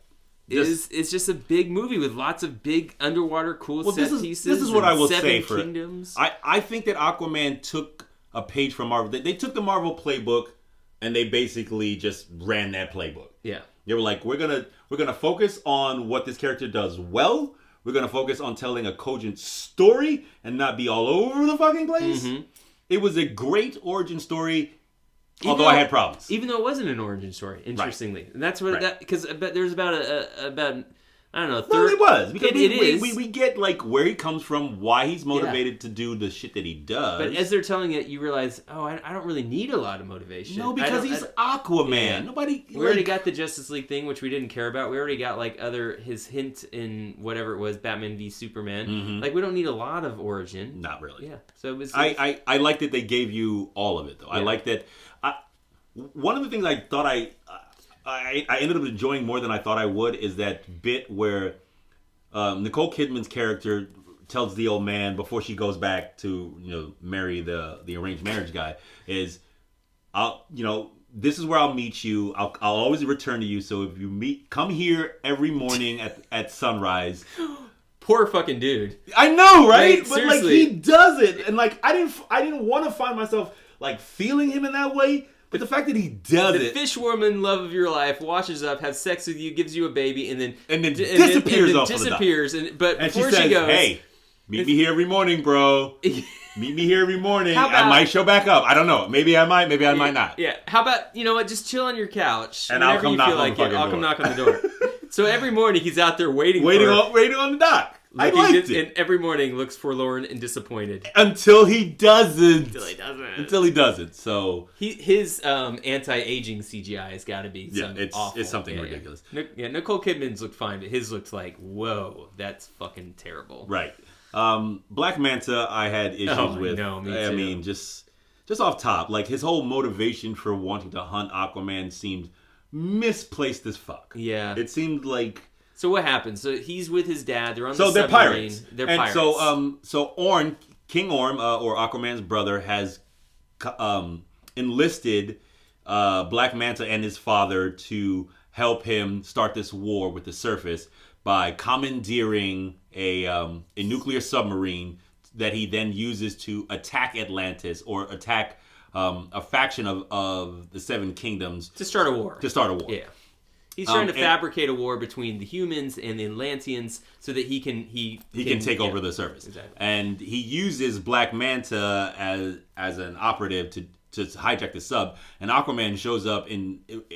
It's just a big movie with lots of big underwater cool set pieces. This is what I will say for Kingdoms. I think that Aquaman took a page from Marvel. They took the Marvel playbook and they basically just ran that playbook. Yeah. They were like, we're gonna focus on what this character does well. We're gonna focus on telling a cogent story and not be all over the fucking place. Mm-hmm. It was a great origin story, although I had problems. Even though it wasn't an origin story, interestingly. And that's what that, because there's about I don't know, a third. Well, it was. Because we we get like where he comes from, why he's motivated to do the shit that he does. But as they're telling it, you realize, I don't really need a lot of motivation. No, because he's Aquaman. Nobody. We already got the Justice League thing, which we didn't care about. We already got like his hint in whatever it was, Batman v Superman. Mm-hmm. Like we don't need a lot of origin. Not really. Yeah. So it was. I like that they gave you all of it though. Yeah. I like that. One of the things I thought I ended up enjoying more than I thought I would is that bit where Nicole Kidman's character tells the old man before she goes back to marry the arranged marriage guy is, this is where I'll meet you. I'll always return to you. So if you come here every morning at sunrise. Poor fucking dude. I know, right? Like, but seriously. like he does it, and like I didn't want to find myself like feeling him in that way. But the fact that he does the fishwoman love of your life washes up, has sex with you, gives you a baby, and then disappears off disappears. Of the But and before she says, goes, "Hey, meet me here every morning, bro. Meet me here every morning. I might show back up. I don't know. Maybe I might. Maybe I might not. Yeah. How about what? Just chill on your couch, and I'll come knock on the fucking door. I'll come knock on the door. So every morning he's out there waiting on the dock. I liked it. And every morning looks forlorn and disappointed. Until he doesn't. Until he doesn't. So his anti-aging CGI has got to be awful. It's something ridiculous. Yeah, Nicole Kidman's looked fine, but his looks like, whoa, that's fucking terrible. Right. Black Manta, I had issues with. No, me too. I mean, just off top, like his whole motivation for wanting to hunt Aquaman seemed misplaced as fuck. Yeah. It seemed like. So what happens? So he's with his dad. They're on the submarine. They're pirates. They're pirates. So King Orm, or Aquaman's brother, has enlisted Black Manta and his father to help him start this war with the surface by commandeering a nuclear submarine that he then uses to attack Atlantis or attack a faction of the Seven Kingdoms to start a war. Yeah. He's trying to fabricate a war between the humans and the Atlanteans so that he can take over the surface. Exactly. And he uses Black Manta as an operative to hijack the sub. And Aquaman shows up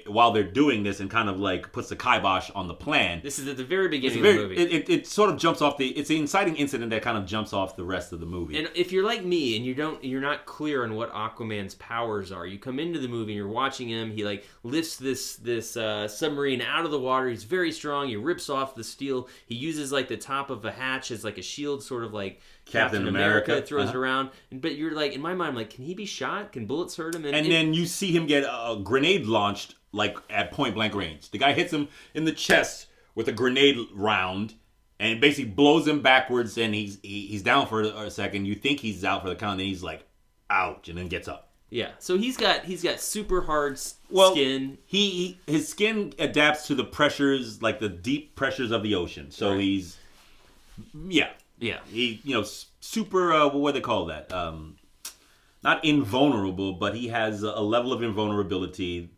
while they're doing this and kind of like puts the kibosh on the plan. This is at the very beginning of the movie. It sort of jumps off it's the inciting incident that kind of jumps off the rest of the movie. And if you're like me and you're not clear on what Aquaman's powers are, you come into the movie and you're watching him. He like lifts this submarine out of the water. He's very strong. He rips off the steel. He uses like the top of a hatch as like a shield, sort of like Captain America throws it around. But you're like, in my mind, I'm like, can he be shot? Can bullets hurt him? And then you see him get a grenade launched like at point blank range. The guy hits him in the chest with a grenade round and basically blows him backwards, and he's down for a second. You think he's out for the count, and then he's like, ouch, and then gets up. Yeah, so he's got super hard skin. His skin adapts to the pressures, like the deep pressures of the ocean. So he's he super what do they call that? Not invulnerable, but he has a level of invulnerability,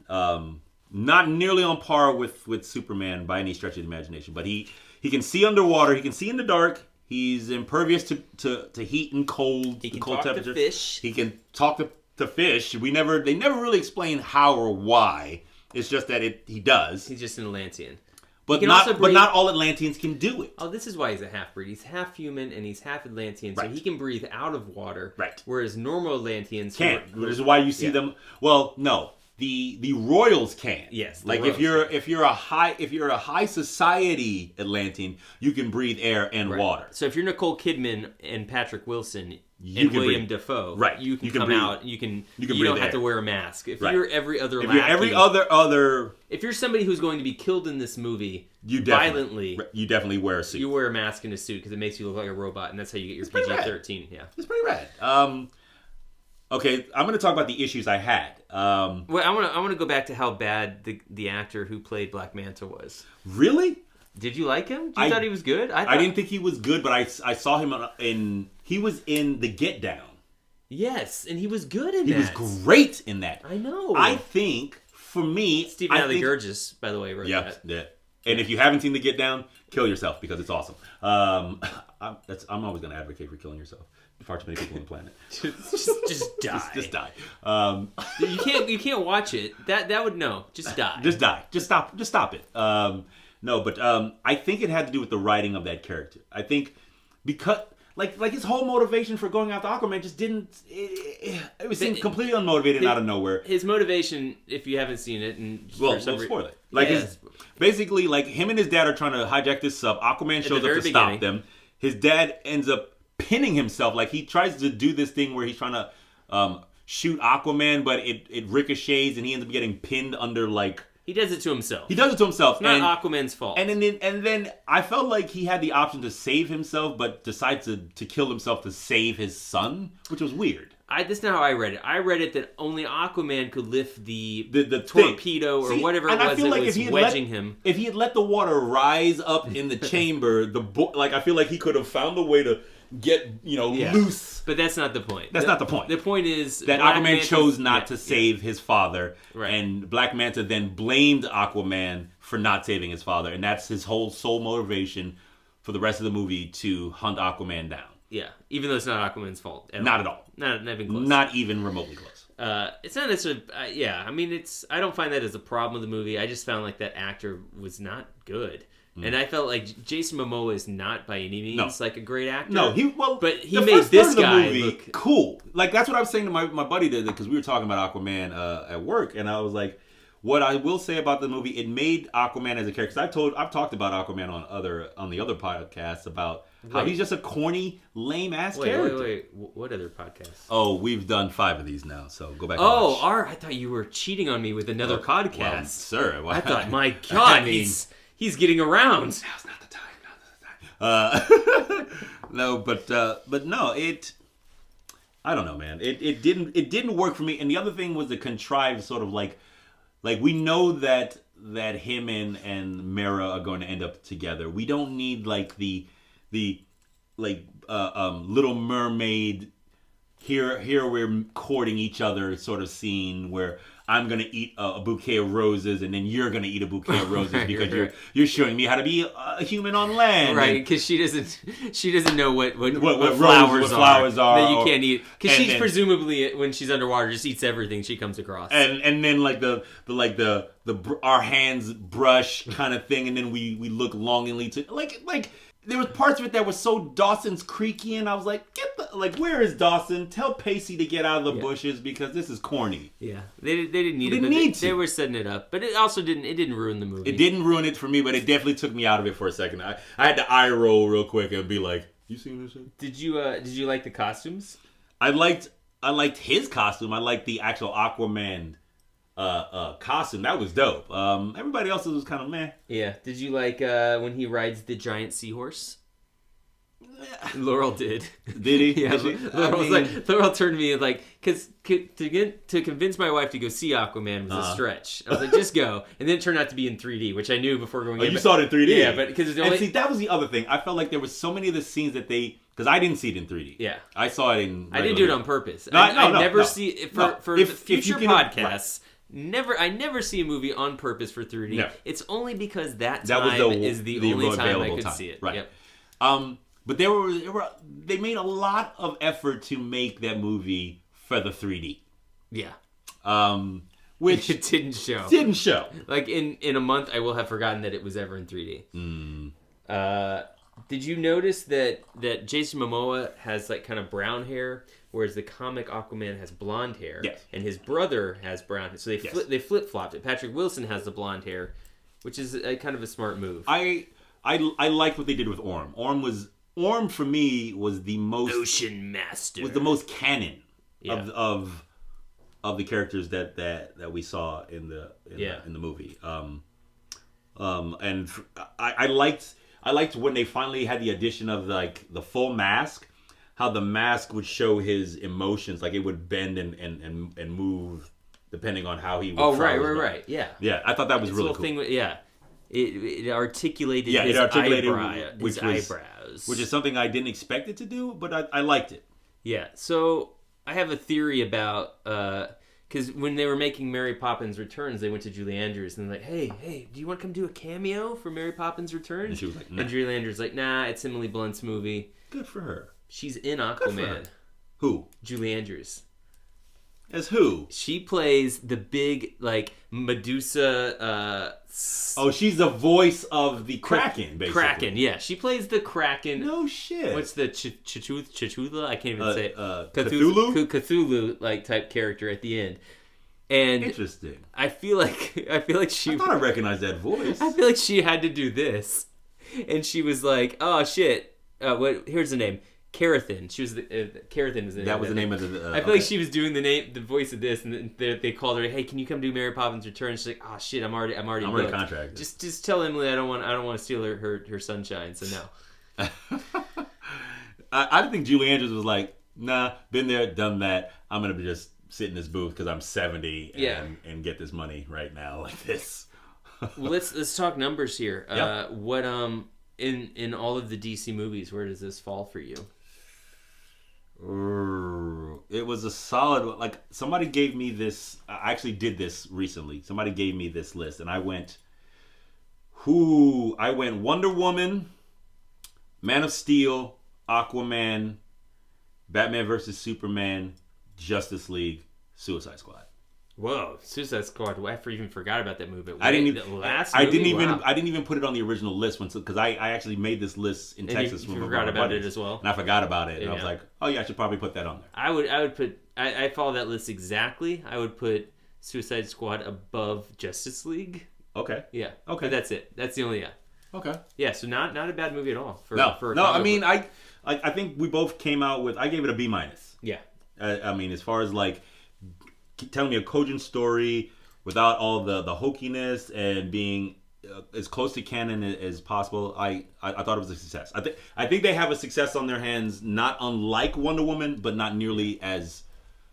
not nearly on par with Superman by any stretch of the imagination. But he can see underwater. He can see in the dark. He's impervious to heat and cold. He can cold talk temperature. to fish. He can talk to fish. They never really explain how or why. It's just that he does. He's just an Atlantean. But not all Atlanteans can do it. Oh, this is why he's a half-breed. He's half human and he's half Atlantean, so he can breathe out of water. Right. Whereas normal Atlanteans can't. Which is why you see them. Well, no. The royals can. Yes. Like if you're a high society Atlantean, you can breathe air and water. So if you're Nicole Kidman and Patrick Wilson and William Dafoe, you can come breathe. Out. You don't have to wear a mask. If you're every other if you're somebody who's going to be killed in this movie violently, you definitely wear a suit. You wear a mask and a suit because it makes you look like a robot, and that's how you get your PG-13. Yeah, it's pretty rad. Okay, I'm going to talk about the issues I had. Well, I want to go back to how bad the actor who played Black Manta was. Really? Did you like him? You thought he was good? I didn't think he was good, but I saw him he was in The Get Down. Yes, and he was good in that. He was great in that. I know. I think, for me... Stephen Allegurgis, by the way, wrote that. Yeah. And if you haven't seen The Get Down, kill yourself because it's awesome. I'm always going to advocate for killing yourself. Far too many people on the planet. just die. Just die. You can't watch it. That would just die. Just die. Just stop it. No, but I think it had to do with the writing of that character. I think because like his whole motivation for going after Aquaman just didn't. It was completely unmotivated out of nowhere. His motivation, if you haven't seen it, and we'll spoil it. Basically, like him and his dad are trying to hijack this sub. Aquaman shows up to stop them. His dad ends up pinning himself. Like he tries to do this thing where he's trying to shoot Aquaman, but it ricochets and he ends up getting pinned under like. He does it to himself. It's not Aquaman's fault. And then I felt like he had the option to save himself, but decides to kill himself to save his son, which was weird. That's not how I read it. I read it that only Aquaman could lift the torpedo or whatever it was that was wedging him. If he had let the water rise up in the chamber, I feel like he could have found a way to get loose. But that's not the point. That's not the point. The point is that Aquaman chose not to save his father, and Black Manta then blamed Aquaman for not saving his father, and that's his whole sole motivation for the rest of the movie to hunt Aquaman down. Yeah, even though it's not Aquaman's fault. Not at all. Not even close. Not even remotely close. It's not necessarily. I mean, I don't find that as a problem with the movie. I just found like that actor was not good. And I felt like Jason Momoa is not by any means like a great actor. No, but he made this guy look cool. Like that's what I was saying to my buddy because we were talking about Aquaman at work, and I was like, what I will say about the movie, it made Aquaman as a character. Because I've talked about Aquaman on the other podcasts about how he's just a corny, lame ass character. Wait, what other podcasts? Oh, we've done 5 of these now, so go back. Oh, I thought you were cheating on me with another podcast, well, sir. I thought, my God, he's getting around. Now's not the time. No, but no, I don't know, man. It didn't work for me. And the other thing was the contrived sort of like we know that him and Mera are going to end up together. We don't need like the Little Mermaid. Here we're courting each other sort of scene where I'm going to eat a bouquet of roses and then you're going to eat a bouquet of roses because you're showing me how to be a human on land. Right, because she doesn't know what flowers are. That you can't eat. Because she's presumably, when she's underwater, just eats everything she comes across. And then like the our hands brush kind of thing, and then we look longingly to like there was parts of it that was so Dawson's Creeky, and I was like, where is Dawson? Tell Pacey to get out of the bushes because this is corny. Yeah, they didn't need it. They were setting it up, but it also didn't ruin the movie. It didn't ruin it for me, but it definitely took me out of it for a second. I had to eye roll real quick and be like, "You seen this shit?" Did you like the costumes? I liked his costume. I liked the actual Aquaman costume. That was dope. Everybody else's was kind of meh. Yeah. Did you like when he rides the giant seahorse? Laurel did. Did he? Yeah, Did Laurel turned to me like, because to convince my wife to go see Aquaman was a stretch. I was like, just go. And then it turned out to be in 3D, which I knew before going in. You saw it in 3D? Yeah, but because see, that was the other thing. I felt like there was so many of the scenes that they... Because I didn't see it in 3D. Yeah. I saw it in... I didn't do it on purpose. No, I no, never no. see... For If future you podcasts... I never see a movie on purpose for 3D. No. It's only because that was is the only time I could see it. Right. Yep. But they made a lot of effort to make that movie for the 3D. Yeah. Which it didn't show. Didn't show. Like in a month, I will have forgotten that it was ever in 3D. Did you notice that Jason Momoa has like kind of brown hair, whereas the comic Aquaman has blonde hair? Yes. And his brother has brown hair. So they flip flopped it. Patrick Wilson has the blonde hair, which is kind of a smart move. I liked what they did with Orm. Orm for me was the most Ocean Master. Was the most canon of the characters that we saw in the movie. And I liked when they finally had the addition of like the full mask, how the mask would show his emotions, like it would bend and move depending on how he would. Oh, right. Yeah. Yeah, I thought that was really cool. Thing, It articulated his eyebrows. Which is something I didn't expect it to do, but I liked it. Yeah, so I have a theory about... Because when they were making Mary Poppins Returns, they went to Julie Andrews and they're like, hey, do you want to come do a cameo for Mary Poppins Returns? And she was like, nah. And Julie Andrews was like, nah, it's Emily Blunt's movie. Good for her. She's in Aquaman. Who? Julie Andrews. As who? She plays the big, like, Medusa... she's the voice of the Kraken, basically. Kraken, yeah. She plays the Kraken. No shit. What's the Chithula? I can't even say it. Cthulhu? Cthulhu, like, type character at the end. And interesting. I feel like she... I thought I recognized that voice. I feel like she had to do this. And she was like, oh, shit. Here's the name. Carathin. She was Carathin was the name. That was the name of the. I feel like she was doing the voice of this, and they called her. Hey, can you come do Mary Poppins Returns? She's like, oh shit, I'm already contracted. Just tell Emily I don't want to steal her sunshine. So no. I think Julie Andrews was like, nah, been there, done that. I'm gonna just sit in this booth because I'm 70 and get this money right now like this. Well, let's talk numbers here. Yep. What in all of the DC movies, where does this fall for you? It was a solid, like somebody gave me this. I actually did this recently. Somebody gave me this list and I went Wonder Woman, Man of Steel, Aquaman, Batman vs Superman, Justice League, Suicide Squad. Whoa, Suicide Squad! I even forgot about that movie. I didn't even put it on the original list because I actually made this list in Texas. You forgot about it as well, and I forgot about it. And I was like, oh yeah, I should probably put that on there. I would put. I follow that list exactly. I would put Suicide Squad above Justice League. Okay. Yeah. Okay. But that's it. That's the only Okay. Yeah. So not a bad movie at all. I mean, I think we both came out with. I gave it a B-. Yeah. I mean, as far as like telling me a cogent story without all the hokiness and being as close to canon as possible, I thought it was a success. I think they have a success on their hands, not unlike Wonder Woman, but not nearly as.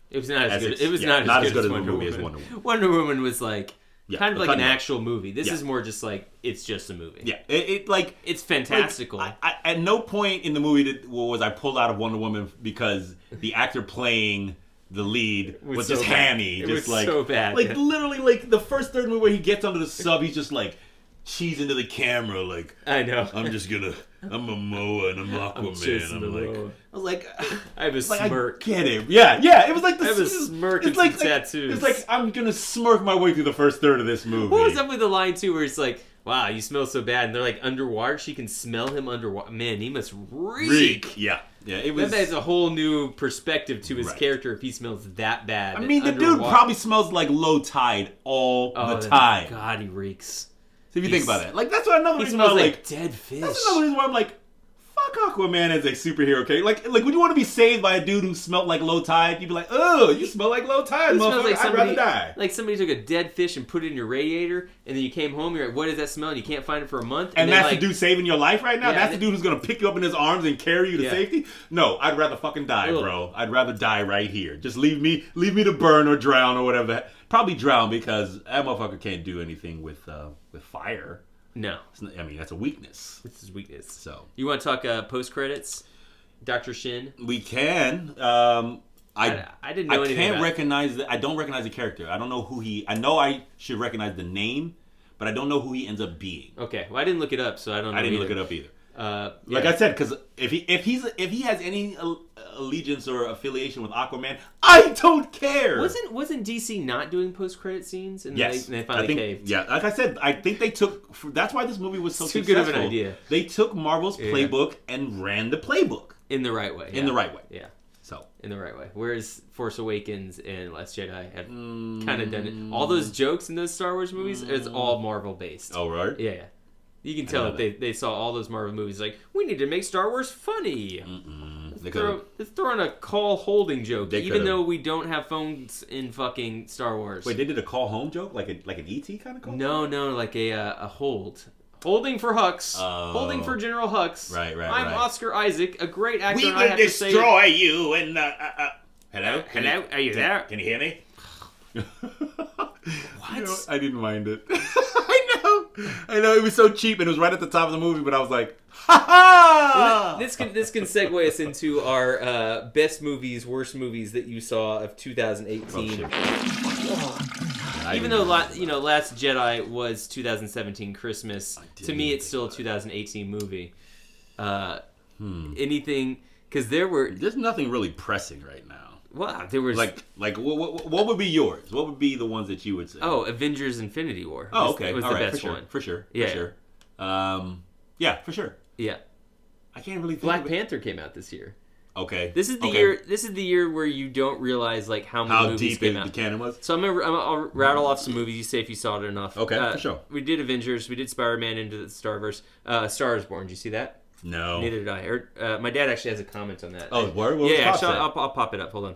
It was not as good. It was not as good as Wonder Woman. As Wonder Woman. Wonder Woman was like kind of like an actual movie. This is more just like it's just a movie. Yeah, it's fantastical. Like, at no point in the movie was I pulled out of Wonder Woman because the actor playing the lead was just hammy. It just was so bad. Like literally, like the first third movie where he gets under the sub, he's just like cheese into the camera. Like I know. I'm a Momoa and I'm Aquaman. I was like, I have a smirk. I get it. Yeah. It was like I have a smirk and some tattoos. It's like I'm gonna smirk my way through the first third of this movie. What was up with the line too, where it's like, "Wow, you smell so bad," and they're like underwater. She can smell him underwater. Man, he must reek. Yeah. It was. That adds a whole new perspective to his character if he smells that bad. I mean, the dude probably smells like low tide all the time. God, he reeks. So if you think about it, like that's what another reason smells why like dead fish. That's another reason why I'm like, fuck Aquaman as a superhero character. Like when you want to be saved by a dude who smelled like low tide, you'd be like, oh, you smell like low tide, motherfucker. Like I'd rather die. Like somebody took a dead fish and put it in your radiator, and then you came home, you're like, what does that smell? And you can't find it for a month. And that's the dude saving your life right now? Yeah, that's the dude who's going to pick you up in his arms and carry you to safety? No, I'd rather fucking die, bro. I'd rather die right here. Just leave me to burn or drown or whatever. Probably drown because that motherfucker can't do anything with fire. No. I mean, that's a weakness. It's his weakness. So you want to talk post-credits? Dr. Shin? We can. I didn't know anything about recognize I don't recognize the character. I don't know who he... I know I should recognize the name, but I don't know who he ends up being. Okay. Well, I didn't look it up, so I don't know. I didn't look it up either. Yeah. Like I said, because if he has any allegiance or affiliation with Aquaman, I don't care. Wasn't DC not doing post-credit scenes? And yes, they finally caved. Yeah, like I said, I think they took. That's why this movie was so too successful. good of an idea. They took Marvel's playbook and ran the playbook in the right way. In the right way. Yeah. So in the right way. Whereas Force Awakens and Last Jedi have kind of done it. All those jokes in those Star Wars movies, it's all Marvel based. Oh right. Yeah. You can tell that they saw all those Marvel movies like, we need to make Star Wars funny. Let's throw in a call holding joke, even though we don't have phones in fucking Star Wars. Wait, they did a call home joke? Like an E.T. kind of call? No, like a hold. Holding for Hux. Holding for General Hux. Right. I'm Oscar Isaac, a great actor. We will destroy you in the... Hello? Are you there? Can you hear me? What? You know, I didn't mind it. I know. It was so cheap, and it was right at the top of the movie, but I was like, ha ha! Well, this can segue us into our best movies, worst movies that you saw of 2018. Even though Last Jedi was 2017 Christmas, to me it's still a 2018 movie. Anything, because there's nothing really pressing right now. Well, there was like what would be yours? What would be the ones that you would say? Oh, Avengers: Infinity War. Oh, okay, was all the right, best one for sure. Yeah, for sure. Yeah, for sure. Yeah, I can't really think Black of it. Panther came out this year. Okay, this is the year. This is the year where you don't realize like how many movies deep came out. the canon was. So I'll rattle off some movies. You say if you saw it enough. Okay, for sure. We did Avengers. We did Spider-Man Into the Starverse. Star is Born. Did you see that? No. Neither did I. My dad actually has a comment on that. Oh, word? Yeah, actually, I'll pop it up. Hold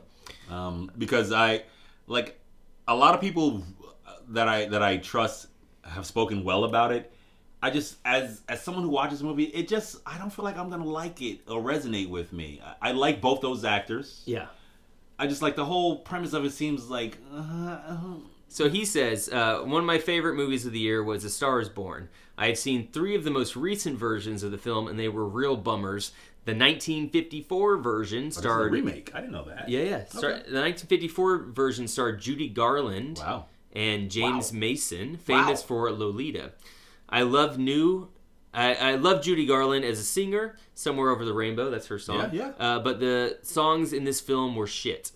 on. Because I like a lot of people that I trust have spoken well about it. I just, as someone who watches the movie, I don't feel like I'm gonna like it or resonate with me. I like both those actors. Yeah. I just like the whole premise of it seems like. So he says, one of my favorite movies of the year was A Star is Born. I had seen 3 of the most recent versions of the film, and they were real bummers. The 1954 version starred... a remake. I didn't know that. Yeah. Okay. The 1954 version starred Judy Garland and James Mason, famous for Lolita. I love Judy Garland as a singer. Somewhere Over the Rainbow, that's her song. Yeah. But the songs in this film were shit.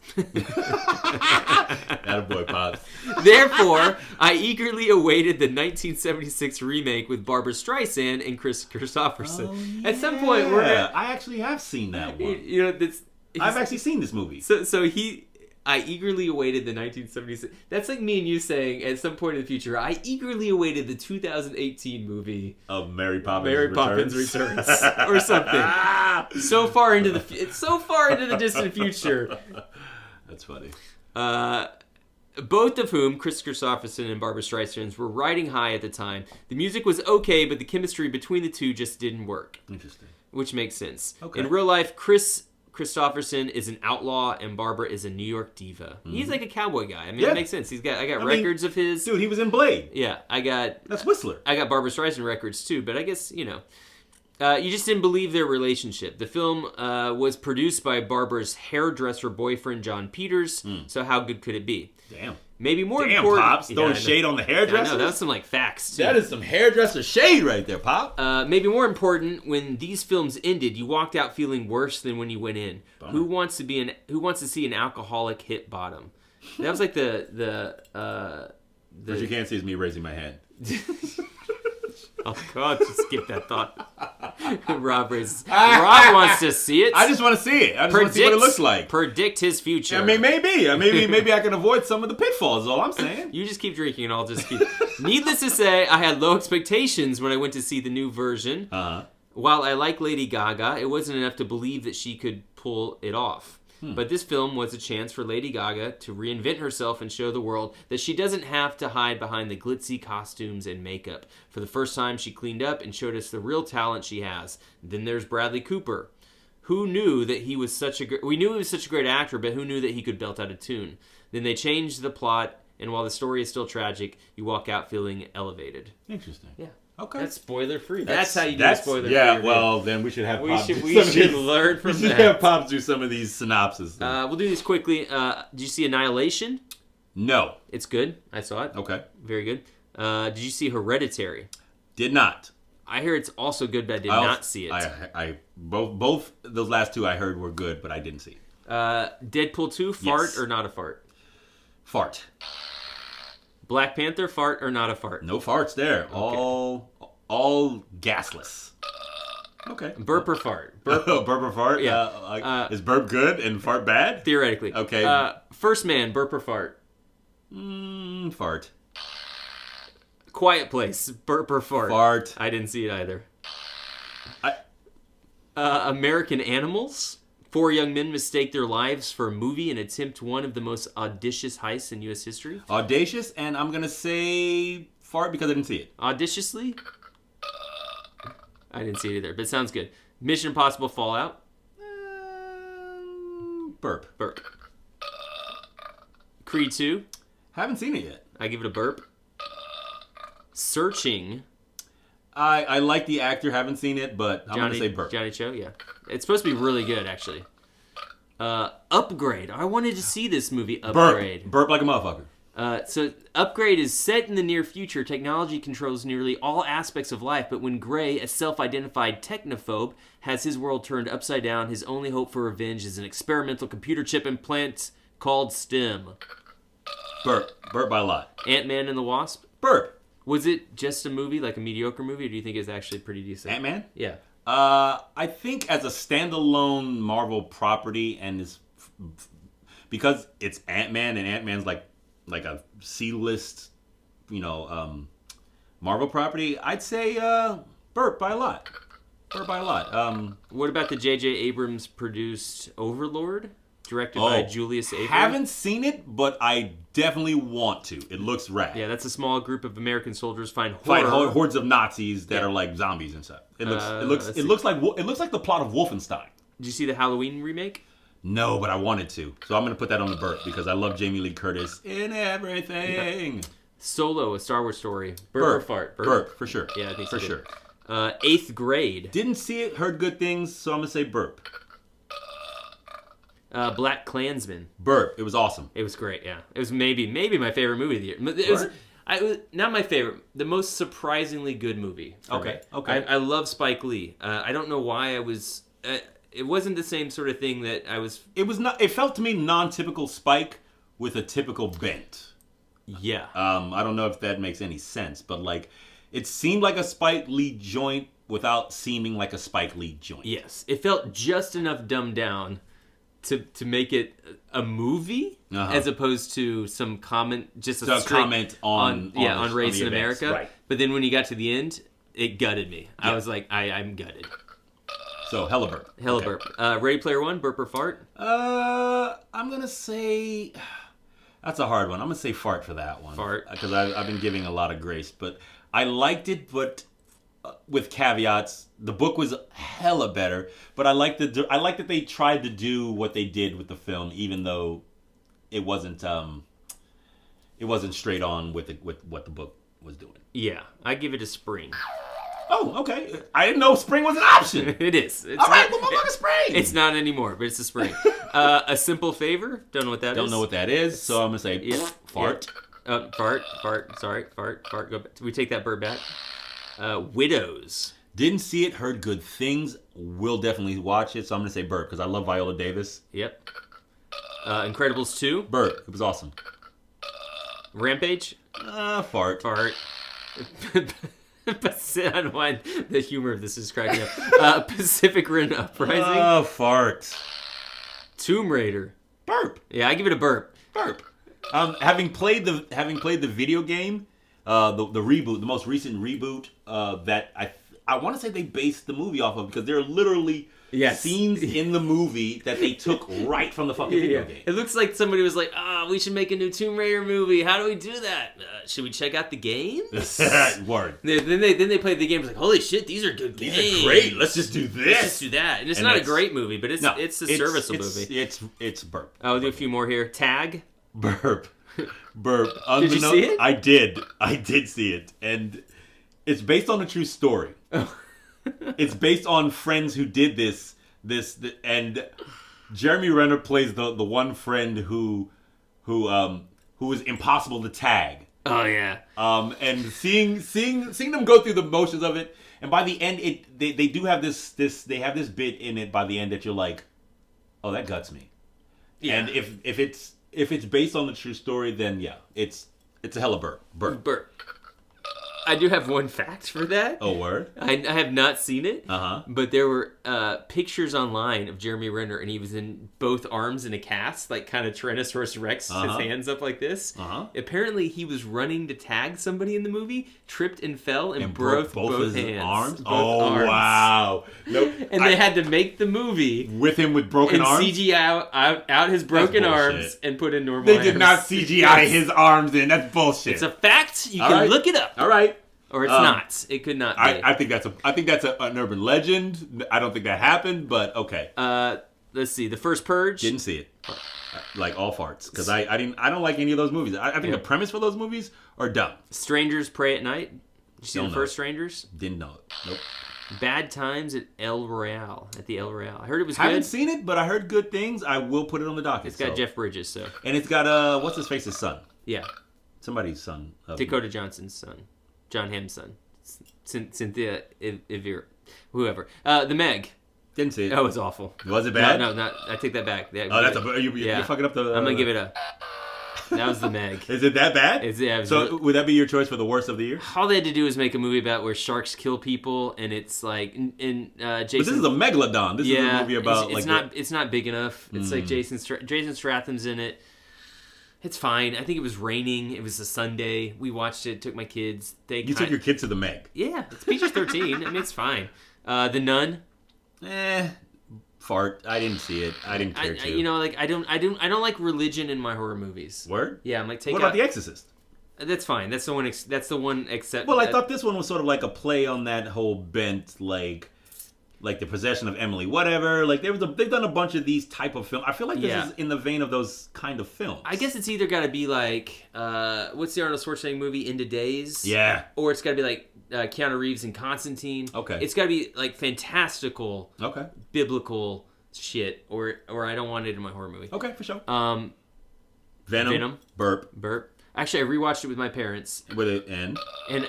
Attaboy, Pops. Therefore, I eagerly awaited the 1976 remake with Barbra Streisand and Chris Christopherson. Oh, yeah. At some point, I actually have seen that one. I've actually seen this movie. I eagerly awaited the 1976. That's like me and you saying at some point in the future, I eagerly awaited the 2018 movie of Mary Poppins Returns or something. So far into the distant future. That's funny. Both of whom, Chris Christopherson and Barbra Streisand, were riding high at the time. The music was okay, but the chemistry between the two just didn't work. Interesting. Which makes sense. Okay. In real life, Chris Christopherson is an outlaw and Barbara is a New York diva. Mm-hmm. He's like a cowboy guy. I mean, it makes sense. I got records of his. Dude, he was in Blade. Yeah, that's Whistler. I got Barbra Streisand records too, but I guess, you just didn't believe their relationship. The film was produced by Barbara's hairdresser boyfriend, John Peters, so how good could it be? Damn. Maybe more important... Pops, throwing shade on the hairdresser? Yeah, no, that was some, facts, too. That is some hairdresser shade right there, Pop. Maybe more important, when these films ended, you walked out feeling worse than when you went in. Bummer. Who wants to see an alcoholic hit bottom? That was like the What you can't see is me raising my hand. Oh, God, just skip that thought. Rob wants to see it. I just want to see it. I just want to see what it looks like. Predict his future. I mean, maybe I can avoid some of the pitfalls, is all I'm saying. You just keep drinking and I'll just keep... Needless to say, I had low expectations when I went to see the new version. While I like Lady Gaga, it wasn't enough to believe that she could pull it off. But this film was a chance for Lady Gaga to reinvent herself and show the world that she doesn't have to hide behind the glitzy costumes and makeup. For the first time, she cleaned up and showed us the real talent she has. Then there's Bradley Cooper. Who knew that he was such a we knew he was such a great actor, but who knew that he could belt out a tune? Then they changed the plot, and while the story is still tragic, you walk out feeling elevated. Interesting. Yeah. Okay. That's spoiler free. That's how you do a spoiler free. Yeah, well, then we should have Pops we should learn from that. We should have Pops do some of these synopses. We'll do these quickly. Did you see Annihilation? No. It's good. I saw it. Okay. Very good. Did you see Hereditary? Did not. I hear it's also good, but I did not see it. I both those last two I heard were good, but I didn't see it. Deadpool 2, fart or not a fart? Fart. Black Panther, fart or not a fart? No farts there. Okay. All gasless. Okay. Burp or fart? Burp or fart? Yeah. Is burp good and fart bad? Theoretically. Okay. First Man, burp or fart? Fart. Quiet Place, burp or fart? Fart. I didn't see it either. American Animals. 4 young men mistake their lives for a movie and attempt one of the most audacious heists in U.S. history. Audacious, and I'm going to say fart because I didn't see it. Audaciously? I didn't see it either, but it sounds good. Mission Impossible Fallout. Burp. Burp. Creed 2. Haven't seen it yet. I give it a burp. Searching. I like the actor, haven't seen it, but I'm going to say burp. Johnny Cho, yeah. It's supposed to be really good, actually. Upgrade. I wanted to see this movie, Upgrade. Burp like a motherfucker. So Upgrade is set in the near future. Technology controls nearly all aspects of life, but when Gray, a self-identified technophobe, has his world turned upside down, his only hope for revenge is an experimental computer chip implant called STEM. Burp. Burp by a lot. Ant-Man and the Wasp. Burp. Was it just a movie, like a mediocre movie, or do you think it's actually pretty decent? Ant-Man? Yeah. I think as a standalone Marvel property, and is because it's Ant-Man, and Ant-Man's like a C-list, Marvel property, I'd say burp by a lot. Burp by a lot. What about the J.J. Abrams produced Overlord? Directed by Julius Avery. Haven't seen it, but I definitely want to. It looks rad. Yeah, that's a small group of American soldiers fight hordes of Nazis that are like zombies and stuff. It looks like the plot of Wolfenstein. Did you see the Halloween remake? No, but I wanted to. So I'm going to put that on the burp because I love Jamie Lee Curtis in everything. Yeah. Solo, a Star Wars story. Burp or fart? Burp, for sure. Yeah, I think for so sure. 8th Grade. Didn't see it, heard good things, so I'm going to say burp. Black Klansman. Burp. It was awesome. It was great, yeah. It was maybe my favorite movie of the year. It was not my favorite. The most surprisingly good movie. Okay. I love Spike Lee. I don't know why I was... it wasn't the same sort of thing that I was... It was not... It felt to me non-typical Spike with a typical bent. Yeah. I don't know if that makes any sense, but it seemed like a Spike Lee joint without seeming like a Spike Lee joint. Yes. It felt just enough dumbed down to make it a movie, as opposed to some comment, just a comment on race in America. Right. But then when you got to the end, it gutted me. Yeah. I was like, I'm gutted. So hella burp. Burp. Ready Player One, burp or fart? I'm gonna say that's a hard one. I'm gonna say fart for that one. Fart, because I've been giving a lot of grace, but I liked it, but. With caveats, the book was hella better, but I like that they tried to do what they did with the film, even though it wasn't straight on with what the book was doing. Yeah, I give it a spring. Oh, okay. I didn't know spring was an option. It is. All right, well, motherfucker, spring. It's not anymore, but it's a spring. A Simple Favor. Don't know what that is. Don't know what that is, so I'm gonna say fart. Yeah. Fart. Sorry, fart. Go back. We take that bird back. Widows. Didn't see it, heard good things. Will definitely watch it, so I'm going to say burp, because I love Viola Davis. Yep. Incredibles 2. Burp. It was awesome. Rampage. Fart. Fart. I don't know why the humor of this is cracking up. Pacific Rim Uprising. Fart. Tomb Raider. Burp. Yeah, I give it a burp. Burp. Having played the video game, the reboot, the most recent reboot, that I want to say they based the movie off of, because there are literally scenes in the movie that they took right from the fucking video game. It looks like somebody was like, we should make a new Tomb Raider movie. How do we do that? Should we check out the games? Word. Then they played the games like, holy shit, these are good games. These are great. Let's just do this. Let's just do that. And it's not a great movie, but it's a serviceable movie. It's Burp. I'll do a few more here. Tag. Burp. Did you see it? I did see it. And it's based on a true story. It's based on friends who did this, and Jeremy Renner plays the one friend who is impossible to tag. Oh yeah. And seeing them go through the motions of it, and by the end, they do have this bit in it by the end that you're like, oh, that guts me. Yeah. And if it's based on the true story, then yeah, it's a hella burp. I do have one fact for that. Oh, word? I have not seen it, but there were pictures online of Jeremy Renner, and he was in both arms in a cast, like kind of Tyrannosaurus Rex, his hands up like this. Apparently, he was running to tag somebody in the movie, tripped and fell, and broke both his hands. Arms? Both arms. Wow. Nope. And they had to make the movie with him with broken arms? And CGI out his broken arms and put in normal They did not CGI his arms in. That's bullshit. It's a fact. You can look it up. All right. Or it's not. It could not be. I think that's an urban legend. I don't think that happened, but okay. Let's see. The First Purge. Didn't see it. Like all farts, because I don't like any of those movies. I think the premise for those movies are dumb. Strangers Pray at Night. Did you see the first Strangers? Didn't know it. Nope. Bad Times at El Royale. At the El Royale. I heard it was good. I haven't seen it, but I heard good things. I will put it on the docket. It's got Jeff Bridges, so. And it's got what's his face's son? Yeah. Somebody's son. Dakota Johnson's son. John Hamm's son. Cynthia Ivir. Whoever. The Meg. Didn't see it. That was awful. Was it bad? No, I take that back. You're fucking up the... I'm going to give it a... That was the Meg. Is it that bad? So would that be your choice for the worst of the year? All they had to do was make a movie about where sharks kill people, and it's like... Jason, but this is a megalodon. This is a movie about... It's not big enough. It's like Jason Statham's in it. It's fine. I think it was raining. It was a Sunday. We watched it. Took my kids. You took your kids to the Meg. Yeah, it's PG-13. I mean, it's fine. The Nun. Fart. I didn't see it. I didn't care to. I don't like religion in my horror movies. Word? Yeah, I'm like What about The Exorcist? That's fine. That's the one. Except. Well, I thought this one was sort of like a play on that whole bent, like the possession of Emily, whatever. Like they've done a bunch of these type of films. I feel like this is in the vein of those kind of films. I guess it's either got to be like what's the Arnold Schwarzenegger movie, Into Days? Yeah. Or it's got to be like Keanu Reeves in Constantine. Okay. It's got to be like fantastical, biblical shit, or I don't want it in my horror movie. Okay, for sure. Venom. Burp. Actually, I rewatched it with my parents. With it and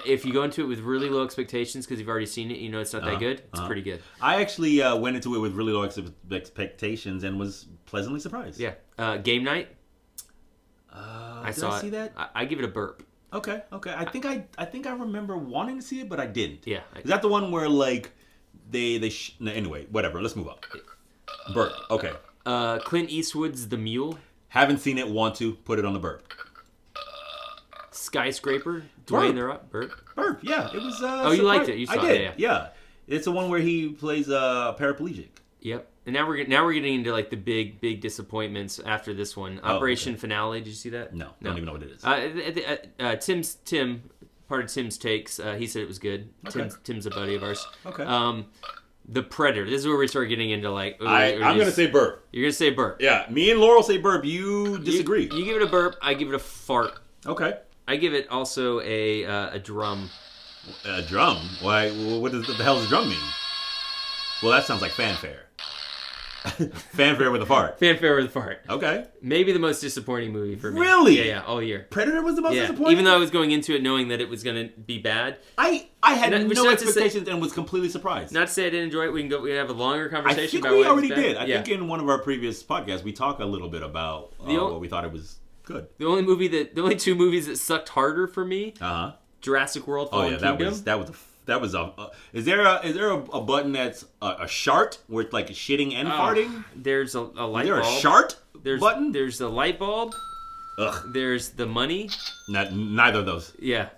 if you go into it with really low expectations because you've already seen it, you know it's not that good. It's pretty good. I actually went into it with really low expectations and was pleasantly surprised. Yeah. Game Night. I saw it. See that? I give it a burp. Okay. I think I remember wanting to see it, but I didn't. Yeah. Is that the one where like anyway, whatever. Let's move on. Burp. Okay. Clint Eastwood's The Mule. Haven't seen it. Want to put it on the burp. Skyscraper. Dwayne The Rock. Burp. Yeah, it was. You liked it. You saw it. Yeah. It's the one where he plays a paraplegic. Yep. And now we're getting into like the big disappointments after this one. Operation Finale. Did you see that? No. I don't even know what it is. Tim, part of Tim's takes. He said it was good. Okay. Tim's a buddy of ours. Okay. The Predator. This is where we start getting into like. I'm gonna say burp. You're gonna say burp. Yeah. Me and Laurel say burp. You disagree. You give it a burp. I give it a fart. Okay. I give it also a drum. A drum? Why? What the hell does drum mean? Well, that sounds like fanfare. Fanfare with a fart. Fanfare with a fart. Okay. Maybe the most disappointing movie for me. Really? Yeah, all year. Predator was the most disappointing? Even though I was going into it knowing that it was going to be bad. I had no expectations and was completely surprised. Not to say I didn't enjoy it. We can have a longer conversation about we what already was bad. did. I think in one of our previous podcasts, we talked a little bit about what we thought it was good. The only two movies that sucked harder for me, Jurassic World Fallen Kingdom. That was a. Is there a button that's a shart where it's like shitting and farting? There's a light bulb. Is there a shart button? There's a light bulb. Ugh. There's the money. Neither of those. Yeah.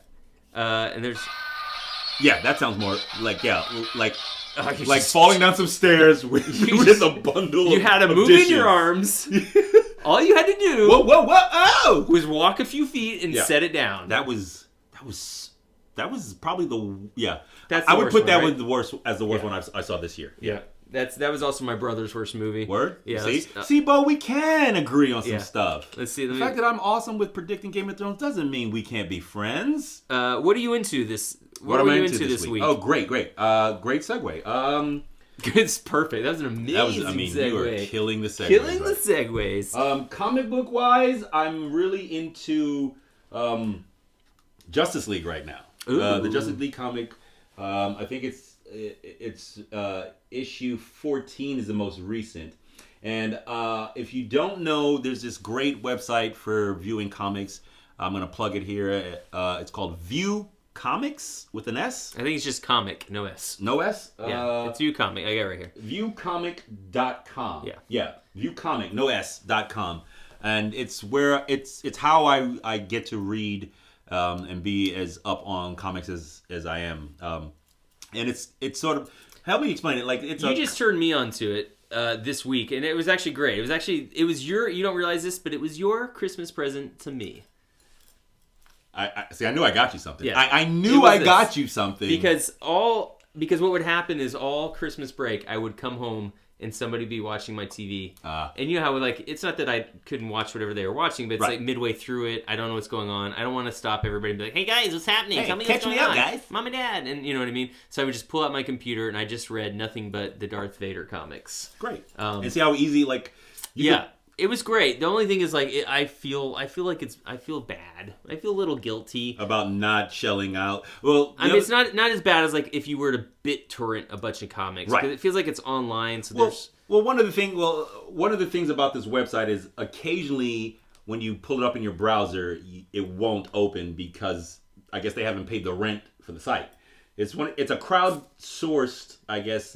And there's. Yeah, that sounds more like like falling down some stairs with a bundle. You had a move in your arms. All you had to do was walk a few feet and set it down. That was probably That's I would put that one, one the worst one I saw this year. Yeah. That was also my brother's worst movie. Word? Yeah. See, Bo, we can agree on some stuff. Let's see. The fact that I'm awesome with predicting Game of Thrones doesn't mean we can't be friends. What are you into this? What am I into this week? Oh, great. Great segue. It's perfect. That was an amazing segue. You are killing the segues. Killing the segues. Comic book wise, I'm really into Justice League right now. The Justice League comic. I think it's issue 14 is the most recent. And if you don't know, there's this great website for viewing comics. I'm going to plug it here. It's called View Comics with an S. I think it's just comic, no S. No S? Yeah, it's View Comic. I got it right here. Viewcomic.com. Yeah. Viewcomic, no S.com. And it's where it's how I get to read and be as up on comics as I am. And it's sort of, help me explain it. Like you just turned me onto it this week, and it was actually great. It was your, you don't realize this, but it was your Christmas present to me. I see. I knew I got you something. Yeah. I knew I got you something because what would happen is all Christmas break I would come home and somebody would be watching my TV, and you know how it's not that I couldn't watch whatever they were watching, but it's like midway through it, I don't know what's going on. I don't want to stop everybody and be like, "Hey guys, what's happening? Tell me what's going on, guys. Mom and Dad," and you know what I mean. So I would just pull out my computer and I just read nothing but the Darth Vader comics. Great, and see how easy It was great. The only thing is, like, I feel bad. I feel a little guilty about not shelling out. Well, I mean, it's not as bad as like if you were to BitTorrent a bunch of comics, right? Because it feels like it's online. So there's one of the things about this website is occasionally when you pull it up in your browser, it won't open because I guess they haven't paid the rent for the site. It's a crowdsourced, I guess,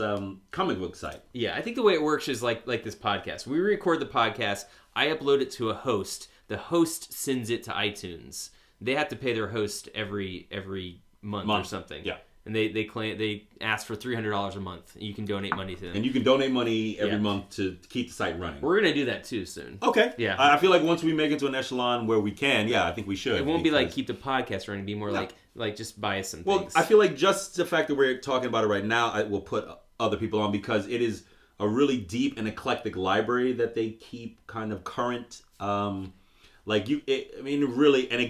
comic book site. Yeah, I think the way it works is like this podcast. We record the podcast. I upload it to a host. The host sends it to iTunes. They have to pay their host every month or something. Yeah, and they ask for $300 a month. You can donate money to them, and you can donate money every month to keep the site running. We're gonna do that too soon. Okay. Yeah, I feel like once we make it to an echelon where we can, I think we should. It won't be like keep the podcast running. It'll be more like just buy us some things. Well, I feel like just the fact that we're talking about it right now, I will put other people on because it is a really deep and eclectic library that they keep kind of current. Really, and it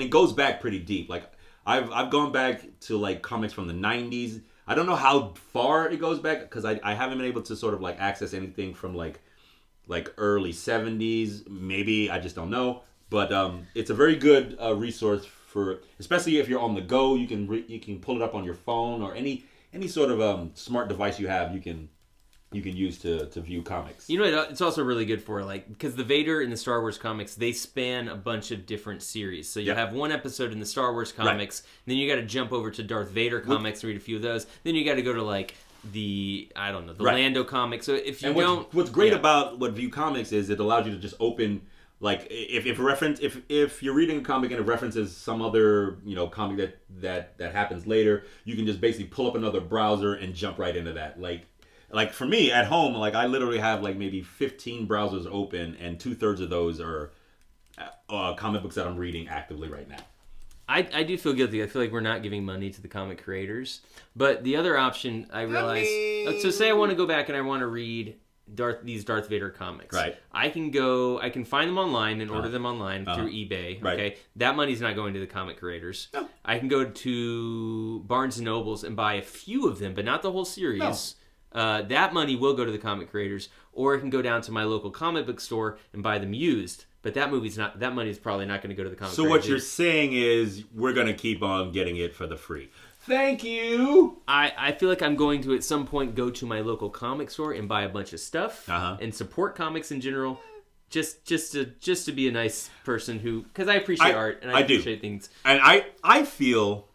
goes back pretty deep. Like I've gone back to like comics from the 90s. I don't know how far it goes back because I haven't been able to sort of like access anything from like early 70s. Maybe I just don't know. But it's a very good resource for, especially if you're on the go. You can pull it up on your phone or any sort of smart device you have. You can use to view comics. You know, it's also really good for because the Vader in the Star Wars comics, they span a bunch of different series. So you have one episode in the Star Wars comics, then you got to jump over to Darth Vader comics and read a few of those. Then you got to go to the Lando comics. So if you what's great about what View Comics is, it allows you to just open. Like if you're reading a comic and it references some other comic that happens later, you can just basically pull up another browser and jump right into that. Like for me at home, I literally have maybe 15 browsers open, and 2/3 of those are comic books that I'm reading actively right now. I do feel guilty. I feel like we're not giving money to the comic creators. But the other option, I realize, so say I want to go back and I want to read these Darth Vader comics. Right. I can find them online and order them online through eBay. Right. Okay. That money's not going to the comic creators. No. I can go to Barnes and Nobles and buy a few of them, but not the whole series. No. That money will go to the comic creators, or I can go down to my local comic book store and buy them used. But that money is probably not going to go to the comic creators. So what you're saying is we're going to keep on getting it for the free. Thank you. I feel like I'm going to at some point go to my local comic store and buy a bunch of stuff and support comics in general, just to be a nice person because I appreciate art and I appreciate things. And I feel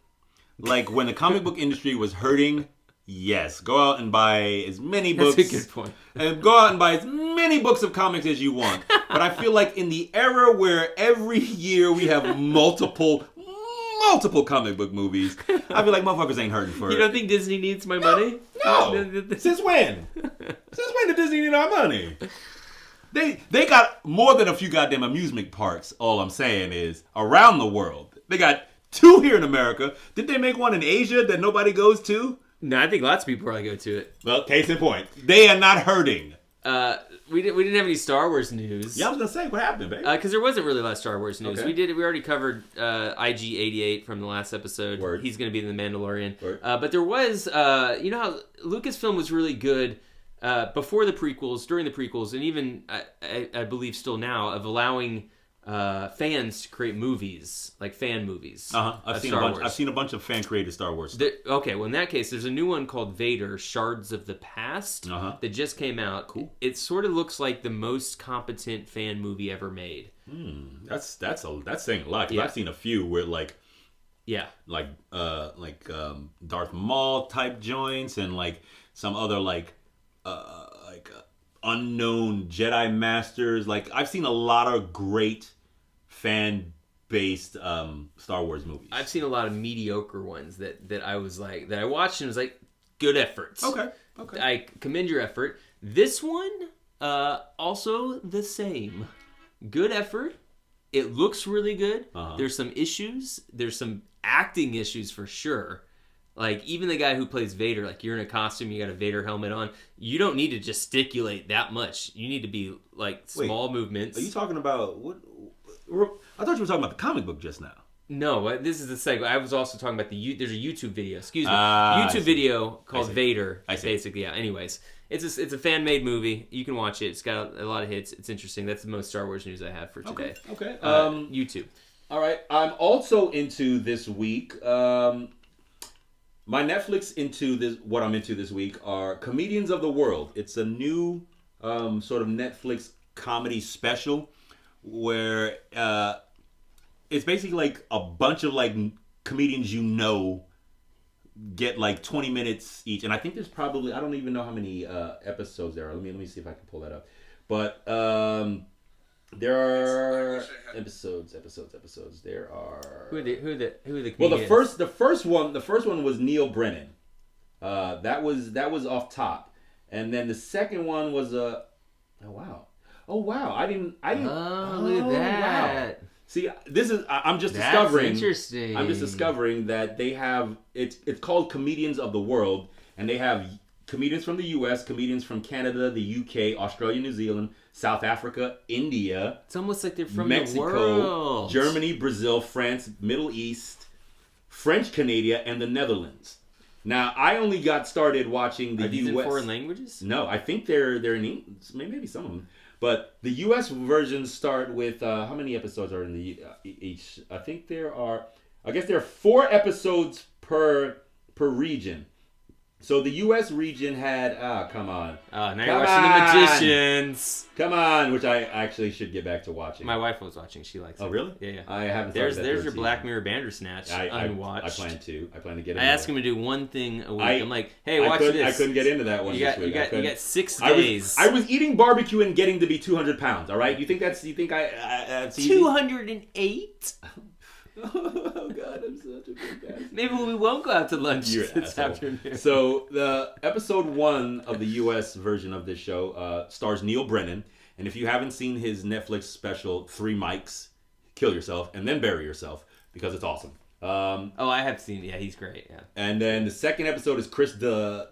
like when the comic book industry was hurting, yes, go out and buy as many books. That's a good point. And go out and buy as many books of comics as you want. But I feel like in the era where every year we have multiple multiple comic book movies. I feel like motherfuckers ain't hurting for it. You don't think Disney needs my money? No. Since when? Since when did Disney need our money? They got more than a few goddamn amusement parks, all I'm saying is, around the world. They got 2 here in America. Did they make one in Asia that nobody goes to? No, I think lots of people probably go to it. Well, case in point. They are not hurting. We didn't have any Star Wars news. Yeah, I was going to say, what happened, baby? Because there wasn't really a lot of Star Wars news. Okay. We already covered IG-88 from the last episode. Word. He's going to be in The Mandalorian. Word. But there was, you know how Lucasfilm was really good before the prequels, during the prequels, and even, I believe still now, of allowing fans to create movies, like fan movies. I've seen a bunch of fan-created Star Wars stuff. Okay, well in that case, there's a new one called Vader: Shards of the Past that just came out. Cool. It sort of looks like the most competent fan movie ever made. That's saying a lot. 'Cause Yeah. I've seen a few where Darth Maul type joints and like some other unknown Jedi masters. Like I've seen a lot of great fan-based Star Wars movies. I've seen a lot of mediocre ones that I was like, that I watched and was like, good efforts. Okay. I commend your effort. This one, also the same. Good effort. It looks really good. There's some issues. There's some acting issues for sure. Like, even the guy who plays Vader, like, you're in a costume, you got a Vader helmet on. You don't need to gesticulate that much. You need to be, like, small movements. Are you talking about... what? I thought you were talking about the comic book just now. No, this is the segue. I was also talking about there's a YouTube video. Excuse me. YouTube video called Vader. Basically, yeah. Anyways, it's a fan-made movie. You can watch it. It's got a lot of hits. It's interesting. That's the most Star Wars news I have for today. Okay. YouTube. All right. I'm also into this week... my Netflix what I'm into this week are Comedians of the World. It's a new sort of Netflix comedy special where it's basically like a bunch of like comedians get like 20 minutes each. And I think there's probably, I don't even know how many episodes there are. Let me see if I can pull that up. But there are episodes. There are who are the comedians? Well, the first one was Neil Brennan. That was off top, and then the second one was oh wow, I didn't. Oh, look at that. Wow. See, I'm just That's discovering. Interesting. I'm just discovering that they have it's called Comedians of the World, and they have comedians from the U.S., comedians from Canada, the U.K., Australia, New Zealand, South Africa, India. It's almost like they're from Mexico, the world. Germany, Brazil, France, Middle East, French Canada, and the Netherlands. Now, I only got started watching the Are these U.S. in foreign languages? No, I think they're in English. Maybe some of them. But the U.S. versions start with how many episodes are in the each? I think there are 4 episodes per region. So the U.S. region had come on. Now you're watching The Magicians. Come on, which I actually should get back to watching. My wife was watching. She likes it. Oh, really? Yeah. I haven't. There's that your season. Black Mirror Bandersnatch unwatched. I plan to get. I asked him to do one thing a week. I'm like, hey, watch this. I couldn't get into that one this week. You got 6 days. I was eating barbecue and getting to be 200 pounds. All right, you think that's easy? 208? Oh God, I'm such a big ass. Maybe we won't go out to lunch this afternoon. So the episode 1 of the U.S. version of this show stars Neil Brennan, and if you haven't seen his Netflix special 3 Mics, Kill Yourself and Then Bury Yourself, because it's awesome. I have seen. Yeah, he's great. Yeah. And then the second episode is Chris D'Elia.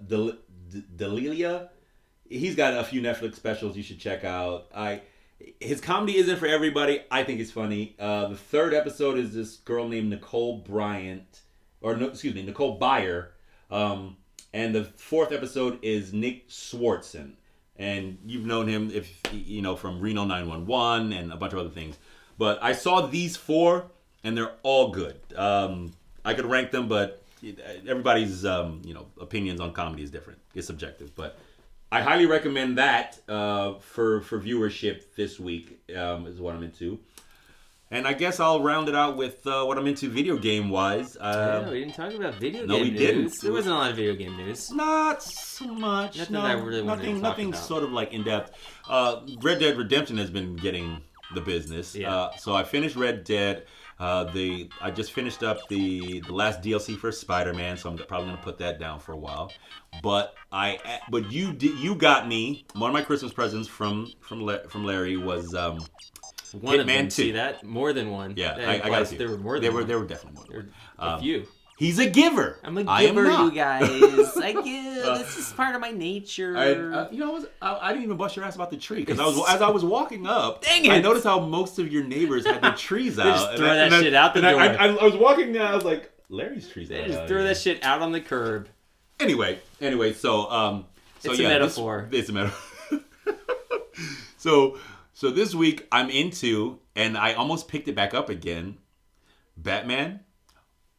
He's got a few Netflix specials you should check out. His comedy isn't for everybody. I think it's funny. The third episode is this girl named Nicole Byer. And the fourth episode is Nick Swartzen. And you've known him from Reno 911 and a bunch of other things. But I saw these 4 and they're all good. I could rank them, but everybody's opinions on comedy is different. It's subjective, but I highly recommend that for viewership this week is what I'm into. And I guess I'll round it out with what I'm into video game wise. We didn't talk about video game news. No, we didn't. There wasn't a lot of video game news. Not so much. Nothing that I really wanted to talk nothing about. Sort of like in depth. Red Dead Redemption has been getting the business. Yeah. So I finished Red Dead. I just finished up the last DLC for Spider-Man, so I'm probably gonna put that down for a while. But you got me one of my Christmas presents from Larry was one Hitman of them. 2. See that? More than one. Yeah, I got to. There were more than one. They were definitely more than one. A few. He's a giver. I'm a I am giver, not. you guys. I give. This is part of my nature. I didn't even bust your ass about the tree because as I was walking up, Dang it. I noticed how most of your neighbors had their trees out. Just throw that shit out the door. I was walking down. I was like, Larry's trees. They just throw that shit out on the curb. Anyway, so it's a metaphor. It's a metaphor. So this week I'm into, and I almost picked it back up again. Batman,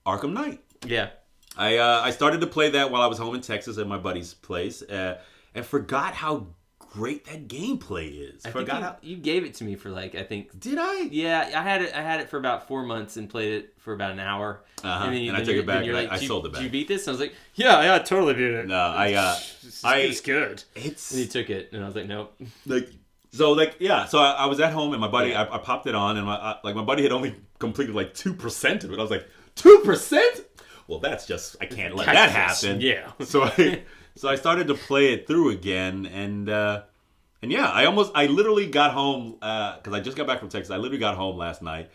Arkham Knight. Yeah. I started to play that while I was home in Texas at my buddy's place, and forgot how great that gameplay is. You gave it to me for I think. Did I? Yeah, I had it for about 4 months and played it for about an hour. And then I took it back. I sold it back. Did you beat this? And I was like, yeah, I totally beat it. No, it's good. And you took it, and I was like, nope. So I was at home, and my buddy, I popped it on, and my buddy had only completed 2% of it. I was like, 2%? Well, that's just, I can't let that happen. Yeah. So I started to play it through again, and yeah, I literally got home, because I just got back from Texas. I literally got home last night,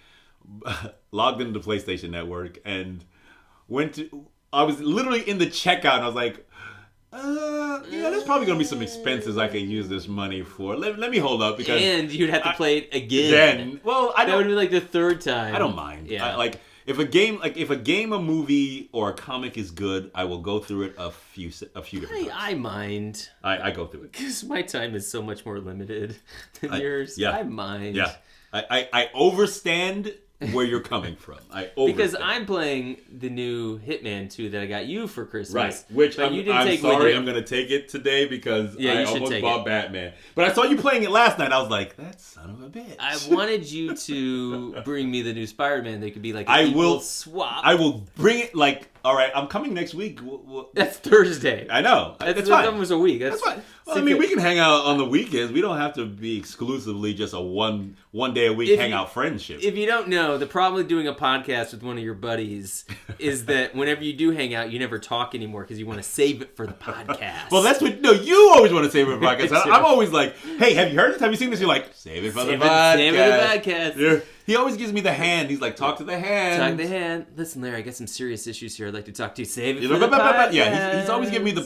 logged into the PlayStation Network, and I was literally in the checkout, and I was like, there's probably going to be some expenses I could use this money for. Let me hold up, because... And you'd have to play it again. That would be the third time. I don't mind. Yeah. If a game, a movie, or a comic is good, I will go through it a few different times. I mind. I go through it because my time is so much more limited than yours. Yeah. I mind. Yeah, I overstand where you're coming from. Because I'm playing the new Hitman 2 that I got you for Christmas. Right, which I'm sorry, I'm going to take it today because I almost bought Batman. But I saw you playing it last night. I was like, that son of a bitch. I wanted you to bring me the new Spider-Man. They could be swap. I will bring it all right, I'm coming next week. That's Thursday. I know. That's fine. almost a week. That's fine. Well, we can hang out on the weekends. We don't have to be exclusively just a one day a week hangout friendship. If you don't know, the problem with doing a podcast with one of your buddies is that whenever you do hang out, you never talk anymore because you want to save it for the podcast. Well, you always want to save it for the podcast. I'm always like, hey, have you heard this? Have you seen this? You're like, save it for the podcast. Save it for the podcast. Yeah. He always gives me the hand. He's like, talk to the hand. Talk to the hand. Listen, Larry, I got some serious issues here I'd like to talk to you. Save it for the podcast. Yeah, he's always giving me the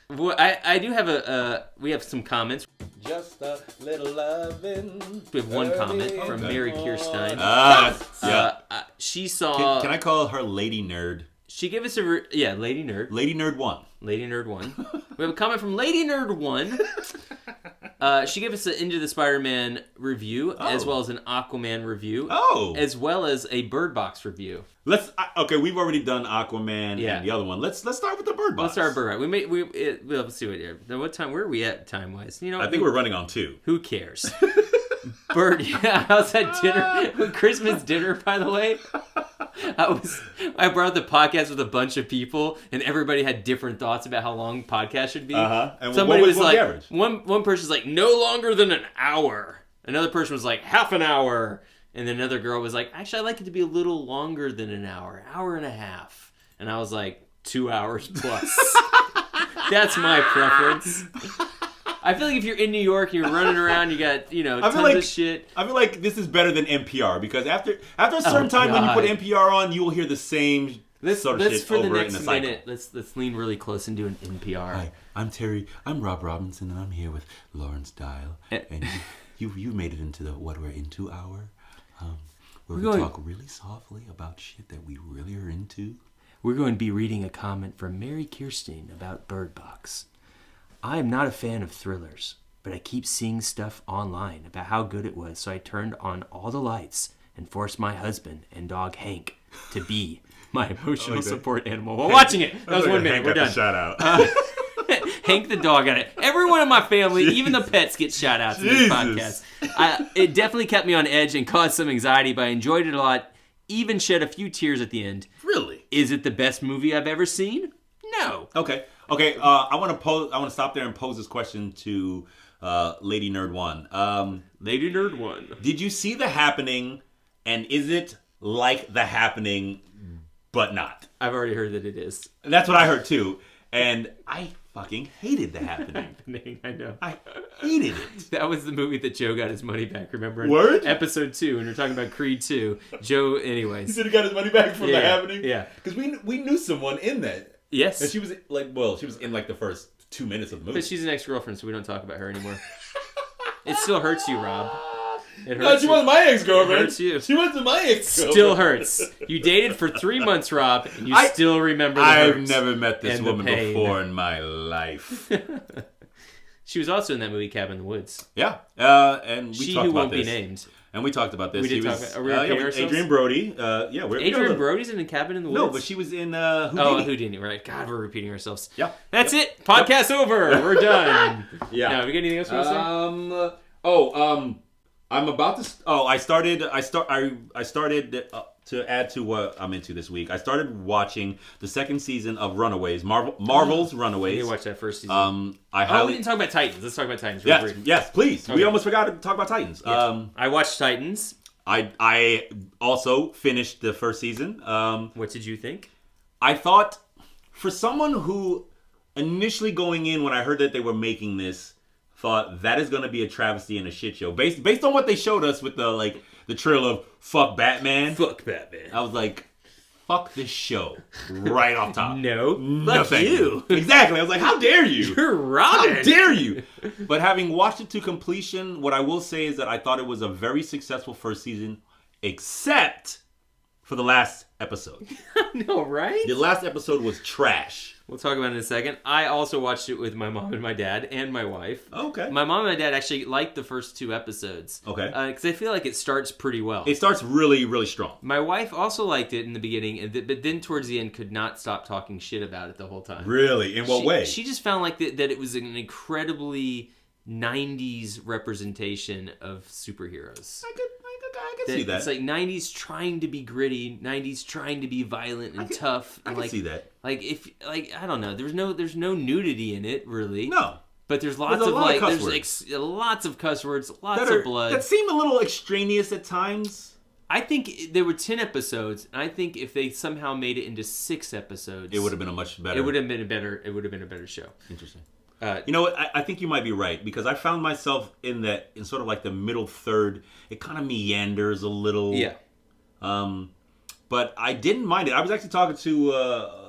Well, I do have we have some comments. Just a little loving. We have one comment from Mary Kirstein. She saw... Can I call her Lady Nerd? She gave us Lady Nerd. Lady Nerd 1. Lady Nerd 1. We have a comment from Lady Nerd 1. She gave us an Into the Spider-Man review, as well as an Aquaman review, as well as a Bird Box review. We've already done Aquaman and the other one. Let's start with the Bird Box. Let's start with Bird Box. We'll see what time. Where are we at time wise? I think we're running on 2. Who cares? Bird. How's that dinner? Christmas dinner, by the way. I brought the podcast with a bunch of people, and everybody had different thoughts about how long podcast should be. And somebody was like, the average? One person's like, no longer than an hour. Another person was like, half an hour. And then another girl was like, actually, I like it to be a little longer than an hour and a half. And I was like, 2 hours plus. That's my preference. I feel like if you're in New York, you're running around, you got, tons of shit. I feel like this is better than NPR because after a certain time when you put NPR on, you will hear the same sort of shit over in a cycle. Minute, let's lean really close and do an NPR. Hi, I'm Terry. I'm Rob Robinson, and I'm here with Lawrence Dial. And you made it into the what we're into hour. Where we talk really softly about shit that we really are into. We're going to be reading a comment from Mary Kirstein about Bird Box. I am not a fan of thrillers, but I keep seeing stuff online about how good it was, so I turned on all the lights and forced my husband and dog Hank to be my emotional support animal while watching it. That was 1 minute. We're done. Shout out. Hank the dog got it. Everyone in my family, even the pets, get shout outs in this podcast. It definitely kept me on edge and caused some anxiety, but I enjoyed it a lot. Even shed a few tears at the end. Really? Is it the best movie I've ever seen? No. Okay. I want to stop there and pose this question to Lady Nerd 1. Lady Nerd 1. Did you see The Happening, and is it like The Happening, but not? I've already heard that it is. And that's what I heard too. And I fucking hated The Happening. I know. I hated it. That was the movie that Joe got his money back, remember? Word? Episode 2, and we're talking about Creed 2. Joe, anyways. He said he got his money back from The Happening? Yeah. Because we knew someone in that. Yes. And she was she was in like the first 2 minutes of the movie. But she's an ex-girlfriend, so we don't talk about her anymore. It still hurts you, Rob. It hurts no, she wasn't my ex-girlfriend. It hurts you. She wasn't my ex-girlfriend. Still hurts. You dated for 3 months, Rob, and you still remember the I've hurt never met this and woman the pain. before in my life. She was also in that movie Cabin in the Woods. Yeah, and we She talked Who about Won't this. Be Named. And we talked about this. We did talk about. Are we repeating ourselves? Adrian Brody. Adrian Brody's in Cabin in the Woods. No, but she was in Houdini. Oh, Houdini, right? God, we're repeating ourselves. Yeah, that's it. Podcast over. We're done. Yeah. Now, have we got anything else you want to say? I'm about to. I started to add to what I'm into this week. I started watching the second season of Runaways, Marvel's Runaways. You watched that first season. We didn't talk about Titans. Let's talk about Titans. Real brief. Yes, please. Okay. We almost forgot to talk about Titans. Yeah. I watched Titans. I also finished the first season. What did you think? I thought, for someone who initially going in when I heard that they were making this, thought that is going to be a travesty and a shit show. Based on what they showed us with the trail of fuck Batman. Fuck Batman. I was like, fuck this show right off top. No, fuck thank you. Exactly. I was like, how dare you? You're Robin. How dare you? But having watched it to completion, what I will say is that I thought it was a very successful first season, except for the last episode. No, right? The last episode was trash. We'll talk about it in a second. I also watched it with my mom and my dad and my wife. Okay. My mom and my dad actually liked the first 2 episodes. Okay. Because I feel like it starts pretty well. It starts really, really strong. My wife also liked it in the beginning, but then towards the end could not stop talking shit about it the whole time. Really? In what way? She just found like that it was an incredibly 90s representation of superheroes. I could see that. It's like 90s trying to be gritty, 90s trying to be violent and tough. And I can see that. I don't know. There's no nudity in it really. No. But there's lots of lots of cuss words, lots of blood. That seem a little extraneous at times. I think there were 10 episodes, and I think if they somehow made it into 6 episodes, it would have been a much better. It would have been a better show. Interesting. You know what? I think you might be right, because I found myself in sort of like the middle third. It kind of meanders a little. Yeah. But I didn't mind it. I was actually talking to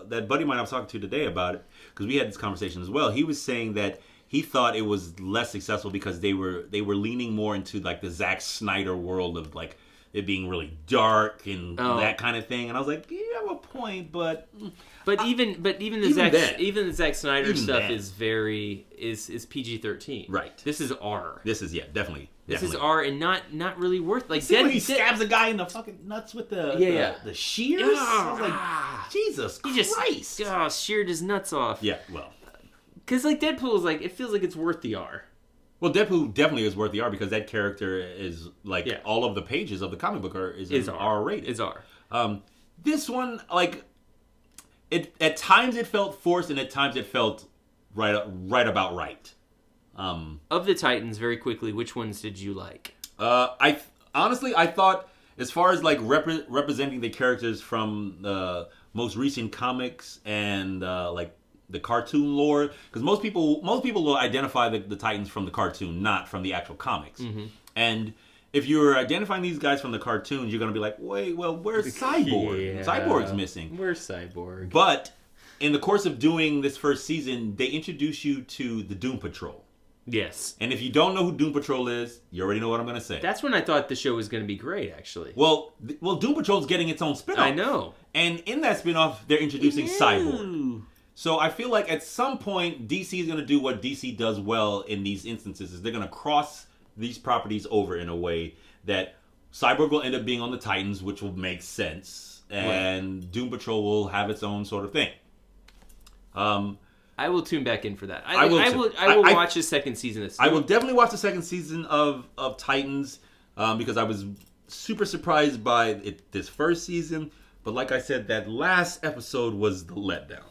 that buddy of mine I was talking to today about it, because we had this conversation as well. He was saying that he thought it was less successful because they were leaning more into like the Zack Snyder world of like it being really dark and that kind of thing. And I was like, you have a point, but even the Zack Snyder stuff is PG-13. Right. This is R. This is definitely. This is R and not really worth like. See when he stabs a guy in the fucking nuts with the shears. Yeah. I was like, Jesus Christ! Just sheared his nuts off. Yeah, well, because like Deadpool is like it feels like it's worth the R. Well, Deadpool definitely is worth the R because that character is like all of the pages of the comic book is R rated. It's R. This one, like, it at times it felt forced and at times it felt right about right. Of the Titans, very quickly, which ones did you like? I thought as far as like representing the characters from the most recent comics and like the cartoon lore, because most people will identify the Titans from the cartoon, not from the actual comics. Mm-hmm. And if you're identifying these guys from the cartoons, you're gonna be like, wait, well, where's Cyborg? Yeah. Cyborg's missing. Where's Cyborg? But in the course of doing this first season, they introduce you to the Doom Patrol. Yes. And if you don't know who Doom Patrol is, you already know what I'm going to say. That's when I thought the show was going to be great, actually. Well, Doom Patrol's getting its own spinoff. I know. And in that spinoff, they're introducing Cyborg. So I feel like at some point, DC is going to do what DC does well in these instances, is they're going to cross these properties over in a way that Cyborg will end up being on the Titans, which will make sense, and Doom Patrol will have its own sort of thing. I will tune back in for that. I will watch the second season. I will definitely watch the second season of Titans because I was super surprised by this first season. But like I said, that last episode was the letdown.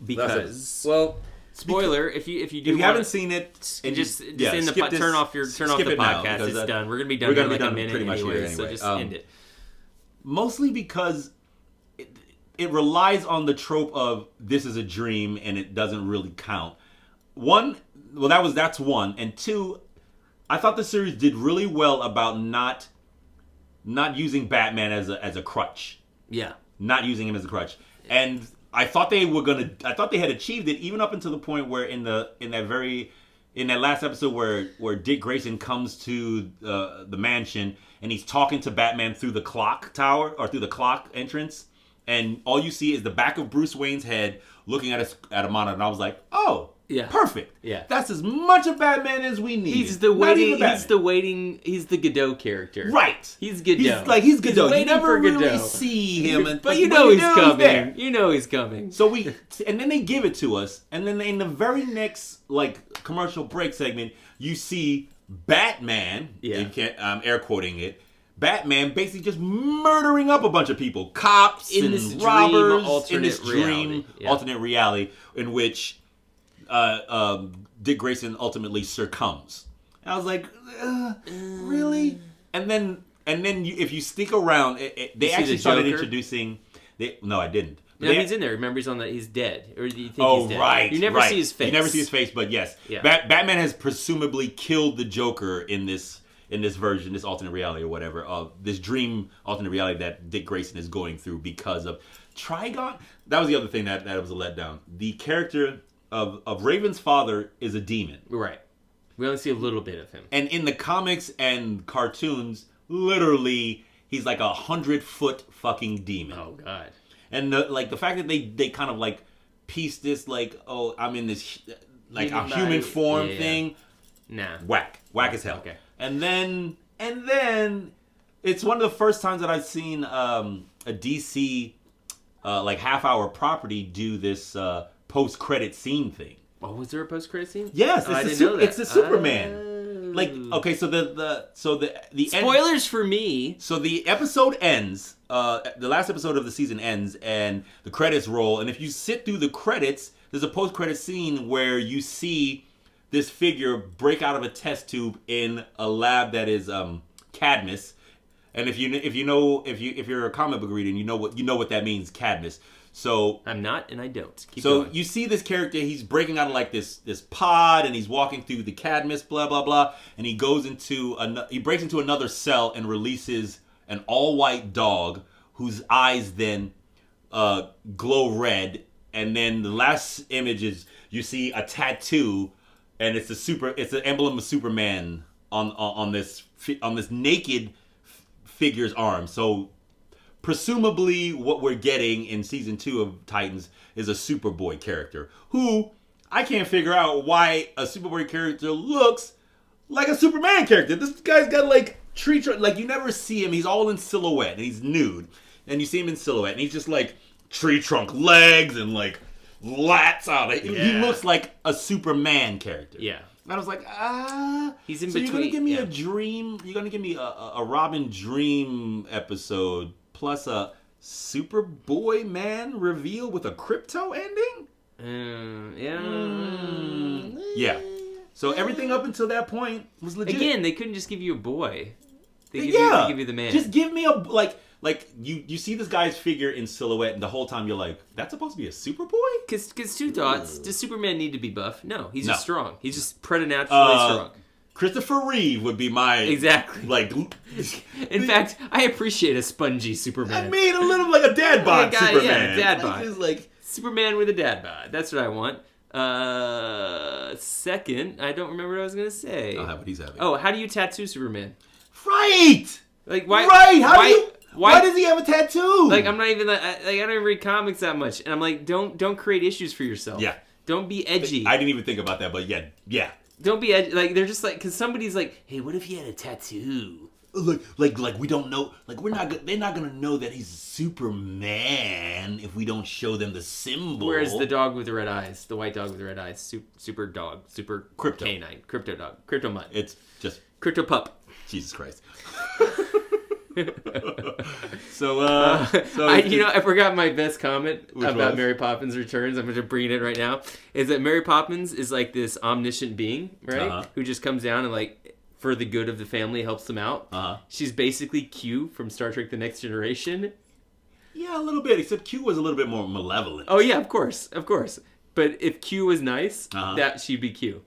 Because? Spoiler: if you haven't seen it, and just skip the turn off the podcast. Now, it's done. We're gonna be done in like a minute anyway. So just end it. Mostly because it relies on the trope of this is a dream and it doesn't really count. That's one, and two, I thought the series did really well about not using Batman as a crutch. Yeah, not using him as a crutch, and I thought they had achieved it even up until the point where in that last episode where Dick Grayson comes to the mansion and he's talking to Batman through the clock tower or through the clock entrance, and all you see is the back of Bruce Wayne's head looking at a monitor, and I was like, oh. Yeah. Perfect. Yeah. That's as much of Batman as we need. He's the Godot character. Right. He's Godot. He's Godot. You never really see him. But you know he's coming. There. You know he's coming. So and then they give it to us, and then in the very next commercial break segment, you see Batman, I'm air quoting it, Batman basically just murdering up a bunch of people. Cops and robbers in this dream alternate reality in which Dick Grayson ultimately succumbs. And I was like, really? And then if you stick around, they actually started introducing. No, I didn't. No, he's in there. Remember, he's dead, or do you think he's dead? Right. You never see his face. You never see his face, but yes, Batman has presumably killed the Joker in this version, this alternate reality or whatever, of this dream alternate reality that Dick Grayson is going through because of Trigon. That was the other thing that was a letdown. The character of Raven's father is a demon. Right. We only see a little bit of him. And in the comics and cartoons, literally, he's like 100-foot fucking demon. Oh, God. And the fact that they kind of piece this I'm in this a human form thing. Nah. Whack as hell. Okay. And then it's one of the first times that I've seen a DC half-hour property do this post-credit scene thing. Oh, was there a post-credit scene? Yes, I didn't know that. It's a Superman. So the spoilers for me. So the episode ends. The last episode of the season ends, and the credits roll. And if you sit through the credits, there's a post-credit scene where you see this figure break out of a test tube in a lab that is Cadmus. And if you're a comic book reader, and you know what that means, Cadmus. So I'm not, and I don't. Keep so going. You see this character, he's breaking out of this pod, and he's walking through the Cadmus, blah blah blah, and he breaks into another cell and releases an all-white dog whose eyes then glow red, and then the last image is you see a tattoo, and it's the emblem of Superman on this naked figure's arm. So presumably what we're getting in season 2 of Titans is a Superboy character who I can't figure out why a Superboy character looks like a Superman character. This guy's got tree trunk, you never see him. He's all in silhouette and he's nude, and you see him in silhouette and he's just tree trunk legs and lats out. He looks like a Superman character. Yeah. And I was like, he's in so between. You're gonna give me a dream? You're gonna give me a Robin Dream episode plus a Superboy Man reveal with a crypto ending? Yeah. So everything up until that point was legit. Again, they couldn't just give you a boy. They give you the man. Just give me you see this guy's figure in silhouette, and the whole time you're like, that's supposed to be a Superboy? Because two thoughts. Does Superman need to be buff? No, he's just strong. He's just preternaturally strong. Christopher Reeve would be my... Exactly. In fact, I appreciate a spongy Superman. I mean, a little like a dad bod Superman. Yeah, a dad bod. Superman with a dad bod. That's what I want. Second, I don't remember what I was going to say. I'll have what he's having. Oh, how do you tattoo Superman? Right! Why? Right! Why does he have a tattoo? I'm not even... I don't even read comics that much. And I'm like, don't create issues for yourself. Yeah. Don't be edgy. I didn't even think about that, but yeah. Don't be edgy. They're just because somebody's like, hey, what if he had a tattoo? Like we don't know. They're not gonna know that he's Superman if we don't show them the symbol. Whereas the dog with the red eyes, the white dog with the red eyes, super dog, super crypto canine, crypto dog, crypto mutt. It's just crypto pup. Jesus Christ. I forgot my best comment about was? Mary Poppins Returns. I'm going to bring it right now. Is that Mary Poppins is like this omniscient being, right? Who just comes down and like, for the good of the family, helps them out. She's basically Q from Star Trek: The Next Generation. Yeah, a little bit. Except Q was a little bit more malevolent. Oh yeah, of course. But if Q was nice, that she'd be Q.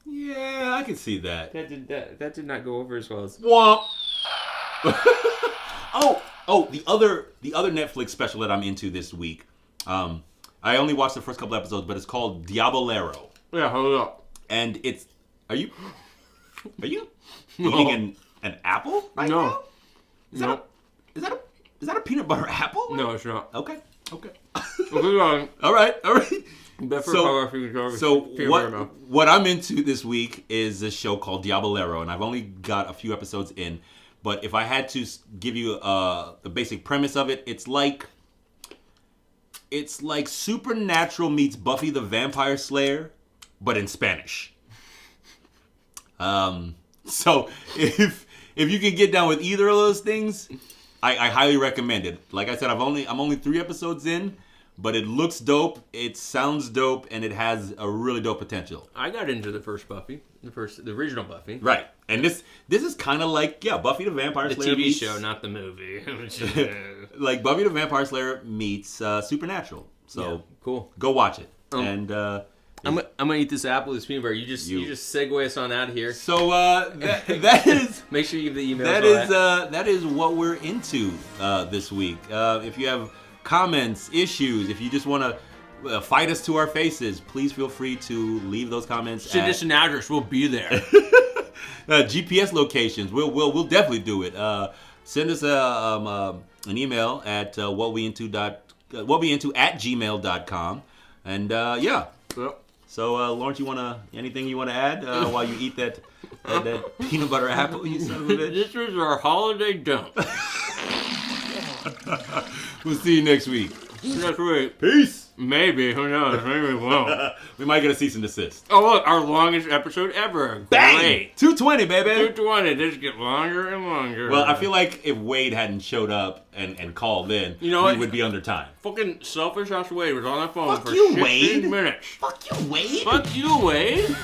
Yeah, I can see that. That did not go over as well as. Womp. The other Netflix special that I'm into this week. I only watched the first couple episodes, but it's called Diabolero. Yeah, hold up. And it's. Are you eating an apple right now? Is that a peanut butter apple? No, it's not. Okay. All right. So what I'm into this week is a show called Diabolero, and I've only got a few episodes in. But if I had to give you the basic premise of it, it's like Supernatural meets Buffy the Vampire Slayer, but in Spanish. So if you can get down with either of those things, I highly recommend it. Like I said, I'm only 3 episodes in, but it looks dope, it sounds dope, and it has a really dope potential. I got into the first Buffy, the original Buffy. Right, and this is kind of like Buffy the Vampire Slayer. The TV show, not the movie. Like Buffy the Vampire Slayer meets Supernatural. So yeah, cool. Go watch it. And I'm gonna eat this apple, this peanut butter. You just segue us on out of here. So that is. Make sure you give the email. That is what we're into this week. If you have comments, issues, if you just want to fight us to our faces, please feel free to leave those comments. Send us an address. We'll be there. GPS locations. We'll definitely do it. Send us an email at whatweinto@gmail.com. And yeah. Yep. So Lawrence, anything you want to add while you eat that peanut butter apple? You son of a bitch. This is our holiday dump. We'll see you next week. Next week. Peace. Maybe. Who knows? Maybe we won't. We might get a cease and desist. Oh, look. Our longest episode ever. Bang! Great. 220, baby. 220. Just get longer and longer. Well, I feel like if Wade hadn't showed up and called in, we would be under time. Fucking selfish ass Wade was on that phone Fuck for you, 16 Wade. minutes. Fuck you, Wade. Fuck you, Wade.